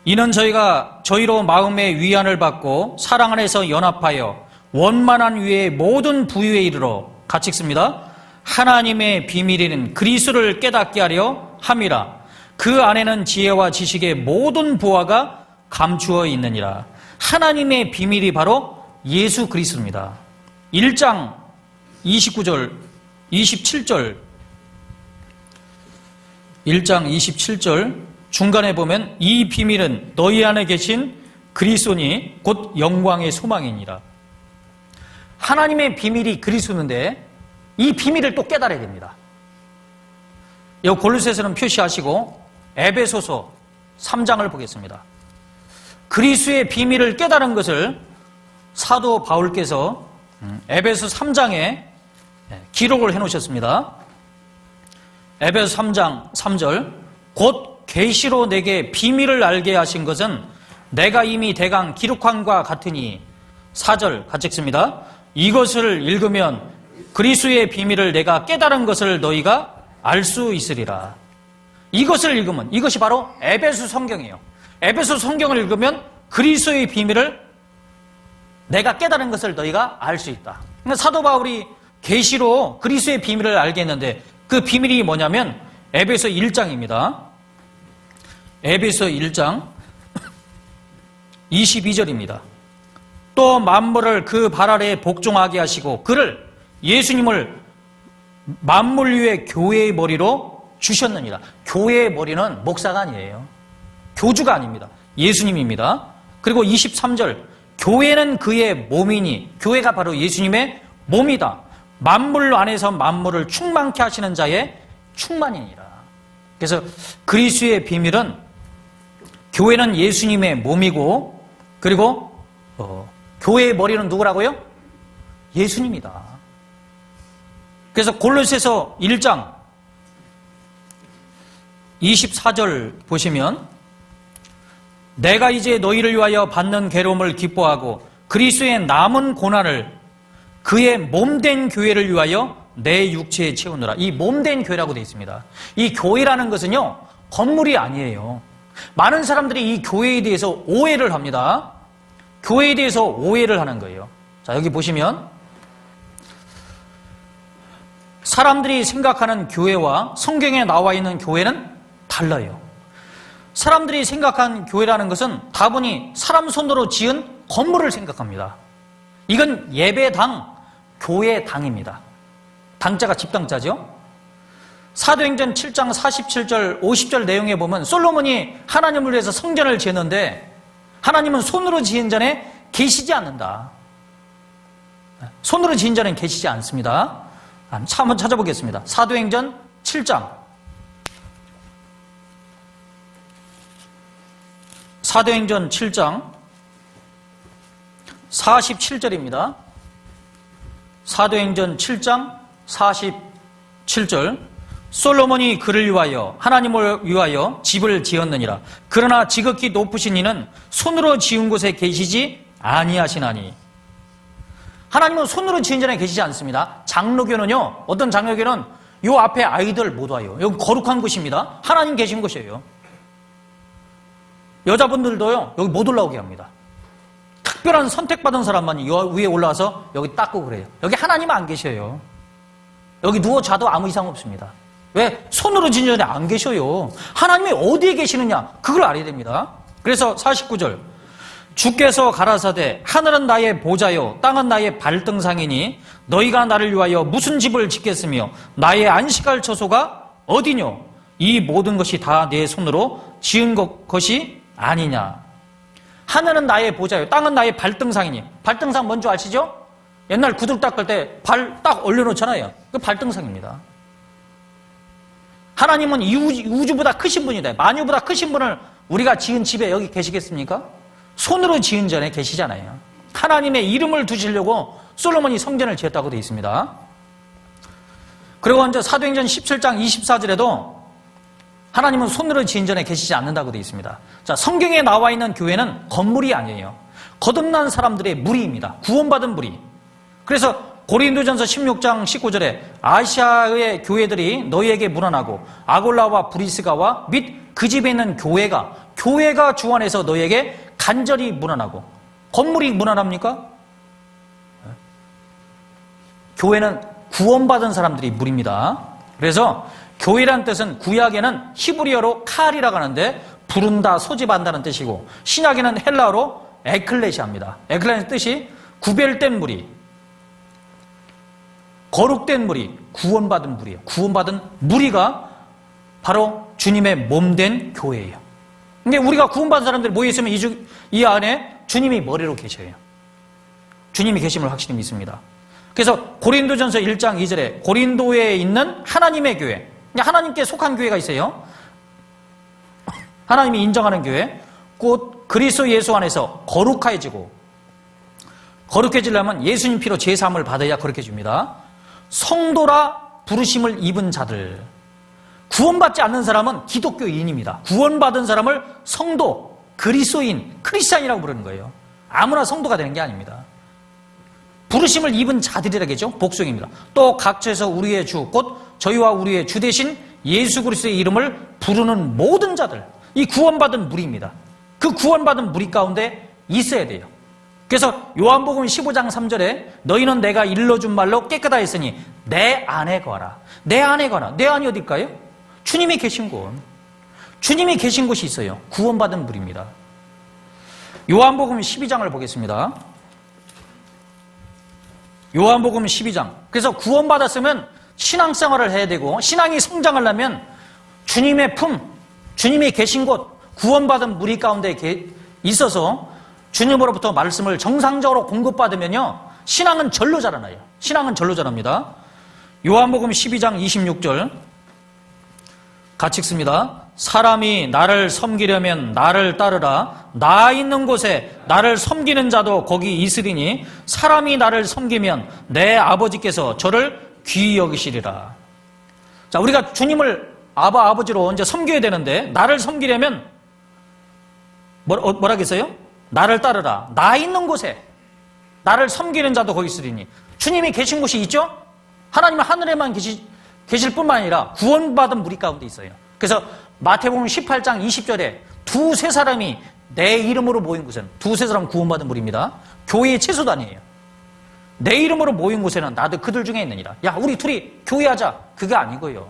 이는 저희가 저희로 마음의 위안을 받고 사랑 안에서 연합하여 원만한 위의 모든 부유에 이르러, 같이 읽습니다. 하나님의 비밀인 그리스도를 깨닫게 하려 함이라. 그 안에는 지혜와 지식의 모든 보화가 감추어 있느니라. 하나님의 비밀이 바로 예수 그리스도입니다. 1장 29절, 27절, 1장 27절 중간에 보면 이 비밀은 너희 안에 계신 그리스도니 곧 영광의 소망이니라. 하나님의 비밀이 그리스도인데 이 비밀을 또 깨달아야 됩니다. 이 골로새서는 표시하시고 에베소서 3장을 보겠습니다. 그리스도의 비밀을 깨달은 것을 사도 바울께서 에베소 3장에 기록을 해놓으셨습니다. 에베소 3장 3절. 곧 계시로 내게 비밀을 알게 하신 것은 내가 이미 대강 기록한과 같으니, 4절 같이 읽습니다. 이것을 읽으면 그리스도의 비밀을 내가 깨달은 것을 너희가 알 수 있으리라. 이것을 읽으면, 이것이 바로 에베소 성경이에요. 에베소 성경을 읽으면 그리스도의 비밀을 내가 깨달은 것을 너희가 알 수 있다. 그러니까 사도 바울이 계시로 그리스도의 비밀을 알게 했는데 그 비밀이 뭐냐면 에베소 1장입니다. 에베소 1장 22절입니다. 또 만물을 그 발 아래에 복종하게 하시고 그를, 예수님을 만물 위에 교회의 머리로 주셨느니라. 교회의 머리는 목사가 아니에요. 교주가 아닙니다. 예수님입니다. 그리고 23절. 교회는 그의 몸이니, 교회가 바로 예수님의 몸이다. 만물 안에서 만물을 충만케 하시는 자의 충만이니라. 그래서 그리스도의 비밀은 교회는 예수님의 몸이고, 그리고 교회의 머리는 누구라고요? 예수님이다. 그래서 골로새서 1장 24절 보시면 내가 이제 너희를 위하여 받는 괴로움을 기뻐하고 그리스도의 남은 고난을 그의 몸된 교회를 위하여 내 육체에 채우느라. 이 몸된 교회라고 되어 있습니다. 이 교회라는 것은요, 건물이 아니에요. 많은 사람들이 이 교회에 대해서 오해를 합니다. 교회에 대해서 오해를 하는 거예요. 자, 여기 보시면 사람들이 생각하는 교회와 성경에 나와 있는 교회는 달라요. 사람들이 생각한 교회라는 것은 다분히 사람 손으로 지은 건물을 생각합니다. 이건 예배당, 교회당입니다. 당자가 집당자죠. 사도행전 7장 47절 50절 내용에 보면 솔로몬이 하나님을 위해서 성전을 지었는데 하나님은 손으로 지은 전에 계시지 않는다. 손으로 지은 전에 계시지 않습니다. 한번 찾아보겠습니다. 사도행전 7장 사도행전 7장 47절입니다. 사도행전 7장 47절 솔로몬이 그를 위하여 하나님을 위하여 집을 지었느니라. 그러나 지극히 높으신 이는 손으로 지은 곳에 계시지 아니하시나니. 하나님은 손으로 지은 전에 계시지 않습니다. 장로교는요, 어떤 장로교는 요 앞에 아이들 못 와요. 여기 거룩한 곳입니다. 하나님 계신 곳이에요. 여자분들도요, 여기 못 올라오게 합니다. 특별한 선택받은 사람만 위에 올라와서 여기 닦고 그래요. 여기 하나님 안 계셔요. 여기 누워 자도 아무 이상 없습니다. 왜? 손으로 지은 전에 안 계셔요. 하나님이 어디에 계시느냐? 그걸 알아야 됩니다. 그래서 49절. 주께서 가라사대 하늘은 나의 보좌요 땅은 나의 발등상이니 너희가 나를 위하여 무슨 집을 짓겠으며 나의 안식할 처소가 어디뇨? 이 모든 것이 다 내 손으로 지은 것이 아니냐. 하늘은 나의 보좌요 땅은 나의 발등상이니. 발등상 뭔지 아시죠? 옛날 구두 닦을 때 발 딱 올려놓잖아요. 그 발등상입니다. 하나님은 이 우주보다 크신 분이다. 만유보다 크신 분을 우리가 지은 집에 여기 계시겠습니까? 손으로 지은 전에 계시잖아요. 하나님의 이름을 두시려고 솔로몬이 성전을 지었다고 되어 있습니다. 그리고 이제 사도행전 17장 24절에도 하나님은 손으로 지은 전에 계시지 않는다고 되어 있습니다. 자, 성경에 나와 있는 교회는 건물이 아니에요. 거듭난 사람들의 무리입니다. 구원받은 무리. 그래서 고린도전서 16장 19절에 아시아의 교회들이 너희에게 문안하고 아골라와 브리스가와 및 그 집에 있는 교회가 주 안에서 너희에게 간절히 문안하고. 건물이 문안합니까? 교회는 구원받은 사람들이 무리입니다. 그래서 교회란 뜻은 구약에는 히브리어로 칼이라고 하는데 부른다, 소집한다는 뜻이고 신약에는 헬라어로 에클레시아입니다. 에클레시아의 뜻이 구별된 무리, 거룩된 무리, 구원받은 무리예요. 구원받은 무리가 바로 주님의 몸된 교회예요. 근데 우리가 구원받은 사람들이 모여있으면 이 안에 주님이 머리로 계셔요. 주님이 계심을 확실히 믿습니다. 그래서 고린도전서 1장 2절에 고린도에 있는 하나님의 교회, 하나님께 속한 교회가 있어요. 하나님이 인정하는 교회, 곧 그리스도 예수 안에서 거룩해지고, 거룩해지려면 예수님 피로 제사함을 받아야 거룩해집니다. 성도라 부르심을 입은 자들. 구원받지 않는 사람은 기독교인입니다. 구원받은 사람을 성도, 그리스도인, 크리스찬이라고 부르는 거예요. 아무나 성도가 되는 게 아닙니다. 부르심을 입은 자들이라겠죠. 복수입니다. 또 각처에서 우리의 주, 곧 저희와 우리의 주 대신 예수 그리스도의 이름을 부르는 모든 자들. 이 구원받은 무리입니다. 그 구원받은 무리 가운데 있어야 돼요. 그래서 요한복음 15장 3절에 너희는 내가 일러준 말로 깨끗하 했으니 내 안에 거하라. 내 안에 거하라. 내 안이 어딜까요? 주님이 계신 곳. 주님이 계신 곳이 있어요. 구원받은 무리입니다. 요한복음 12장을 보겠습니다. 요한복음 12장. 그래서 구원받았으면 신앙생활을 해야 되고 신앙이 성장하려면 주님의 품, 주님이 계신 곳, 구원받은 무리 가운데 있어서 주님으로부터 말씀을 정상적으로 공급받으면요 신앙은 절로 자라나요. 신앙은 절로 자랍니다. 요한복음 12장 26절 같이 읽습니다. 사람이 나를 섬기려면 나를 따르라. 나 있는 곳에 나를 섬기는 자도 거기 있으리니 사람이 나를 섬기면 내 아버지께서 저를 귀히 여기시리라. 자, 우리가 주님을 아버지로 이제 섬겨야 되는데 나를 섬기려면 뭐라겠어요? 나를 따르라. 나 있는 곳에 나를 섬기는 자도 거기 있으리니. 주님이 계신 곳이 있죠? 하나님은 하늘에만 계실 뿐만 아니라 구원받은 무리 가운데 있어요. 그래서 마태복음 18장 20절에 두세 사람이 내 이름으로 모인 곳에는 두세 사람 구원받은 무리입니다. 교회의 최소단이에요. 내 이름으로 모인 곳에는 나도 그들 중에 있느니라. 야, 우리 둘이 교회하자. 그게 아니고요.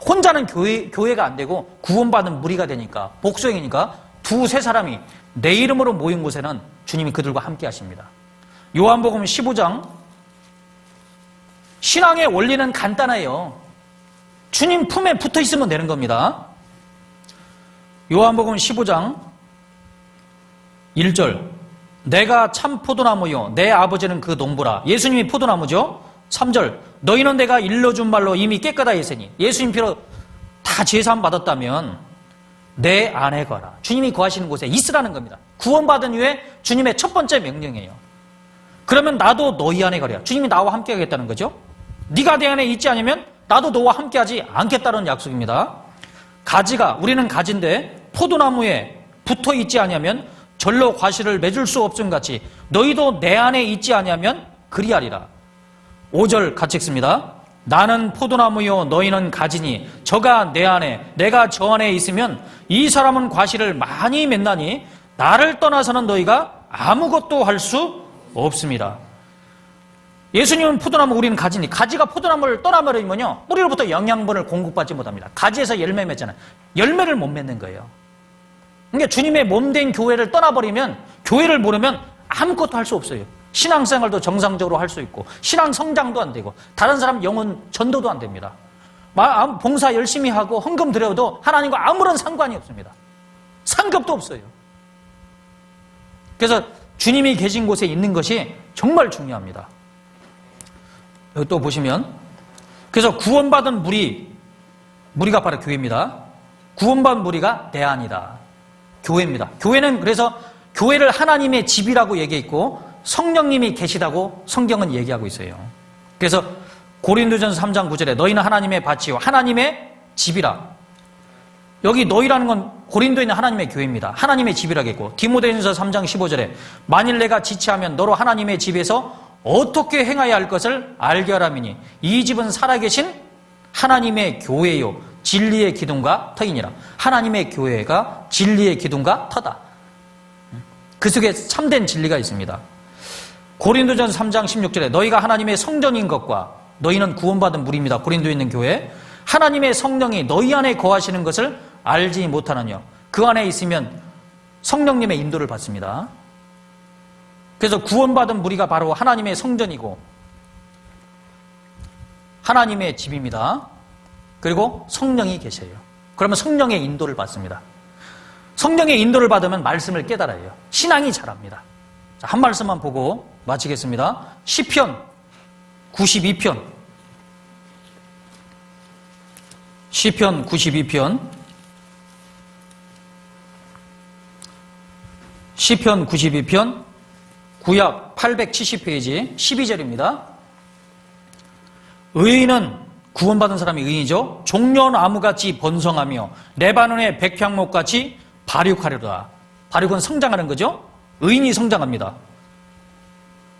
혼자는 교회가 안 되고 구원받은 무리가 되니까 복수행이니까 두세 사람이 내 이름으로 모인 곳에는 주님이 그들과 함께 하십니다. 요한복음 15장 신앙의 원리는 간단해요. 주님 품에 붙어 있으면 되는 겁니다. 요한복음 15장 1절 내가 참 포도나무요 내 아버지는 그 농부라. 예수님이 포도나무죠. 3절 너희는 내가 일러준 말로 이미 깨끗하 했으니 예수님 피로 다 제사함 받았다면 내 안에 거라. 주님이 거하시는 곳에 있으라는 겁니다. 구원받은 후에 주님의 첫 번째 명령이에요. 그러면 나도 너희 안에 거라. 주님이 나와 함께 하겠다는 거죠. 네가 내 안에 있지 않으면 나도 너와 함께하지 않겠다는 약속입니다. 가지가 우리는 가지인데 포도나무에 붙어 있지 않으면 절로 과실을 맺을 수 없음 같이 너희도 내 안에 있지 않으면 그리하리라. 5절 같이 읽습니다. 나는 포도나무요 너희는 가지니 저가 내 안에 내가 저 안에 있으면 이 사람은 과실을 많이 맺나니 나를 떠나서는 너희가 아무것도 할 수 없습니다. 예수님은 포도나무 우리는 가지니 가지가 포도나무를 떠나버리면요 뿌리로부터 영양분을 공급받지 못합니다. 가지에서 열매 맺잖아요. 열매를 못 맺는 거예요. 그러니까 주님의 몸된 교회를 떠나버리면 교회를 모르면 아무것도 할 수 없어요. 신앙생활도 정상적으로 할 수 있고 신앙 성장도 안 되고 다른 사람 영혼 전도도 안 됩니다. 봉사 열심히 하고 헌금 드려도 하나님과 아무런 상관이 없습니다. 상급도 없어요. 그래서 주님이 계신 곳에 있는 것이 정말 중요합니다. 여기 또 보시면 그래서 구원받은 무리가 바로 교회입니다. 구원받은 무리가 내 안이다. 교회입니다. 교회는 그래서 교회를 하나님의 집이라고 얘기했고 성령님이 계시다고 성경은 얘기하고 있어요. 그래서 고린도전서 3장 9절에 너희는 하나님의 밭이요 하나님의 집이라. 여기 너희라는 건 고린도에 있는 하나님의 교회입니다. 하나님의 집이라겠고 디모데전서 3장 15절에 만일 내가 지체하면 너로 하나님의 집에서 어떻게 행하여야 할 것을 알게 하라미니 이 집은 살아계신 하나님의 교회요 진리의 기둥과 터이니라. 하나님의 교회가 진리의 기둥과 터다. 그 속에 참된 진리가 있습니다. 고린도전서 3장 16절에 너희가 하나님의 성전인 것과 너희는 구원받은 무리입니다. 고린도에 있는 교회 하나님의 성령이 너희 안에 거하시는 것을 알지 못하느냐. 그 안에 있으면 성령님의 인도를 받습니다. 그래서 구원받은 무리가 바로 하나님의 성전이고 하나님의 집입니다. 그리고 성령이 계셔요. 그러면 성령의 인도를 받습니다. 성령의 인도를 받으면 말씀을 깨달아요. 신앙이 자랍니다. 자, 한 말씀만 보고 마치겠습니다. 시편 92편 시편 92편 시편 92편 구약 870페이지 12절입니다. 의인은 구원받은 사람이 의인이죠. 종려나무같이 번성하며 레바논의 백향목같이 발육하리로다. 발육은 성장하는 거죠. 의인이 성장합니다.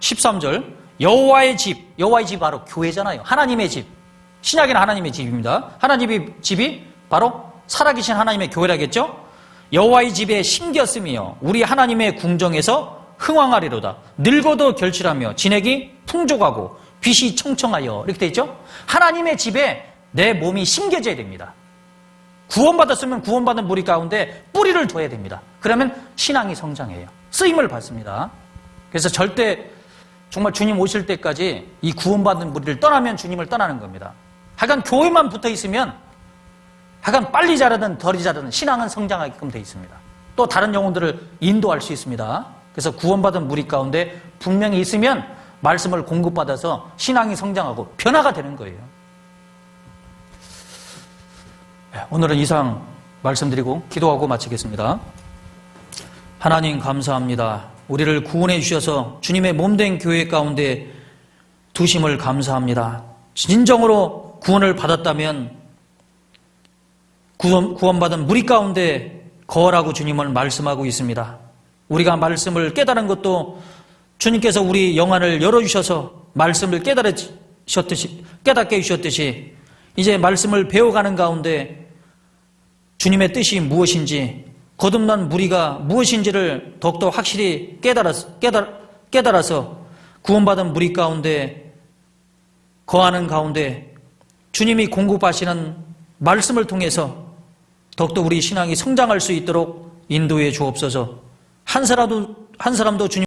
13절 여호와의 집 바로 교회잖아요. 하나님의 집. 신약에는 하나님의 집입니다. 하나님의 집이 바로 살아계신 하나님의 교회라겠죠. 여호와의 집에 심겼으며 우리 하나님의 궁정에서 흥왕하리로다. 늙어도 결실하며 진액이 풍족하고 빛이 청청하여 이렇게 돼 있죠. 하나님의 집에 내 몸이 심겨져야 됩니다. 구원받았으면 구원받은 무리 가운데 뿌리를 둬야 됩니다. 그러면 신앙이 성장해요. 쓰임을 받습니다. 그래서 절대 정말 주님 오실 때까지 이 구원받은 무리를 떠나면 주님을 떠나는 겁니다. 하여간 교회만 붙어 있으면 하여간 빨리 자라든 덜이 자라든 신앙은 성장하게끔 돼 있습니다. 또 다른 영혼들을 인도할 수 있습니다. 그래서 구원받은 무리 가운데 분명히 있으면 말씀을 공급받아서 신앙이 성장하고 변화가 되는 거예요. 오늘은 이상 말씀드리고 기도하고 마치겠습니다. 하나님 감사합니다. 우리를 구원해 주셔서 주님의 몸된 교회 가운데 두심을 감사합니다. 진정으로 구원을 받았다면 구원받은 무리 가운데 거하라고 주님은 말씀하고 있습니다. 우리가 말씀을 깨달은 것도 주님께서 우리 영안을 열어주셔서 말씀을 깨닫게 해주셨듯이 이제 말씀을 배워가는 가운데 주님의 뜻이 무엇인지 거듭난 무리가 무엇인지를 더욱더 확실히 깨달아서 구원받은 무리 가운데 거하는 가운데 주님이 공급하시는 말씀을 통해서 더욱더 우리 신앙이 성장할 수 있도록 인도해 주옵소서. 한 사람도 주님